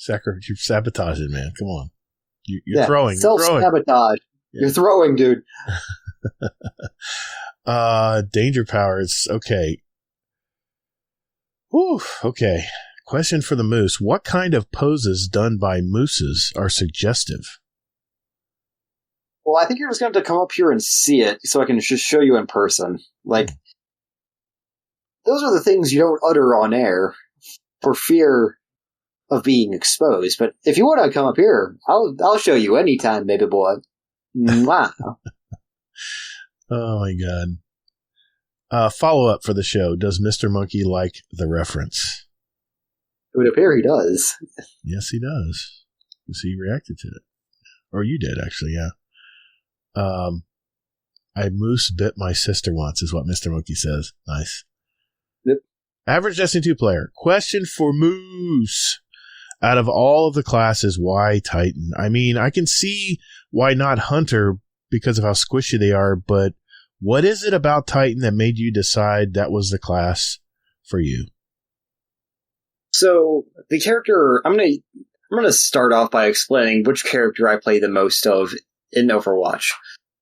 You're sabotaging, man. Come on. You're throwing. Self-sabotage. Yeah. You're throwing, dude. Danger Powers. Okay. Whew. Okay. Question for the Moose. What kind of poses done by mooses are suggestive? Well, I think you're just going to have to come up here and see it so I can just show you in person. Like, those are the things you don't utter on air for fear of being exposed. But if you want to come up here, I'll show you anytime, baby boy. Wow. Oh, my God. Follow-up for the show. Does Mr. Monkey like the reference? It would appear he does. Yes, he does. Because he reacted to it. Or you did, actually, yeah. I moose bit my sister once, is what Mr. Monkey says. Nice. Yep. Average Destiny 2 player. Question for Moose. Out of all of the classes, why Titan? I mean, I can see why not Hunter because of how squishy they are, but what is it about Titan that made you decide that was the class for you? So, the character, I'm gonna start off by explaining which character I play the most of in Overwatch.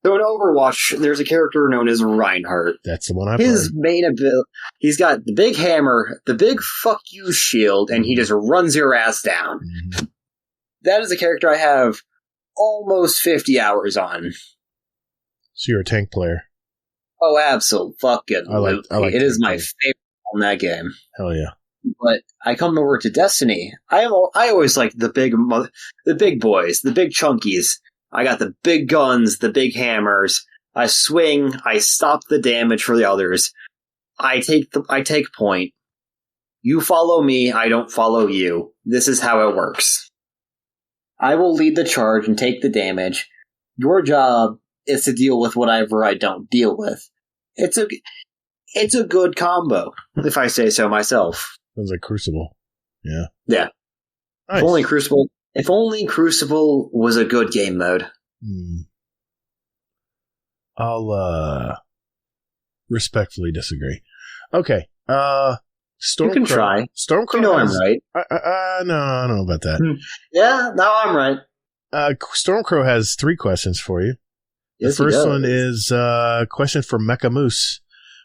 So in Overwatch, there's a character known as Reinhardt. That's the one I play. His main ability, he's got the big hammer, the big fuck you shield, and he just runs your ass down. Mm-hmm. That is a character I have almost 50 hours on. So you're a tank player. Oh, absolutely. I like it is my favorite on that game. Hell yeah. But I come over to Destiny. I always like the big boys, the big chunkies. I got the big guns, the big hammers. I swing. I stop the damage for the others. I take point. You follow me. I don't follow you. This is how it works. I will lead the charge and take the damage. Your job is to deal with whatever I don't deal with. It's a good combo, if I say so myself. Sounds like Crucible. Yeah. Yeah. Nice. If only Crucible was a good game mode. I'll respectfully disagree. Okay. Stormcrow. You can try. Stormcrow. You know I'm right. No, I don't know about that. Yeah, no, I'm right. Stormcrow has 3 questions for you. Yes, the first one is a question for Mecha Moose.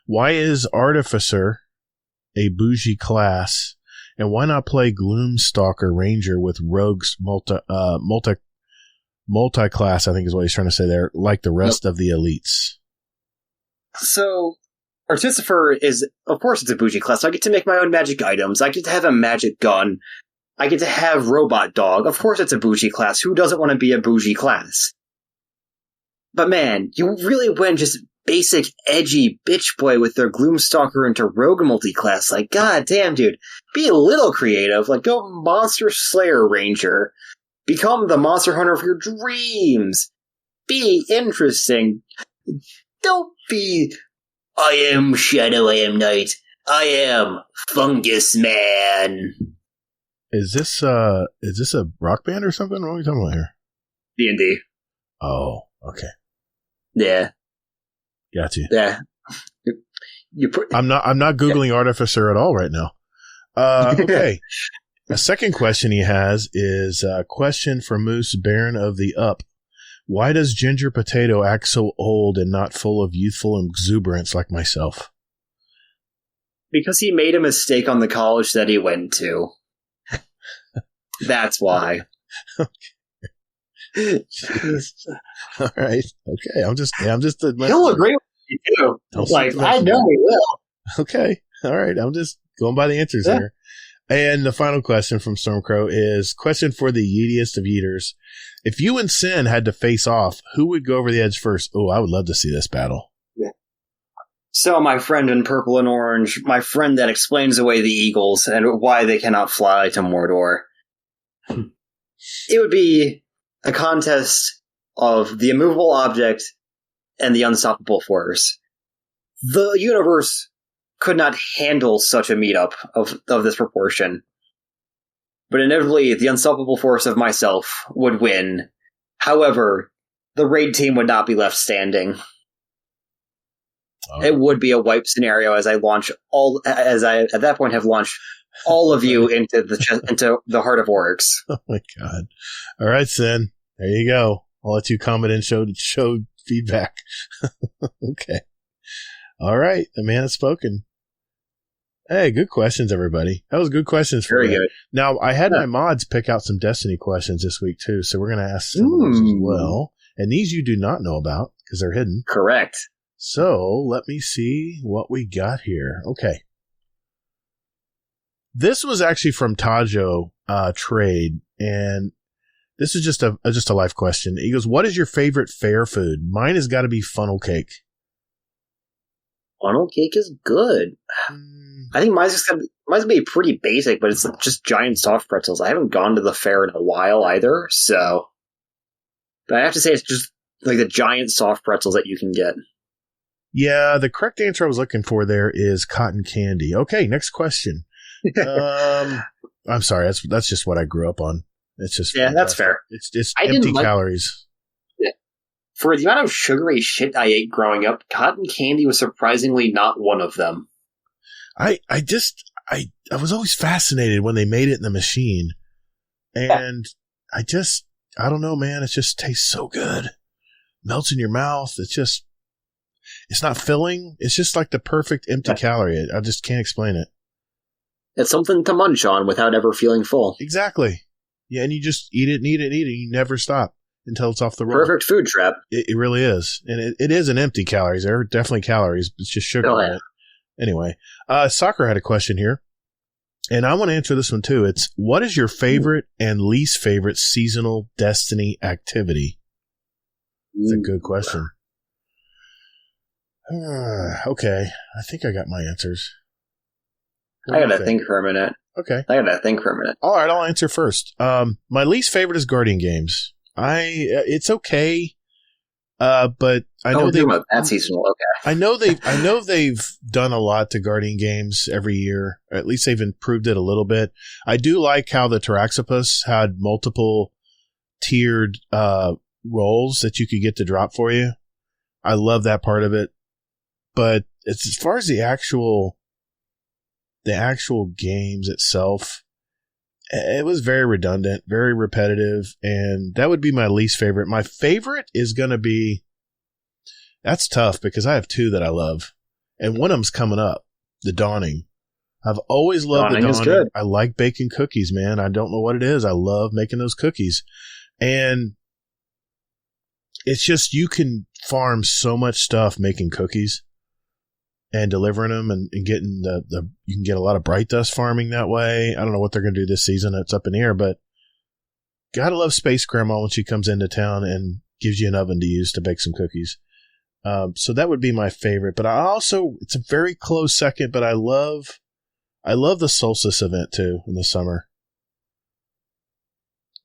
Why is Artificer a bougie class? And why not play Gloomstalker Ranger with Rogue's multi-class, I think is what he's trying to say there, like the rest of the elites? So, Artificer is, of course it's a bougie class. I get to make my own magic items. I get to have a magic gun. I get to have Robot Dog. Of course it's a bougie class. Who doesn't want to be a bougie class? But man, you really went just basic, edgy bitch boy with their Gloomstalker into Rogue multi-class. Like, god damn, dude. Be a little creative. Like, go Monster Slayer Ranger. Become the monster hunter of your dreams. Be interesting. Don't be, I am Shadow, I am Night. I am Fungus Man. Is this a rock band or something? What are we talking about here? D&D. Oh, okay. Yeah. Got you. Yeah. I'm not Googling Artificer at all right now. Okay. A second question he has is a question for Moose, Baron of the Up. Why does Ginger Potato act so old and not full of youthful exuberance like myself? Because he made a mistake on the college that he went to. That's why. All right. Okay. I'm just. He'll agree with you too. Like, I know he will. Okay. All right. I'm just going by the answers here. And the final question from Stormcrow is question for the yeetiest of yeeters. If you and Sin had to face off, who would go over the edge first? Oh, I would love to see this battle. Yeah. So my friend in purple and orange, my friend that explains away the Eagles and why they cannot fly to Mordor. It would be a contest of the immovable object and the unstoppable force. The universe could not handle such a meetup of this proportion. But inevitably, the unstoppable force of myself would win. However, the raid team would not be left standing. It would be a wipe scenario as I at that point have launched all of you into the heart of Oryx. Oh my god. All right, Sin. There you go. I'll let you comment and show feedback. Okay. All right. The man has spoken. Hey, good questions, everybody. That was good questions for Very you. good. Now, I had my mods pick out some Destiny questions this week, too, so we're going to ask some of those as well. And these you do not know about because they're hidden. Correct. So, let me see what we got here. Okay. This was actually from Tajo Trade, and this is just a life question. He goes, what is your favorite fair food? Mine has got to be funnel cake. Funnel cake is good. I think mine's going to be pretty basic, but it's just giant soft pretzels. I haven't gone to the fair in a while either, so. But I have to say it's just like the giant soft pretzels that you can get. Yeah, the correct answer I was looking for there is cotton candy. Okay, next question. I'm sorry, that's just what I grew up on. It's just that's fair. It's empty calories. Yeah. For the amount of sugary shit I ate growing up, cotton candy was surprisingly not one of them. I was always fascinated when they made it in the machine, and I don't know, man. It just tastes so good, melts in your mouth. It's not filling. It's just like the perfect empty calorie. I just can't explain it. It's something to munch on without ever feeling full. Exactly. Yeah, and you just eat it and eat it and eat it. You never stop until it's off the roll. Perfect food trap. It really is. And it is an empty calories. There are definitely calories, but it's just sugar in it. Anyway, Soccer had a question here, and I want to answer this one too. It's, what is your favorite and least favorite seasonal Destiny activity? That's a good question. Okay, I think I got my answers. I gotta think for a minute. Okay. I gotta think for a minute. All right, I'll answer first. My least favorite is Guardian games. It's okay, but I know that's seasonal. Okay. I know they've done a lot to Guardian games every year. Or at least they've improved it a little bit. I do like how the Taraxipus had multiple tiered roles that you could get to drop for you. I love that part of it. But as far as the actual games itself, it was very redundant, very repetitive, and that would be my least favorite. My favorite is going to be, that's tough because I have two that I love, and one of them's coming up, The Dawning. I've always loved The Dawning. Is good. I like baking cookies, man. I don't know what it is. I love making those cookies. And it's just, you can farm so much stuff making cookies and delivering them and getting you can get a lot of bright dust farming that way. I don't know what they're going to do this season. It's up in the air, but gotta love Space Grandma when she comes into town and gives you an oven to use to bake some cookies. So that would be my favorite, but it's a very close second, but I love the Solstice event too in the summer.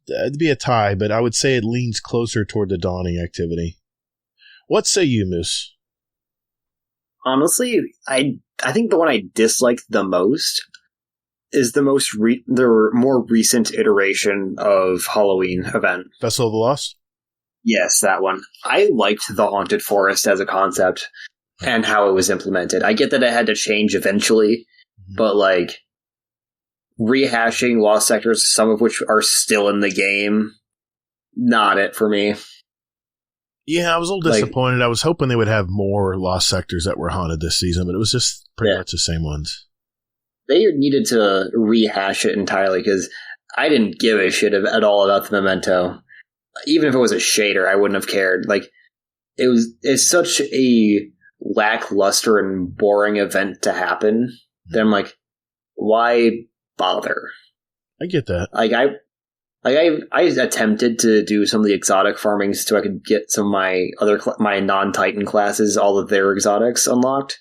It'd be a tie, but I would say it leans closer toward the Dawning activity. What say you, Moose? Honestly, I think the one I disliked the most is the more recent iteration of Halloween event. Festival of the Lost? Yes, that one. I liked the Haunted Forest as a concept and how it was implemented. I get that it had to change eventually, but like rehashing Lost Sectors, some of which are still in the game, not it for me. Yeah, I was a little disappointed. I was hoping they would have more Lost Sectors that were haunted this season, but it was just pretty much the same ones. They needed to rehash it entirely because I didn't give a shit at all about the Memento. Even if it was a shader, I wouldn't have cared. Like, it's such a lackluster and boring event to happen that I'm like, why bother? I get that. I attempted to do some of the exotic farming so I could get some of my non-Titan classes, all of their exotics unlocked.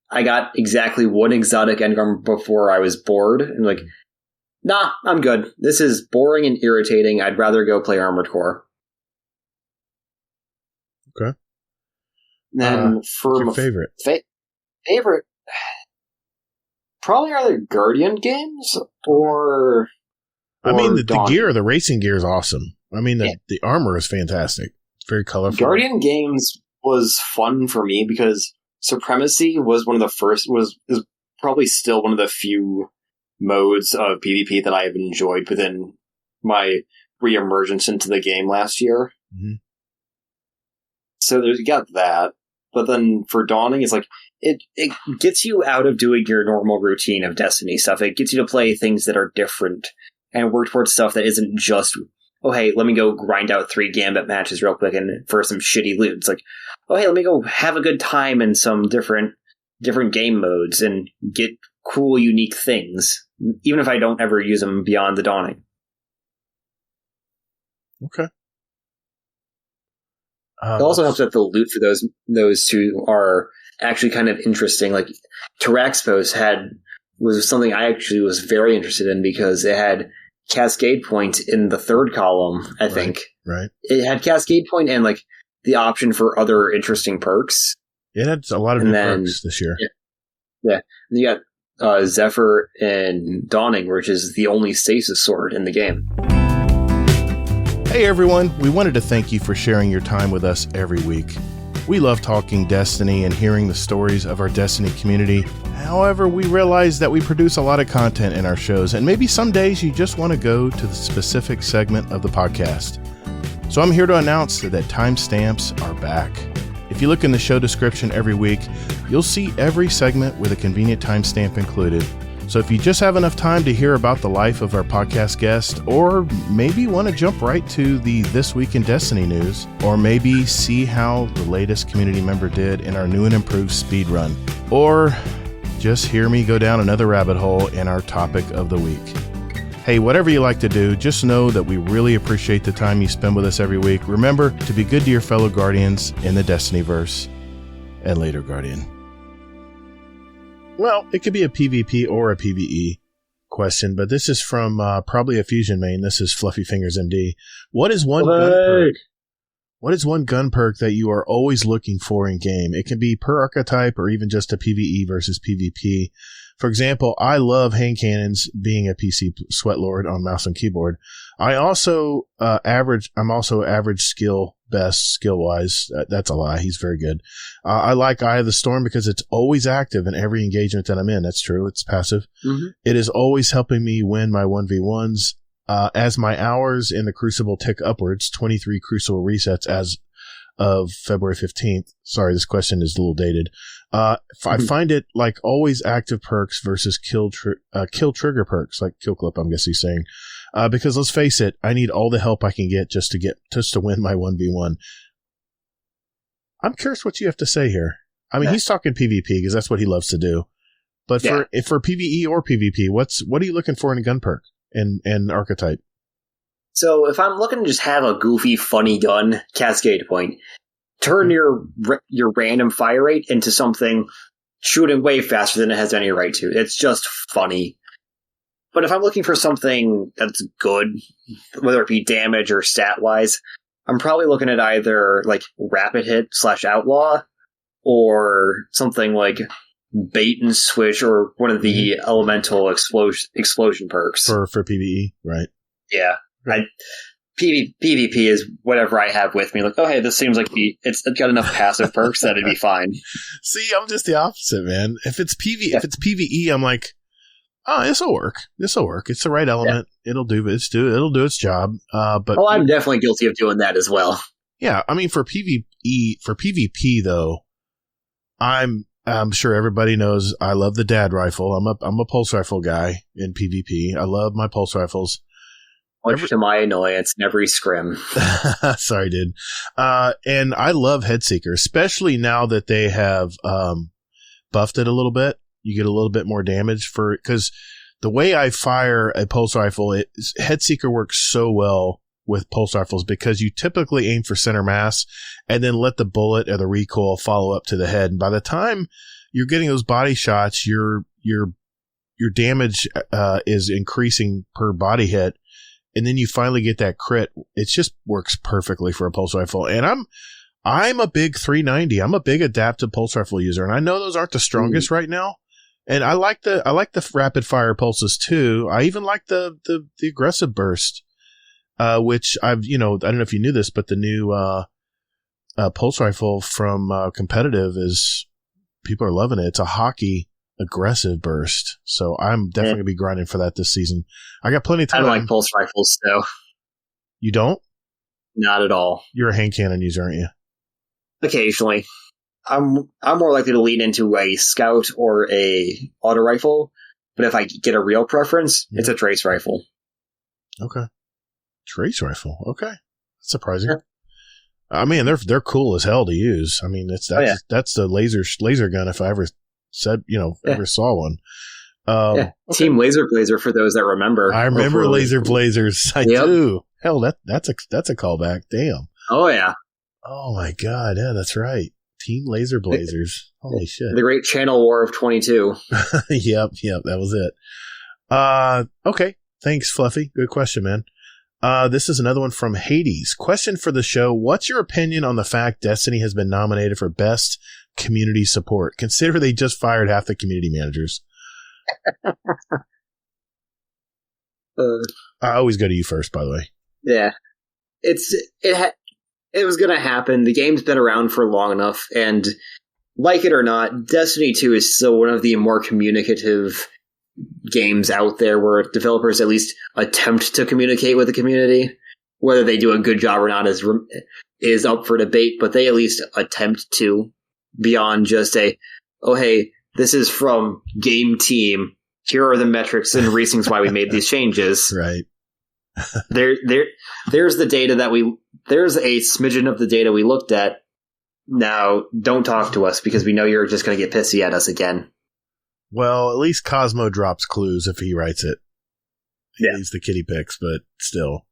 I got exactly one exotic engram before I was bored, and like, nah, I'm good. This is boring and irritating. I'd rather go play Armored Core. Okay. Then for your favorite? Favorite? Probably either Guardian games or... I mean, the gear, the racing gear is awesome. I mean, the armor is fantastic. It's very colorful. Guardian games was fun for me because Supremacy was one of the first, is probably still one of the few modes of PvP that I have enjoyed within my re-emergence into the game last year. Mm-hmm. So you got that. But then for Dawning, it's like, it gets you out of doing your normal routine of Destiny stuff. It gets you to play things that are different and work towards stuff that isn't just, oh, hey, let me go grind out 3 Gambit matches real quick and for some shitty loot. It's like, oh, hey, let me go have a good time in some different game modes and get cool, unique things, even if I don't ever use them beyond the Dawning. Okay. It also helps that the loot for those two are actually kind of interesting. Like, Taraxpos was something I actually was very interested in because it had Cascade Point in the 3rd column, I think. Right. It had Cascade Point and like the option for other interesting perks. It had a lot of new perks this year. Yeah. And you got Zephyr and Dawning, which is the only stasis sword in the game. Hey everyone, we wanted to thank you for sharing your time with us every week. We love talking Destiny and hearing the stories of our Destiny community. However, we realize that we produce a lot of content in our shows, and maybe some days you just want to go to the specific segment of the podcast. So I'm here to announce that timestamps are back. If you look in the show description every week, you'll see every segment with a convenient timestamp included. So if you just have enough time to hear about the life of our podcast guest, or maybe want to jump right to the This Week in Destiny news, or maybe see how the latest community member did in our new and improved speed run, or just hear me go down another rabbit hole in our topic of the week. Hey, whatever you like to do, just know that we really appreciate the time you spend with us every week. Remember to be good to your fellow Guardians in the Destinyverse. And later, Guardian. Well, it could be a PvP or a PvE question, but this is from probably a Fusion main. This is Fluffy Fingers MD. What is one gun perk? What is one gun perk that you are always looking for in game? It can be per archetype or even just a PvE versus PvP. For example, I love hand cannons, being a PC sweatlord on mouse and keyboard. I'm also average skill best skill wise. That's a lie. He's very good. I like Eye of the Storm because it's always active in every engagement that I'm in. That's true. It's passive. Mm-hmm. It is always helping me win my 1v1s. As my hours in the Crucible tick upwards, 23 Crucible resets as of February 15th. Sorry, this question is a little dated. I find it like always active perks versus kill trigger perks, like kill clip, I'm guessing he's saying. Because let's face it, I need all the help I can get just to win my 1v1. I'm curious what you have to say here. I mean, he's talking PvP because that's what he loves to do. But for PvE or PvP, what are you looking for in a gun perk and archetype? So if I'm looking to just have a goofy, funny gun, Cascade Point, turn your random fire rate into something shooting way faster than it has any right to. It's just funny. But if I'm looking for something that's good, whether it be damage or stat-wise, I'm probably looking at either like Rapid Hit / Outlaw or something like bait and switch or one of the elemental explosion perks for PvE, right? Yeah, PvP is whatever I have with me. Like, oh hey, this seems like it's got enough passive perks that it'd be fine. See, I'm just the opposite, man. If it's PvE, I'm like, oh, this'll work. It's the right element. Yeah. It'll do its job. But I'm definitely guilty of doing that as well. Yeah, I mean for PvP though, I'm sure everybody knows I love the dad rifle. I'm a pulse rifle guy in PvP. I love my pulse rifles. Much to my annoyance in every scrim. Sorry, dude. And I love Headseeker, especially now that they have buffed it a little bit. You get a little bit more damage because the way I fire a pulse rifle, Headseeker works so well with pulse rifles because you typically aim for center mass and then let the bullet or the recoil follow up to the head. And by the time you're getting those body shots, your damage is increasing per body hit. And then you finally get that crit. It just works perfectly for a pulse rifle. And I'm a big 390. I'm a big adaptive pulse rifle user. And I know those aren't the strongest right now. And I like the rapid fire pulses too. I even like the aggressive burst, which I don't know if you knew this, but the new pulse rifle from competitive people are loving it. It's a hockey aggressive burst. So I'm definitely going to be grinding for that this season. I got plenty of time. I don't like pulse rifles, though. You don't? Not at all. You're a hand cannon user, aren't you? Occasionally. I'm more likely to lean into a scout or a auto rifle, but if I get a real preference, it's a trace rifle. Okay. Trace rifle. Okay. That's surprising. Yeah. I mean, they're cool as hell to use. I mean, that's the laser gun if I ever ever saw one. Okay. Team Laser Blazer for those that remember. I remember Laser Blazers. I do. Hell, that's a callback. Damn. Oh yeah. Oh my god. Yeah, that's right. Team Laser Blazers. Holy shit. The Great Channel War of 22. Yep, that was it. Okay. Thanks, Fluffy. Good question, man. This is another one from Hades. Question for the show. What's your opinion on the fact Destiny has been nominated for Best Community Support? Consider they just fired half the community managers. I always go to you first, by the way. Yeah. It was going to happen. The game's been around for long enough, and like it or not, Destiny 2 is still one of the more communicative games out there where developers at least attempt to communicate with the community. Whether they do a good job or not is up for debate, but they at least attempt to, beyond just oh hey, this is from game team. Here are the metrics and reasons why we made these changes. Right. There's the data there's a smidgen of the data we looked at. Now, don't talk to us because we know you're just going to get pissy at us again. Well, at least Cosmo drops clues if he writes it. He needs the kitty pics, but still.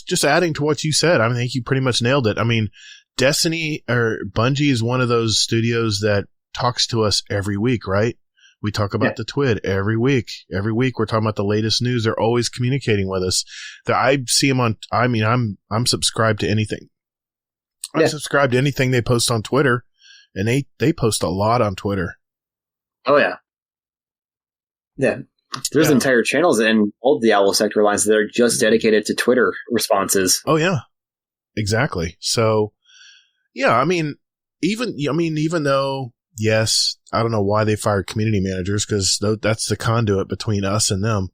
Just adding to what you said, I think you pretty much nailed it. I mean, Destiny or Bungie is one of those studios that talks to us every week, right? We talk about the TWID every week. Every week we're talking about the latest news. They're always communicating with us. I see them I'm subscribed to anything. I'm subscribed to anything they post on Twitter, and they post a lot on Twitter. Oh yeah. Yeah. There's entire channels in all of the Owl Sector lines that are just dedicated to Twitter responses. Oh yeah. Exactly. So yeah, even though, yes, I don't know why they fired community managers because that's the conduit between us and them.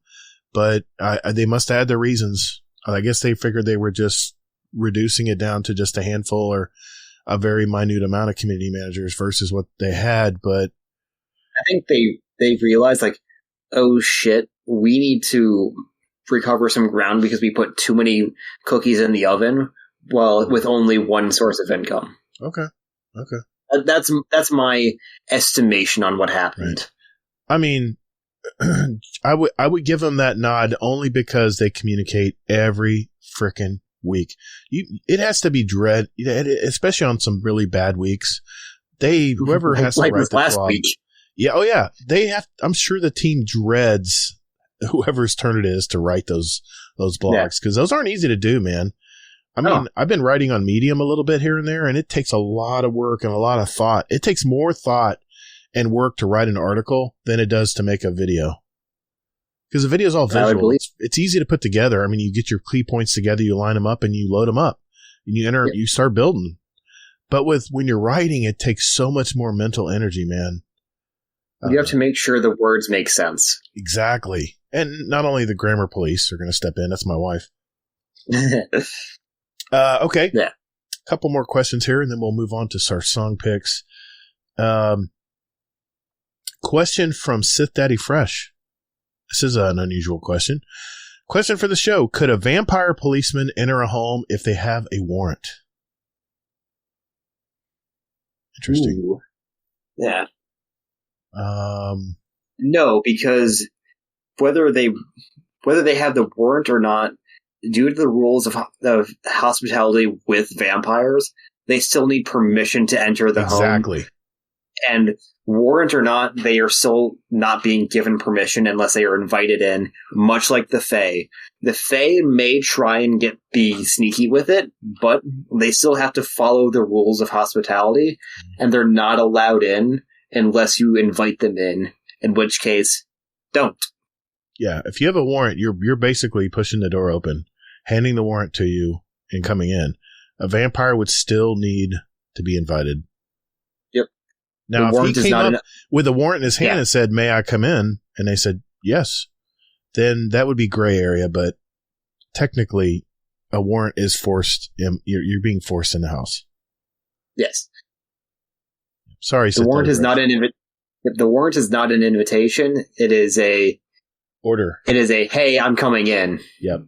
But they must have had their reasons. I guess they figured they were just reducing it down to just a handful or a very minute amount of community managers versus what they had. But I think they realized oh shit, we need to recover some ground because we put too many cookies in the oven with only one source of income. Okay. That's my estimation on what happened. Right. I mean, I would give them that nod only because they communicate every frickin' week. It has to be dread, especially on some really bad weeks. Whoever has to write the last week. Yeah. Oh yeah. I'm sure the team dreads whoever's turn it is to write those blogs because those aren't easy to do, man. I mean, I've been writing on Medium a little bit here and there, and it takes a lot of work and a lot of thought. It takes more thought and work to write an article than it does to make a video. Because the video is all visual. It's easy to put together. I mean, you get your key points together, you line them up, and you load them up. And you start building. But when you're writing, it takes so much more mental energy, man. You have to make sure the words make sense. Exactly. And not only the grammar police are going to step in. That's my wife. Okay. Yeah. A couple more questions here, and then we'll move on to our song picks. Question from Sith Daddy Fresh. This is an unusual question. Question for the show. Could a vampire policeman enter a home if they have a warrant? Interesting. Ooh. Yeah. No, because whether they have the warrant or not, due to the rules of hospitality with vampires, they still need permission to enter the home. Exactly. And warrant or not, they are still not being given permission unless they are invited in, much like the Fae. The Fae may try and be sneaky with it, but they still have to follow the rules of hospitality, and they're not allowed in unless you invite them in which case, don't. Yeah, if you have a warrant, you're basically pushing the door open, handing the warrant to you, and coming in. A vampire would still need to be invited. Yep. Now, if he came up with a warrant in his hand and said, "May I come in?" and they said, "Yes," then that would be gray area, but technically, a warrant is forced. You're being forced in the house. Yes. Sorry, the warrant is not if the warrant is not an invitation, it is a order. It is a, hey, I'm coming in. Yep.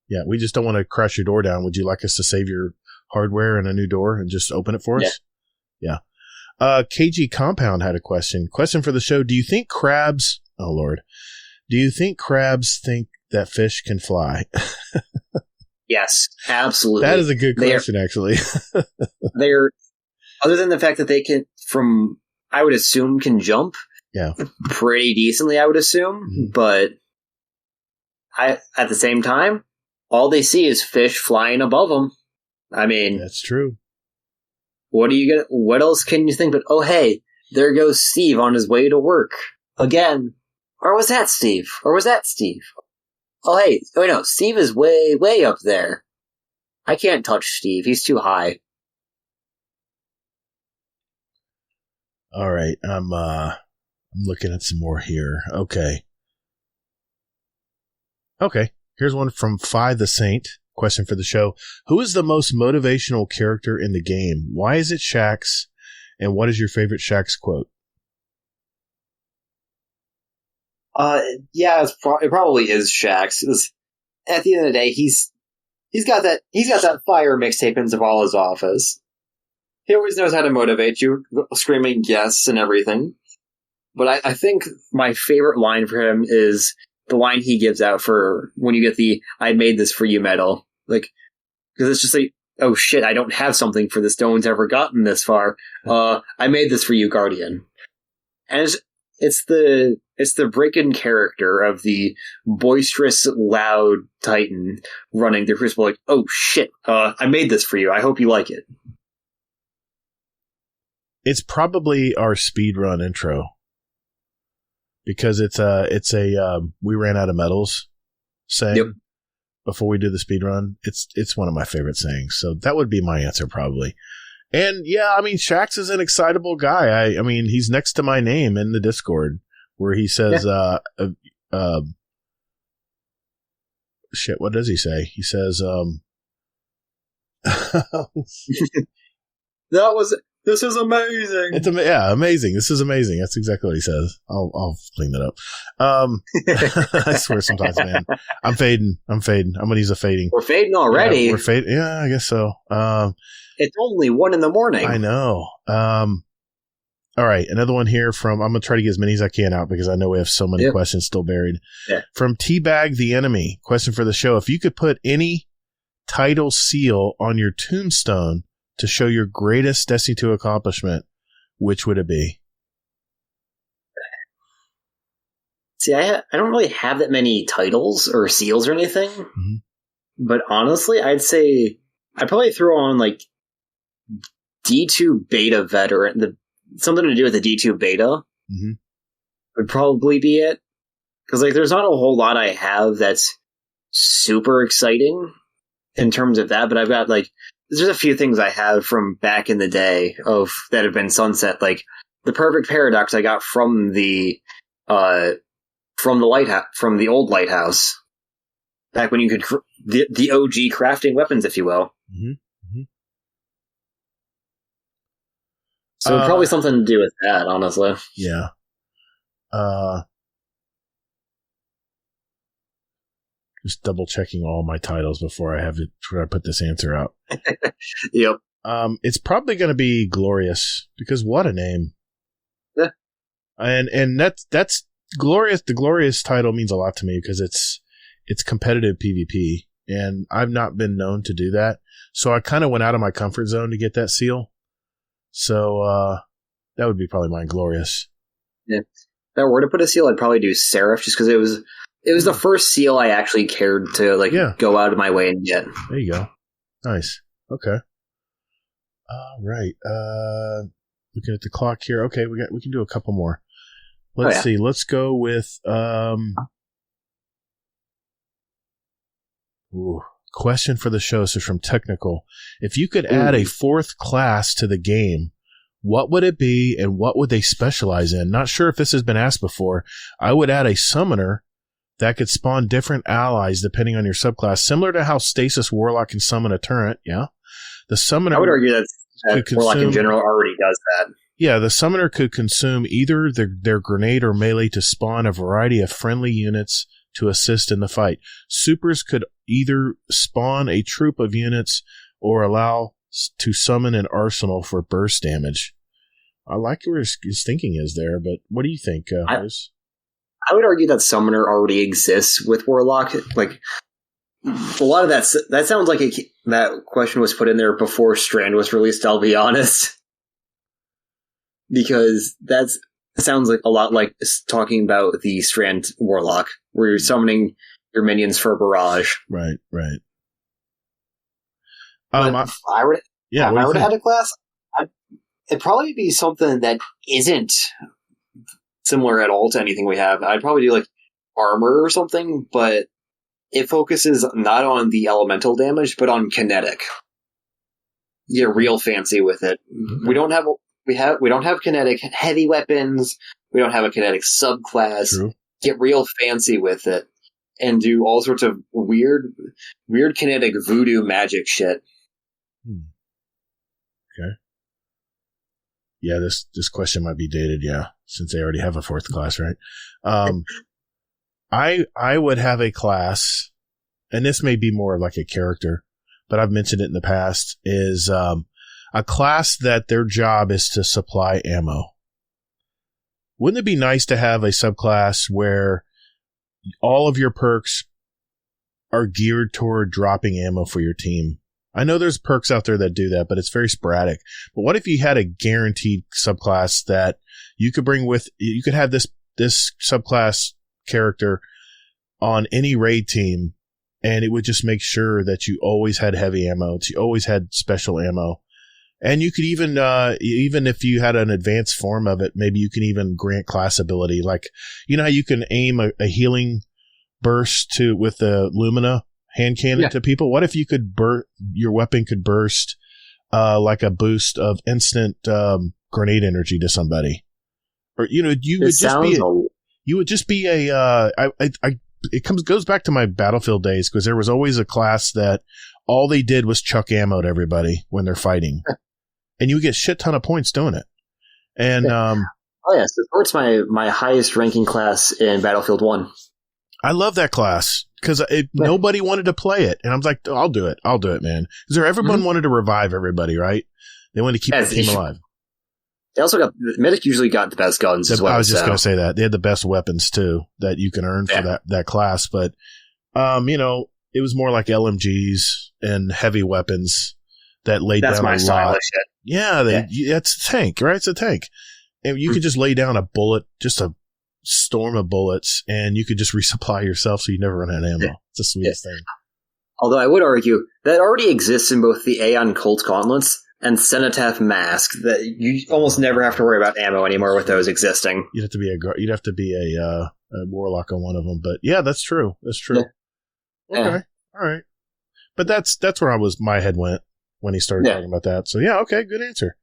Yeah, we just don't want to crash your door down. Would you like us to save your hardware and a new door and just open it for us? Yeah. KG Compound had a question. Question for the show. Do you think crabs think that fish can fly? Yes, absolutely. That is a good question, actually. They're, other than the fact that they can, I would assume, can jump. Yeah. Pretty decently, I would assume. Mm-hmm. But at the same time, all they see is fish flying above them. I mean, that's true. What else can you think but, oh, hey, there goes Steve on his way to work again. Or was that Steve? Oh, hey, oh no, Steve is way, way up there. I can't touch Steve. He's too high. All right. I'm looking at some more here. Okay. Here's one from Phi the Saint. Question for the show. Who is the most motivational character in the game? Why is it Shaxx? And what is your favorite Shaxx quote? Yeah, it probably is Shaxx. At the end of the day, he's got that fire mixtape in Zavala's office. He always knows how to motivate you, screaming yes and everything. But I think my favorite line for him is the line he gives out for when you get the "I made this for you" medal. Like, because it's just like, oh shit, I don't have something for this. No one's ever gotten this far. I made this for you, Guardian. And it's the break-in character of the boisterous, loud Titan running the Crucible like, oh shit, I made this for you. I hope you like it. It's probably our speedrun intro. Because it's a we ran out of medals saying before we do the speed run. It's one of my favorite sayings. So that would be my answer probably. And yeah, I mean, Shaxx is an excitable guy. I mean, he's next to my name in the Discord where he says, shit, what does he say? He says, this is amazing. Amazing. This is amazing. That's exactly what he says. I'll clean that up. I swear sometimes, man. I'm fading. I'm going to use a fading. We're fading already. Yeah, we're fading. Yeah, I guess so. It's only 1 a.m. I know. All right. Another one here I'm going to try to get as many as I can out because I know we have so many questions still buried. Yeah. From Teabag the Enemy. Question for the show. If you could put any title seal on your tombstone to show your greatest Destiny 2 accomplishment, which would it be? See, I don't really have that many titles or seals or anything. Mm-hmm. But honestly, I'd say I'd probably throw on like D2 beta veteran, something to do with the D2 beta would probably be it. Because like, there's not a whole lot I have that's super exciting in terms of that, but I've got like, there's a few things I have from back in the day that have been sunset, like the perfect paradox I got from the lighthouse, from the old lighthouse, back when you could the OG crafting weapons, if you will. So probably something to do with that, honestly. Yeah. Just double checking all my titles before I put this answer out. Yep. It's probably going to be Glorious, because what a name. Yeah. And that's Glorious. The Glorious title means a lot to me because it's competitive PvP, and I've not been known to do that. So I kind of went out of my comfort zone to get that seal. So that would be probably mine, Glorious. Yeah. If I were to put a seal, I'd probably do Seraph, just because it was the first seal I actually cared to go out of my way and get. There you go. Nice. Okay. All right. Looking at the clock here. Okay, we can do a couple more. Let's see. Let's go with question for the show. This is from Technical. If you could add a fourth class to the game, what would it be and what would they specialize in? Not sure if this has been asked before. I would add a summoner that could spawn different allies depending on your subclass, similar to how Stasis Warlock can summon a turret. Yeah. The summoner, I would argue that Warlock in general already does that. Yeah, the summoner could consume either their grenade or melee to spawn a variety of friendly units to assist in the fight. Supers could either spawn a troop of units or allow to summon an arsenal for burst damage. I like where his thinking is there, but what do you think, Hose? I would argue that Summoner already exists with Warlock. Like, a lot of that sounds like that question was put in there before Strand was released, I'll be honest. Because that sounds like a lot like talking about the Strand Warlock, where you're summoning your minions for a barrage. Right. If I were to add a class, it'd probably be something that isn't similar at all to anything we have. I'd probably do like armor or something, but it focuses not on the elemental damage, but on kinetic. You get real fancy with it. Mm-hmm. We don't have kinetic heavy weapons. We don't have a kinetic subclass. True. Get real fancy with it and do all sorts of weird kinetic voodoo magic shit. Okay. Yeah, this question might be dated, since they already have a fourth class, right? I would have a class, and this may be more of like a character, but I've mentioned it in the past, is a class that their job is to supply ammo. Wouldn't it be nice to have a subclass where all of your perks are geared toward dropping ammo for your team? I know there's perks out there that do that, but it's very sporadic. But what if you had a guaranteed subclass that you could bring with, you could have this subclass character on any raid team, and it would just make sure that you always had heavy ammo, you always had special ammo. And you could even if you had an advanced form of it, maybe you can even grant class ability. Like, you know how you can aim a healing burst with the Lumina hand cannon to people? What if you could your weapon could burst like a boost of instant grenade energy to somebody? Or, you would just be it goes back to my Battlefield days, because there was always a class that all they did was chuck ammo at everybody when they're fighting. And you would get a shit ton of points doing it. And Support's my highest ranking class in Battlefield 1. I love that class because nobody wanted to play it, and I was like, "I'll do it, man." Because everyone wanted to revive everybody, right? They wanted to keep the team alive. They also got Medic usually got the best guns as well. I was just going to say that they had the best weapons too that you can earn for that class, but it was more like LMGs and heavy weapons that laid down a lot. That's my style of shit. Yeah, it's a tank, right? It's a tank. And you could just lay down a bullet, just a storm of bullets, and you could just resupply yourself so you never run out of ammo. It's the sweetest thing. Although I would argue that already exists in both the Aeon Cult Gauntlets and Cenotaph Mask, that you almost never have to worry about ammo anymore with those existing. You'd have to be a warlock on one of them, but yeah, that's true. That's true. Yeah. Okay, all right. But that's where my head went when he started talking about that. So yeah, okay, good answer.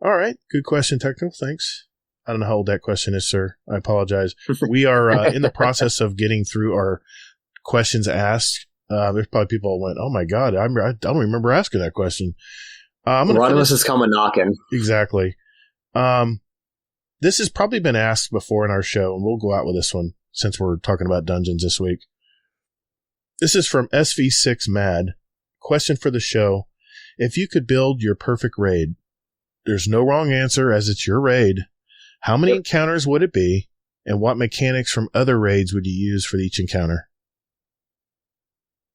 All right, good question, Technical. Thanks. I don't know how old that question is, sir. I apologize. We are in the process of getting through our questions asked. There's probably people who went, "Oh my god, I don't remember asking that question." Rodimus is coming knocking. Exactly. This has probably been asked before in our show, and we'll go out with this one since we're talking about dungeons this week. This is from SV6 Mad. Question for the show. If you could build your perfect raid, there's no wrong answer as it's your raid. How many encounters would it be, and what mechanics from other raids would you use for each encounter?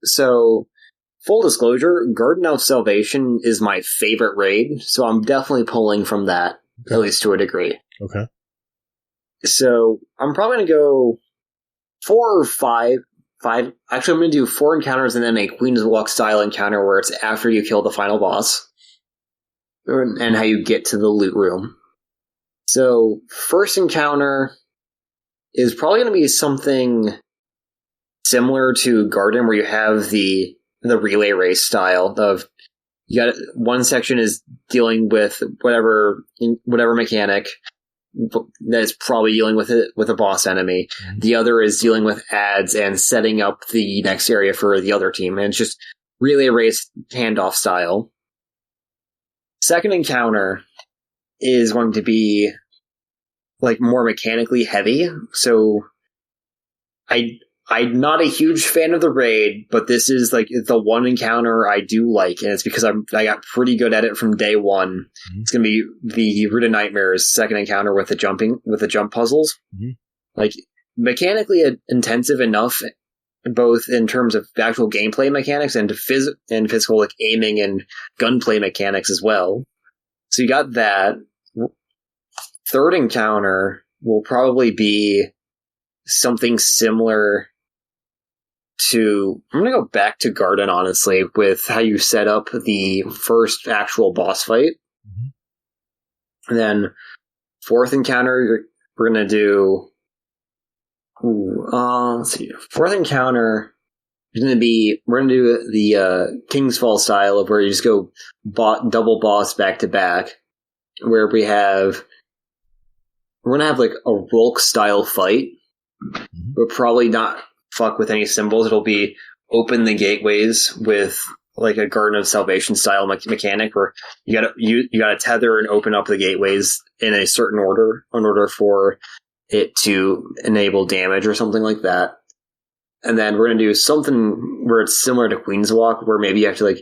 So, full disclosure, Garden of Salvation is my favorite raid, so I'm definitely pulling from that, at least to a degree. Okay. So, I'm probably going to go 4 or 5. Actually, I'm going to do 4 encounters and then a Queen's Walk style encounter where it's after you kill the final boss, and how you get to the loot room. So, first encounter is probably going to be something similar to Garden, where you have the relay race style of you got one section is dealing with whatever mechanic that's probably dealing with a boss enemy. Mm-hmm. The other is dealing with ads and setting up the next area for the other team, and it's just relay race handoff style. Second encounter is going to be like more mechanically heavy. So I'm not a huge fan of the raid, but this is like the one encounter I do like, and it's because I got pretty good at it from day one. Mm-hmm. It's going to be the Root of Nightmares second encounter with the jump puzzles. Mm-hmm. Like mechanically intensive enough, both in terms of actual gameplay mechanics and physical like aiming and gunplay mechanics as well. So you got that. Third encounter will probably be something similar to... I'm going to go back to Garden, honestly, with how you set up the first actual boss fight. Mm-hmm. And then fourth encounter, we're going to do... let's see. Fourth encounter is going to be... We're going to do the King's Fall style of where you just go double boss back to back, where we're going to have like a Rolk style fight, but probably not fuck with any symbols. It'll be open the gateways with like a Garden of Salvation style mechanic where you gotta tether and open up the gateways in a certain order in order for it to enable damage or something like that. And then we're going to do something where it's similar to Queen's Walk, where maybe you have to like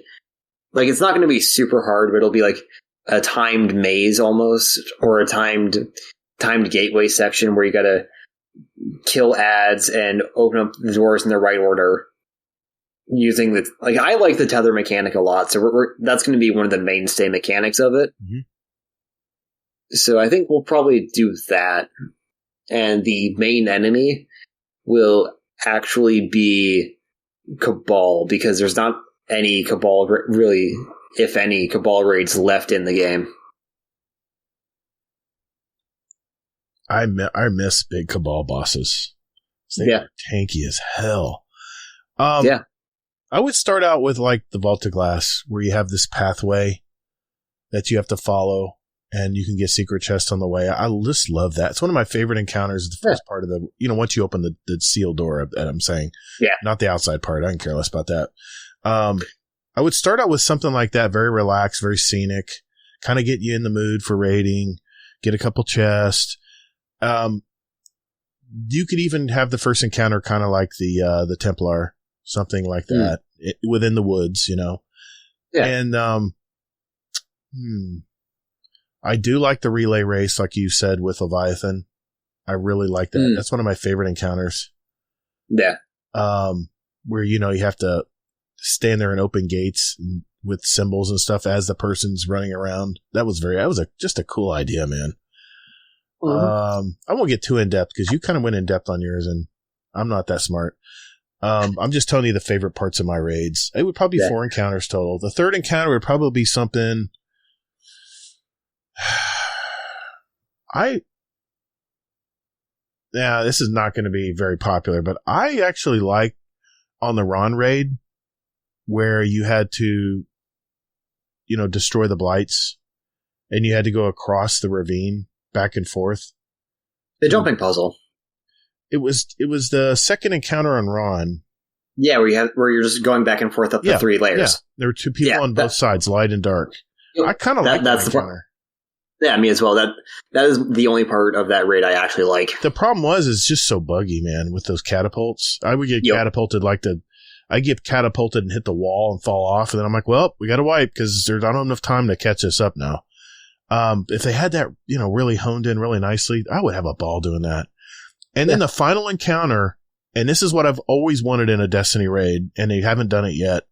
it's not going to be super hard, but it'll be like a timed maze almost, or a timed gateway section where you gotta kill ads and open up the doors in the right order using the... Like, I like the tether mechanic a lot, so that's going to be one of the mainstay mechanics of it. Mm-hmm. So I think we'll probably do that. And the main enemy will actually be Cabal, because there's not any Cabal, really, if any, Cabal raids left in the game. I miss big Cabal bosses. They are tanky as hell. Yeah. I would start out with like the Vault of Glass, where you have this pathway that you have to follow, and you can get secret chests on the way. I just love that. It's one of my favorite encounters. The first part of the, once you open the sealed door, that I'm saying, not the outside part. I don't care less about that. I would start out with something like that, very relaxed, very scenic, kind of get you in the mood for raiding, get a couple chests. You could even have the first encounter kind of like the Templar, something like that, within the woods, Yeah. And I do like the relay race, like you said, with Leviathan. I really like that. That's one of my favorite encounters. Yeah. Where you have to stand there and open gates with symbols and stuff as the person's running around. That was just a cool idea, man. I won't get too in depth because you kind of went in depth on yours, and I'm not that smart. I'm just telling you the favorite parts of my raids. It would probably be 4 encounters total. The third encounter would probably be something. This is not going to be very popular, but I actually like on the Ron raid where you had to, destroy the blights and you had to go across the ravine back and forth. The jumping puzzle. It was the second encounter on Ron. Yeah, where you're just going back and forth up the 3 layers. Yeah, there were 2 people on both sides, light and dark. I kind of like that encounter. Yeah, me as well. That is the only part of that raid I actually like. The problem was it's just so buggy, man, with those catapults. I would get catapulted I get catapulted and hit the wall and fall off, and then I'm like, well, we got to wipe because I don't have enough time to catch this up now. If they had that, really honed in really nicely, I would have a ball doing that. And then the final encounter, and this is what I've always wanted in a Destiny raid, and they haven't done it yet.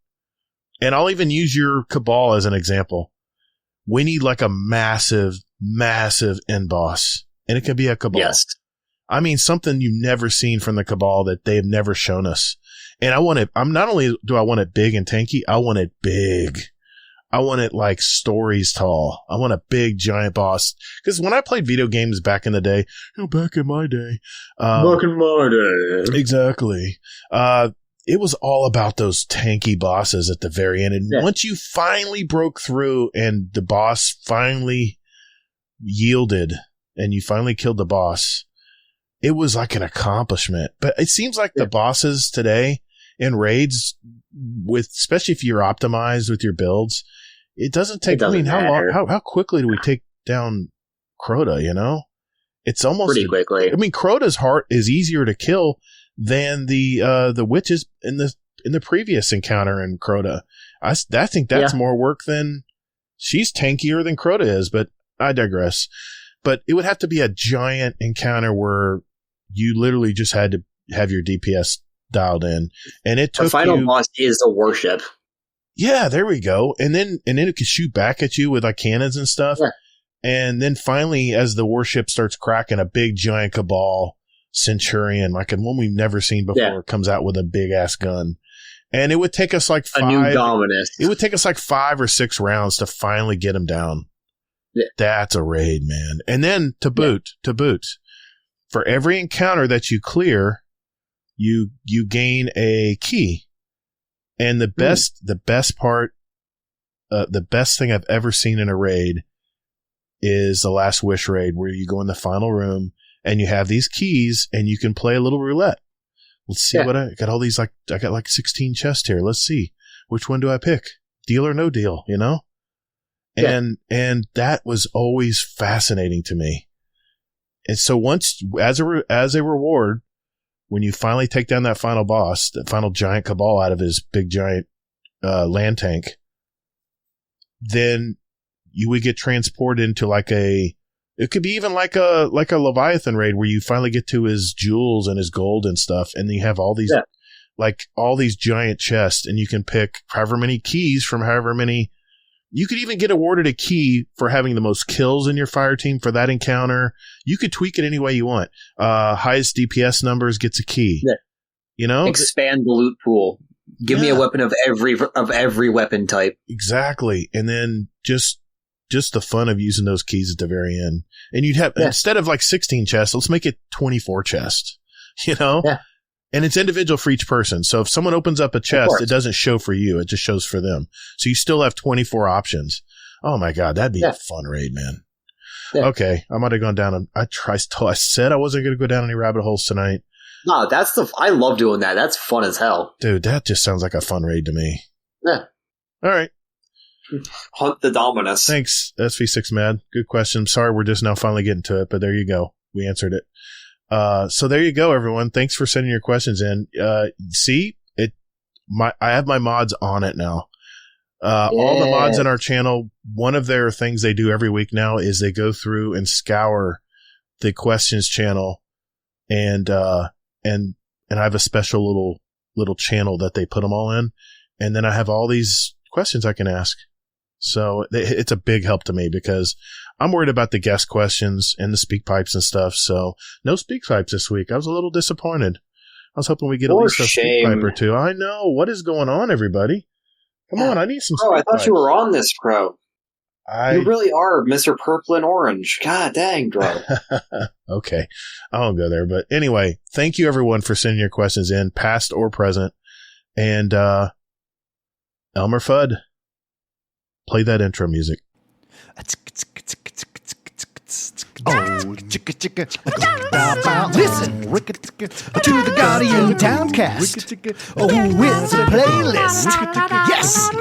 And I'll even use your Cabal as an example. We need like a massive, massive end boss. And it could be a Cabal. Yes. I mean, something you've never seen from the Cabal that they have never shown us. And not only do I want it big and tanky, I want it big. I want it like stories tall. I want a big giant boss. Because when I played video games back in the day, back in my day. Exactly. It was all about those tanky bosses at the very end. And once you finally broke through and the boss finally yielded and you finally killed the boss, it was like an accomplishment. But it seems like the bosses today in raids, especially if you're optimized with your builds, it doesn't take, how quickly do we take down Crota, It's almost pretty quickly. I mean, Crota's heart is easier to kill than the witches in the previous encounter in Crota. I think that's more work than she's tankier than Crota is, but I digress. But it would have to be a giant encounter where you literally just had to have your DPS dialed in, and it took the final boss is a warship. Yeah, there we go. And then it could shoot back at you with like cannons and stuff. Yeah. And then finally, as the warship starts cracking, a big giant Cabal Centurion, like one we've never seen before, comes out with a big ass gun. And it would take us like a new Dominus. It would take us like 5 or 6 rounds to finally get him down. Yeah. That's a raid, man. And then to boot, for every encounter that you clear, you gain a key. And the best part, the best thing I've ever seen in a raid is the Last Wish raid, where you go in the final room and you have these keys and you can play a little roulette. Let's see what I got. All these I got like 16 chests here. Let's see, which one do I pick? Deal or no deal? And that was always fascinating to me. And so once, as a reward, when you finally take down that final boss, the final giant Cabal out of his big giant land tank, then you would get transported into it could be even like a Leviathan raid where you finally get to his jewels and his gold and stuff, and you have all these all these giant chests, and you can pick however many keys from however many. You could even get awarded a key for having the most kills in your fire team for that encounter. You could tweak it any way you want. Highest DPS numbers gets a key. Yeah. Expand the loot pool. Give me a weapon of every weapon type. Exactly. And then just the fun of using those keys at the very end. And you'd have, instead of like 16 chests, let's make it 24 chests. Yeah. And it's individual for each person. So if someone opens up a chest, it doesn't show for you. It just shows for them. So you still have 24 options. Oh my God. That'd be a fun raid, man. Yeah. Okay. I might have gone down. I said I wasn't going to go down any rabbit holes tonight. No, I love doing that. That's fun as hell. Dude, that just sounds like a fun raid to me. Yeah. All right. Hunt the Dominus. Thanks, SV6 Mad. Good question. Sorry we're just now finally getting to it, but there you go. We answered it. So there you go, everyone. Thanks for sending your questions in. I have my mods on it now. All the mods on our channel, one of their things they do every week now is they go through and scour the questions channel, and I have a special little channel that they put them all in, and then I have all these questions I can ask. So it's a big help to me because I'm worried about the guest questions and the speak pipes and stuff. So no speak pipes this week. I was a little disappointed. I was hoping we get at For least a speak shame. pipe or two. I know. What is going on, everybody? Come on, I need some Crow, I speak thought you pipes. were on this, Crow. You really are Mr. Purple and Orange. God dang, bro. Okay. I won't go there. But anyway, thank you everyone for sending your questions in, past or present. And Elmer Fudd, play that intro music. Oh, listen to the Guardian Downcast. Oh, it's a playlist.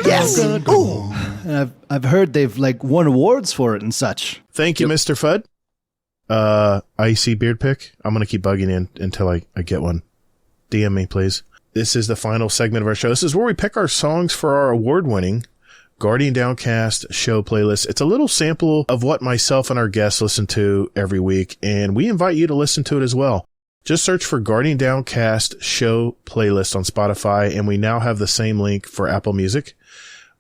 Yes. Ooh. And I've heard they've like won awards for it and such. Thank you, Mr. Fudd. IC Beard Pick. I'm going to keep bugging in until I get one. DM me, please. This is the final segment of our show. This is where we pick our songs for our award-winning Guardian Downcast show playlist. It's a little sample of what myself and our guests listen to every week, and we invite you to listen to it as well. Just search for Guardian Downcast show playlist on Spotify, and we now have the same link for Apple Music.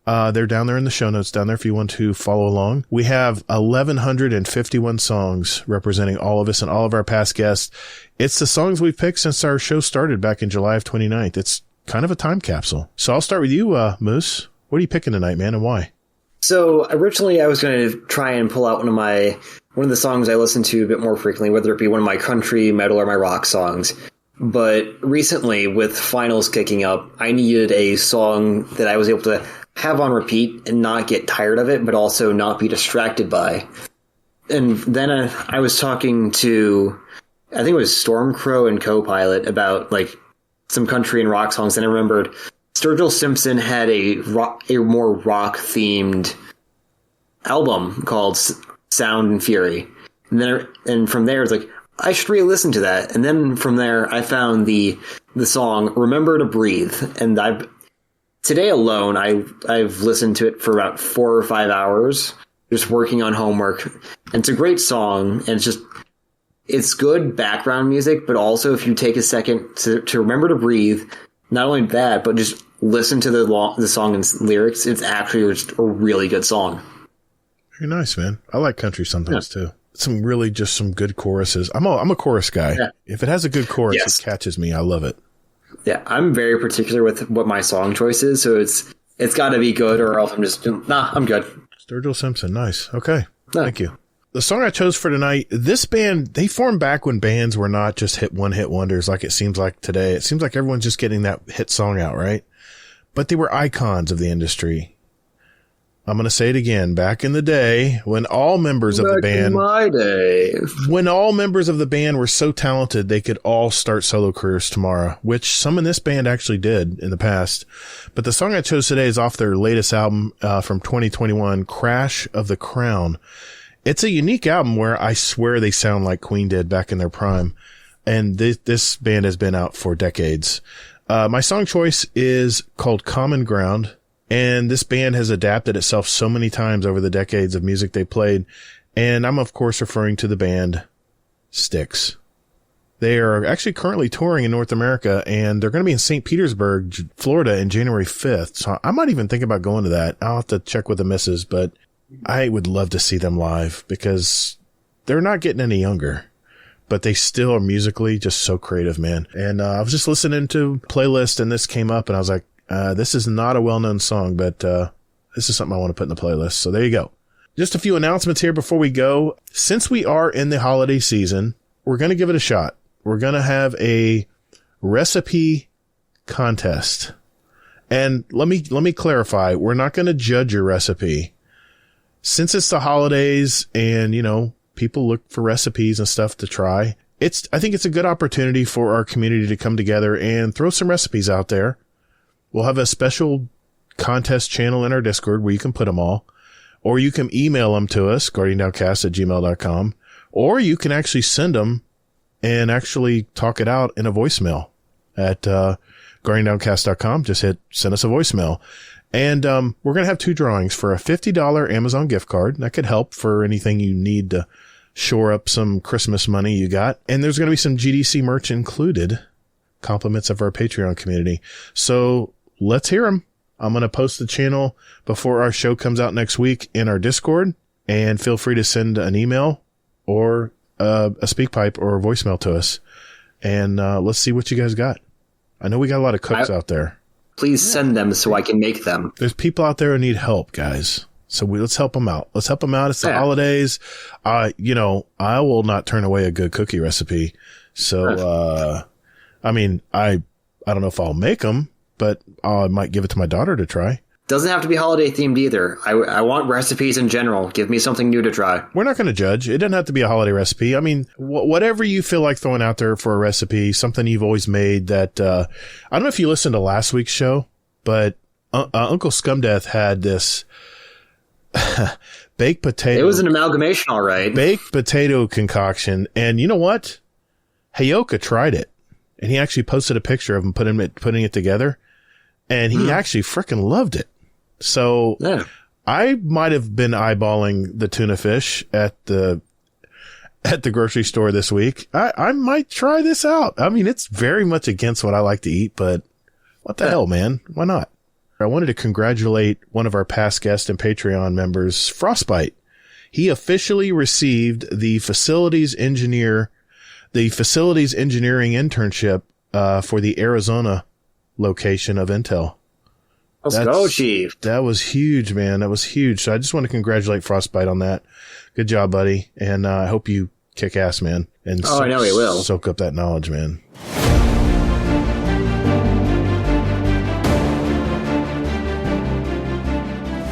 They're down there in the show notes down there if you want to follow along. We have 1,151 songs representing all of us and all of our past guests. It's the songs we've picked since our show started back in July of 29th. It's kind of a time capsule. So I'll start with you, Moose. What are you picking tonight, man, and why? So originally I was going to try and pull out one of the songs I listen to a bit more frequently, whether it be one of my country, metal, or my rock songs. But recently, with finals kicking up, I needed a song that I was able to have on repeat and not get tired of it, but also not be distracted by. And then I was talking to, I think it was Stormcrow and Copilot about like some country and rock songs, and I remembered Sturgill Simpson had a more rock-themed album called Sound and Fury. And from there, it's like, I should re-listen to that. And then from there, I found the song Remember to Breathe. And today alone, I've listened to it for about 4 or 5 hours, just working on homework. And it's a great song, and it's good background music, but also if you take a second to remember to breathe, not only that, but just listen to the song and lyrics. It's actually just a really good song. Very nice, man. I like country sometimes too. Some good choruses. I'm a chorus guy. Yeah. If it has a good chorus, It catches me. I love it. Yeah, I'm very particular with what my song choice is, so it's got to be good, or else I'm just I'm good. Sturgill Simpson, nice. Okay, thank you. The song I chose for tonight, this band, they formed back when bands were not just one-hit wonders like it seems like today. It seems like everyone's just getting that hit song out, right? But they were icons of the industry. I'm going to say it again. Back in the day, when all members of the band, when all members of the band were so talented, they could all start solo careers tomorrow, which some in this band actually did in the past. But the song I chose today is off their latest album from 2021, Crash of the Crown. It's a unique album where I swear they sound like Queen did back in their prime. And this band has been out for decades. My song choice is called Common Ground. And this band has adapted itself so many times over the decades of music they played. And I'm, of course, referring to the band Styx. They are actually currently touring in North America, and they're going to be in St. Petersburg, Florida in January 5th. So I might even think about going to that. I'll have to check with the missus, but I would love to see them live because they're not getting any younger, but they still are musically just so creative, man. And I was just listening to a playlist, and this came up, and I was like, this is not a well-known song, but this is something I want to put in the playlist. So there you go. Just a few announcements here before we go. Since we are in the holiday season, we're going to give it a shot. We're going to have a recipe contest. And let me clarify. We're not going to judge your recipe. Since it's the holidays and, people look for recipes and stuff to try, I think it's a good opportunity for our community to come together and throw some recipes out there. We'll have a special contest channel in our Discord where you can put them all, or you can email them to us, guardiandowncast@gmail.com, or you can actually send them and actually talk it out in a voicemail at guardiandowncast.com. Just send us a voicemail. And we're going to have 2 drawings for a $50 Amazon gift card. That could help for anything you need to shore up some Christmas money you got. And there's going to be some GDC merch included, compliments of our Patreon community. So let's hear them. I'm going to post the channel before our show comes out next week in our Discord, and feel free to send an email or a speak pipe or a voicemail to us. and let's see what you guys got. I know we got a lot of cooks out there. Please send them so I can make them. There's people out there who need help, guys. So let's help them out. Let's help them out. It's the holidays. I will not turn away a good cookie recipe. So, I mean, I don't know if I'll make them, but I might give it to my daughter to try. Doesn't have to be holiday themed either. I want recipes in general. Give me something new to try. We're not going to judge. It doesn't have to be a holiday recipe. I mean, whatever you feel like throwing out there for a recipe, something you've always made that, I don't know if you listened to last week's show, but Uncle Scumdeath had this baked potato. It was an amalgamation, all right. Baked potato concoction. And you know what? Hayoka tried it, and he actually posted a picture of him putting it together, and he actually freaking loved it. So I might have been eyeballing the tuna fish at the grocery store this week. I might try this out. I mean, it's very much against what I like to eat, but what the hell, man? Why not? I wanted to congratulate one of our past guests and Patreon members, Frostbite. He officially received the facilities engineering internship for the Arizona location of Intel. Let's go, Chief. That was huge, man. That was huge. So I just want to congratulate Frostbite on that. Good job, buddy. And I hope you kick ass, man. And I know he will. Soak up that knowledge, man.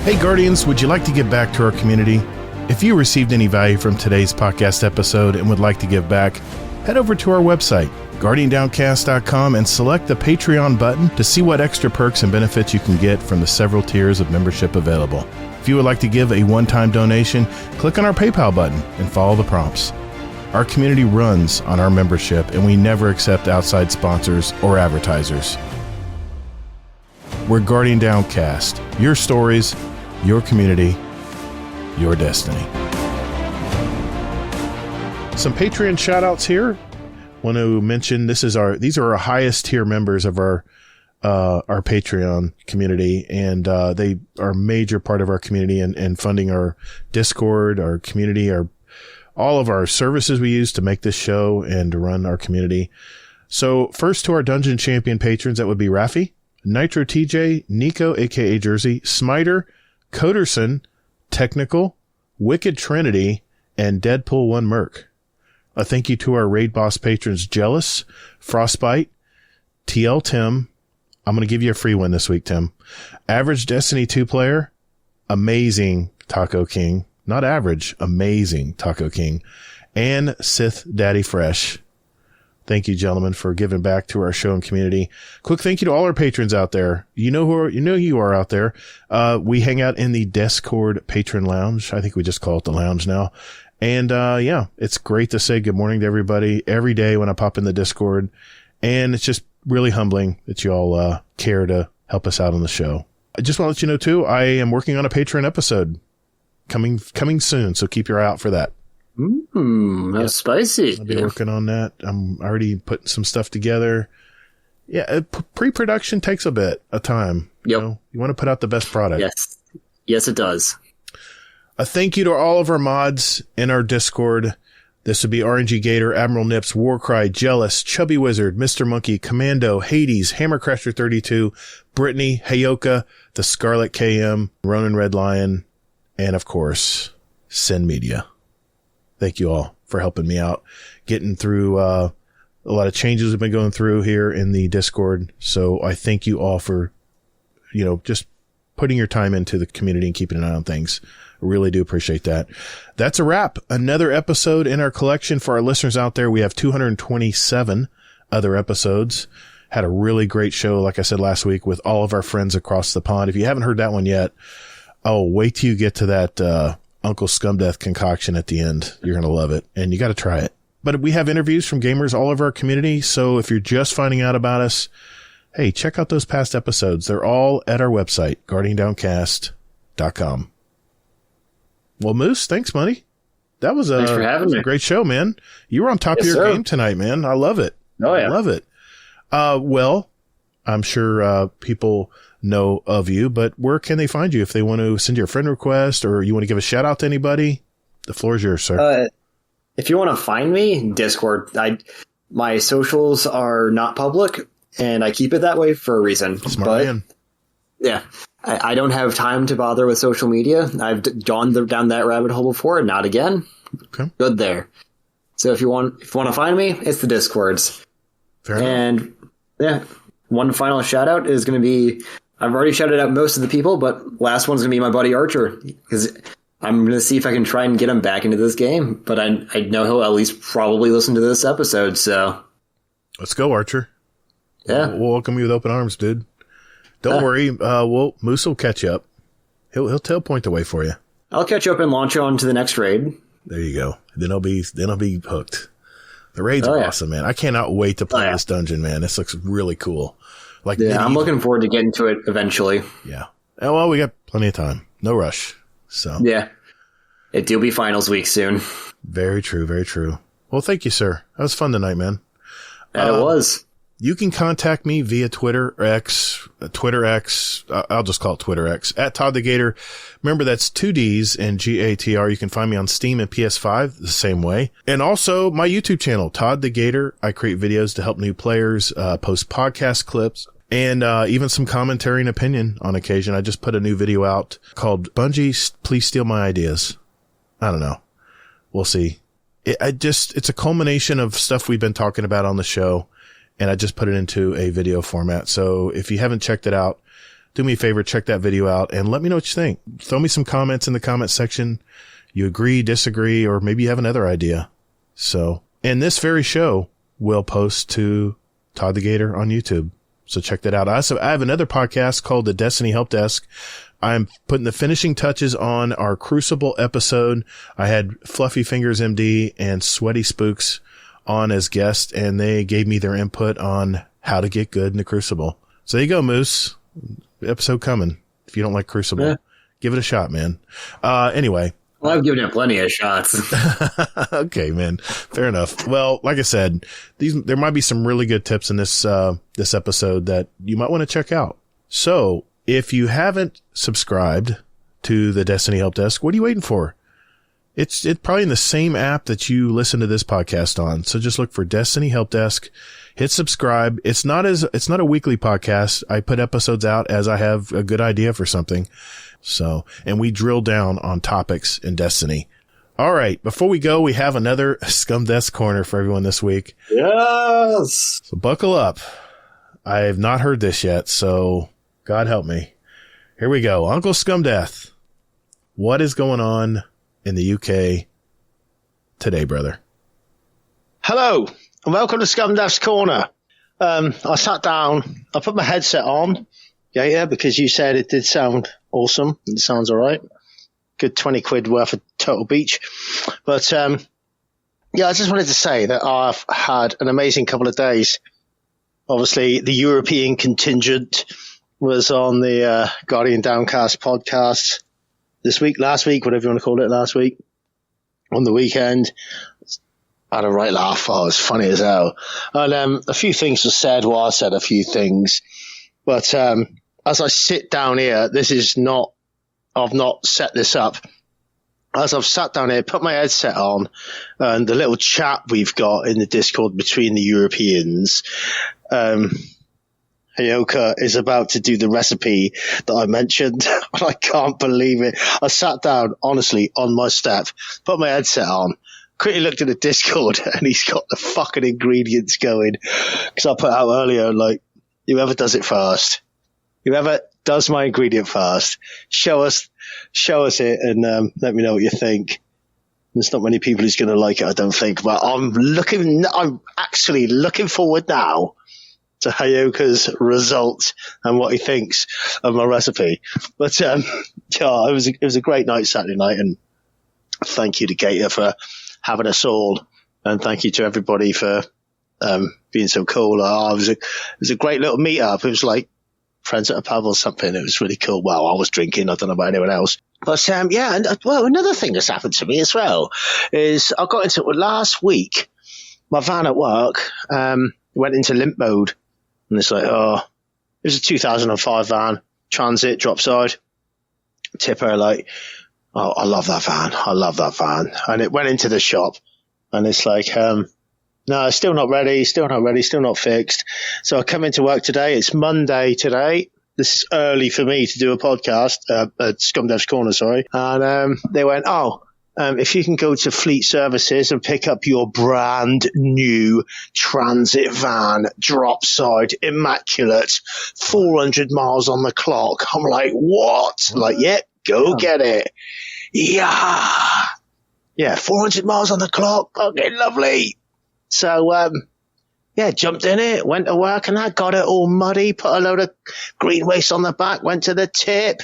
Hey, Guardians, would you like to give back to our community? If you received any value from today's podcast episode and would like to give back, head over to our website, GuardianDowncast.com, and select the Patreon button to see what extra perks and benefits you can get from the several tiers of membership available. If you would like to give a one-time donation, click on our PayPal button and follow the prompts. Our community runs on our membership, and we never accept outside sponsors or advertisers. We're Guardian Downcast. Your stories, your community, your destiny. Some Patreon shout-outs here. Want to mention these are our highest tier members of our Patreon community, and they are a major part of our community and funding our Discord, our community, all of our services we use to make this show and to run our community. So first to our Dungeon Champion patrons, that would be Rafi, Nitro TJ, Nico, aka Jersey, Smiter, Coderson, Technical, Wicked Trinity, and Deadpool 1 Merc. A thank you to our raid boss patrons, Jealous, Frostbite, TL Tim. I'm going to give you a free one this week, Tim. Average Destiny 2 player, Amazing Taco King. Not average, Amazing Taco King. And Sith Daddy Fresh. Thank you, gentlemen, for giving back to our show and community. Quick thank you to all our patrons out there. You know who you are out there. We hang out in the Discord Patron Lounge. I think we just call it the lounge now. And, it's great to say good morning to everybody every day when I pop in the Discord. And it's just really humbling that you all, care to help us out on the show. I just want to let you know too, I am working on a Patreon episode coming soon. So keep your eye out for that. That's spicy. I'll be working on that. I'm already putting some stuff together. Yeah. Pre-production takes a bit of time. Yep. You want to put out the best product. Yes, it does. A thank you to all of our mods in our Discord. This would be RNG Gator, Admiral Nips, Warcry, Jealous, Chubby Wizard, Mr. Monkey, Commando, Hades, Hammercrasher 32, Brittany, Hayoka, The Scarlet KM, Ronan Red Lion, and of course, Sin Media. Thank you all for helping me out, getting through a lot of changes we've been going through here in the Discord. So I thank you all for, just putting your time into the community and keeping an eye on things. I really do appreciate that. That's a wrap. Another episode in our collection for our listeners out there. We have 227 other episodes. Had a really great show, like I said last week, with all of our friends across the pond. If you haven't heard that one yet, wait till you get to that Uncle Scumdeath concoction at the end. You're going to love it, and you got to try it. But we have interviews from gamers all over our community, so if you're just finding out about us, hey, check out those past episodes. They're all at our website, GuardianDowncast.com. Well, Moose, thanks, buddy. Thanks for having me. A great show, man. You were on top of your game tonight, man. I love it. Oh, yeah. I love it. Well, I'm sure people know of you, but where can they find you if they want to send you a friend request or you want to give a shout out to anybody? The floor is yours, sir. If you want to find me, Discord. My socials are not public, and I keep it that way for a reason. Smart man. Yeah, I don't have time to bother with social media. I've gone down that rabbit hole before, not again. Okay. Good there. So if you want to find me, it's the Discords. Fair enough. And yeah, one final shout out is going to be, I've already shouted out most of the people, but last one's going to be my buddy Archer, because I'm going to see if I can try and get him back into this game. But I know he'll at least probably listen to this episode, so. Let's go, Archer. Yeah. We'll welcome you with open arms, dude. Don't worry. Moose will catch you up. He'll tail point the way for you. I'll catch up and launch on to the next raid. There you go. Then I'll be hooked. The raids are awesome, man. I cannot wait to play this dungeon, man. This looks really cool. Like, I'm looking forward to getting to it eventually. Yeah. Oh, well, we got plenty of time. No rush. So yeah, it'll be finals week soon. Very true. Very true. Well, thank you, sir. That was fun tonight, man. That it was. You can contact me via Twitter X. I'll just call it Twitter X at Todd the Gator. Remember, that's 2 D's and GATR. You can find me on Steam and PS5 the same way. And also my YouTube channel, Todd the Gator. I create videos to help new players, post podcast clips, and even some commentary and opinion on occasion. I just put a new video out called Bungie, Please Steal My Ideas. I don't know. We'll see. It's a culmination of stuff we've been talking about on the show. And I just put it into a video format. So if you haven't checked it out, do me a favor, check that video out and let me know what you think. Throw me some comments in the comment section. You agree, disagree, or maybe you have another idea. So, and this very show will post to Todd the Gator on YouTube. So check that out. I have another podcast called the Destiny Help Desk. I'm putting the finishing touches on our Crucible episode. I had Fluffy Fingers MD and Sweaty Spooks on as guests, and they gave me their input on how to get good in the Crucible. So there you go, Moose. Episode coming. If you don't like Crucible, give it a shot, man. Anyway. Well, I've given it plenty of shots. Okay, man. Fair enough. Well, like I said, there might be some really good tips in this episode that you might want to check out. So if you haven't subscribed to the Destiny Help Desk, what are you waiting for? It's probably in the same app that you listen to this podcast on. So just look for Destiny Help Desk, hit subscribe. It's not a weekly podcast. I put episodes out as I have a good idea for something. So, and we drill down on topics in Destiny. All right. Before we go, we have another Scum Death Corner for everyone this week. Yes. So buckle up. I have not heard this yet. So God help me. Here we go. Uncle Scum Death. What is going on in the UK today, brother? Hello, and welcome to Scum Death's Corner. I sat down, I put my headset on, because you said it did sound awesome. It sounds all right. Good 20 quid worth of Total Beach. But, I just wanted to say that I've had an amazing couple of days. Obviously, the European contingent was on the Guardian Downcast podcast last week, whatever you want to call it, last week, on the weekend. I had a right laugh. Oh, it was funny as hell. And a few things were said. Well, I said a few things. But as I sit down here, I've not set this up. As I've sat down here, put my headset on, and the little chat we've got in the Discord between the Europeans, Hayoka is about to do the recipe that I mentioned. I can't believe it. I sat down, honestly, on my step, put my headset on, quickly looked at the Discord, and he's got the fucking ingredients going. Because I put out earlier, like, whoever does it first, whoever does my ingredient first, show us it, and let me know what you think. There's not many people who's going to like it, I don't think, but I'm actually looking forward now to Hayoka's result and what he thinks of my recipe. But it was a great night Saturday night, and thank you to Gator for having us all, and thank you to everybody for being so cool. It was a great little meet up. It was like friends at a pub or something. It was really cool. Well, I was drinking. I don't know about anyone else. But another thing that's happened to me as well is I got into it last week. My van at work went into limp mode. And it's like, it was a 2005 van, Transit, drop side, tipper, like, I love that van. I love that van. And it went into the shop, and it's like, No, still not ready, still not fixed. So I come into work today. It's Monday today. This is early for me to do a podcast at Scum Dev's Corner, sorry. And they went, if you can go to Fleet Services and pick up your brand new transit van, drop side, immaculate, 400 miles on the clock. I'm like, what? Like, yep, go get it. Yeah. Yeah, 400 miles on the clock. Okay, lovely. So, jumped in it, went to work, and I got it all muddy, put a load of green waste on the back, went to the tip.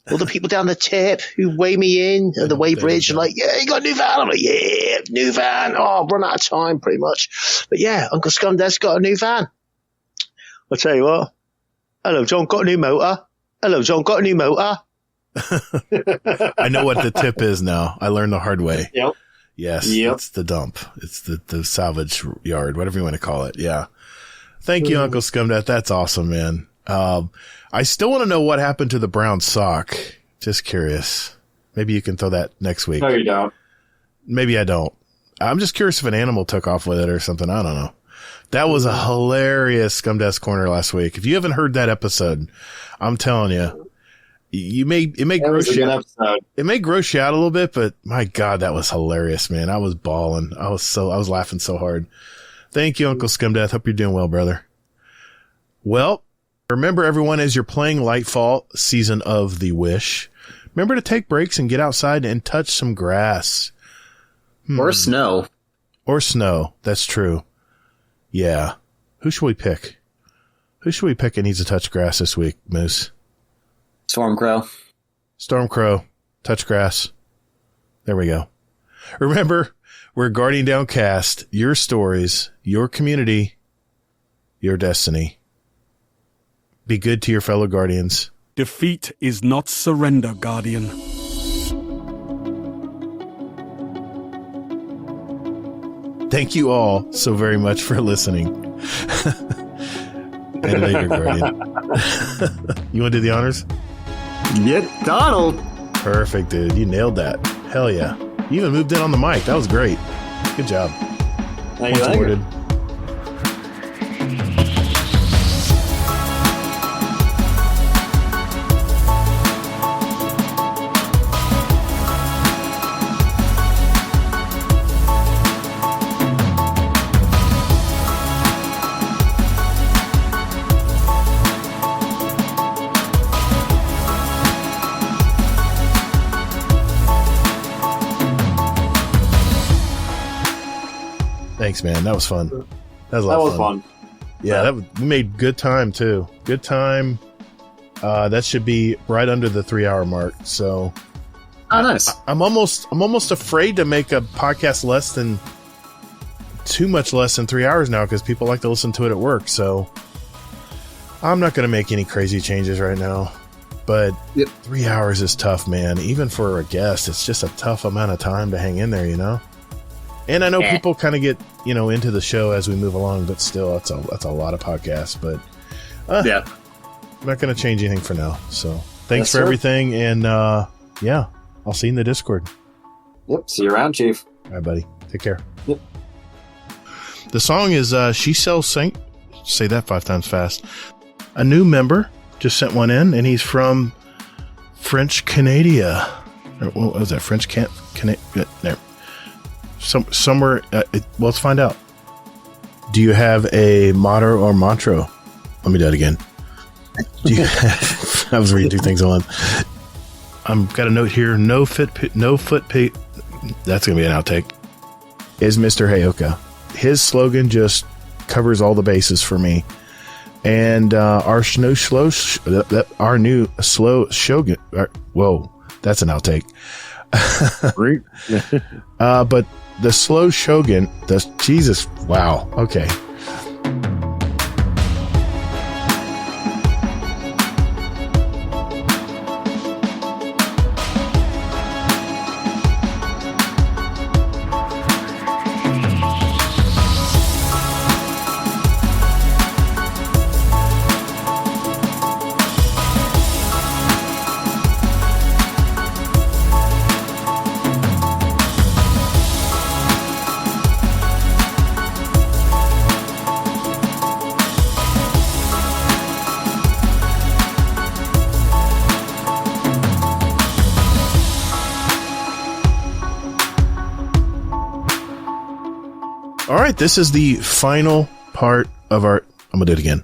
All the people down the tip who weigh me in at the weighbridge are like, yeah, you got a new van? I'm like, yeah, new van. Oh, I've run out of time, pretty much. But yeah, Uncle Scumdev's got a new van. I'll tell you what. Hello, John, got a new motor. Hello, John, got a new motor. I know what the tip is now. I learned the hard way. Yep. Yes, it's the dump. It's the salvage yard, whatever you want to call it. Yeah. Thank you, Uncle Scumdev. That's awesome, man. I still want to know what happened to the brown sock. Just curious. Maybe you can throw that next week. No, you don't. Maybe I don't. I'm just curious if an animal took off with it or something. I don't know. That was a hilarious Scumdev's Corner last week. If you haven't heard that episode, I'm telling you. It may gross you out. It may gross you out a little bit, but my God, that was hilarious, man. I was bawling. I was laughing so hard. Thank you, Uncle Scumdeath. Hope you're doing well, brother. Well, remember everyone, as you're playing Lightfall Season of the Wish, remember to take breaks and get outside and touch some grass. Or snow. Or snow. That's true. Yeah. Who should we pick? Who should we pick that needs to touch grass this week, Moose? Stormcrow, touch grass. There we go. Remember, we're Guardian Downcast. Your stories, your community, your destiny. Be good to your fellow Guardians. Defeat is not surrender, Guardian. Thank you all so very much for listening. And later, Guardian. You want to do the honors? Yeah, Donald. Perfect, dude. You nailed that. Hell yeah. You even moved in on the mic. That was great. Good job. Thank you. Thanks, man. That was fun. That was a lot of fun. Yeah, we made good time too. Good time. That should be right under the 3-hour mark. So, nice. I'm almost afraid to make a podcast too much less than 3 hours now because people like to listen to it at work. So, I'm not going to make any crazy changes right now. But 3 hours is tough, man. Even for a guest, it's just a tough amount of time to hang in there, you know. And I know people kind of get, into the show as we move along, but still, that's a lot of podcasts. But I'm not going to change anything for now. So thanks for everything, and I'll see you in the Discord. Yep, see you around, Chief. All right, buddy. Take care. Yep. The song is She Sells Saint. Say that 5 times fast. A new member just sent one in, and he's from French Canada. What was that? French Canada? There. Somewhere, let's find out. Do you have a motto or mantra? Let me do that again. Do you have, I was reading 2 things on. I've got a note here. No foot pig. That's going to be an outtake. Is Mr. Heyoka. His slogan just covers all the bases for me. And our new slow shogun. Whoa, that's an outtake. But the slow shogun, Jesus, wow, okay. right, this is the final part of our... I'm going to do it again.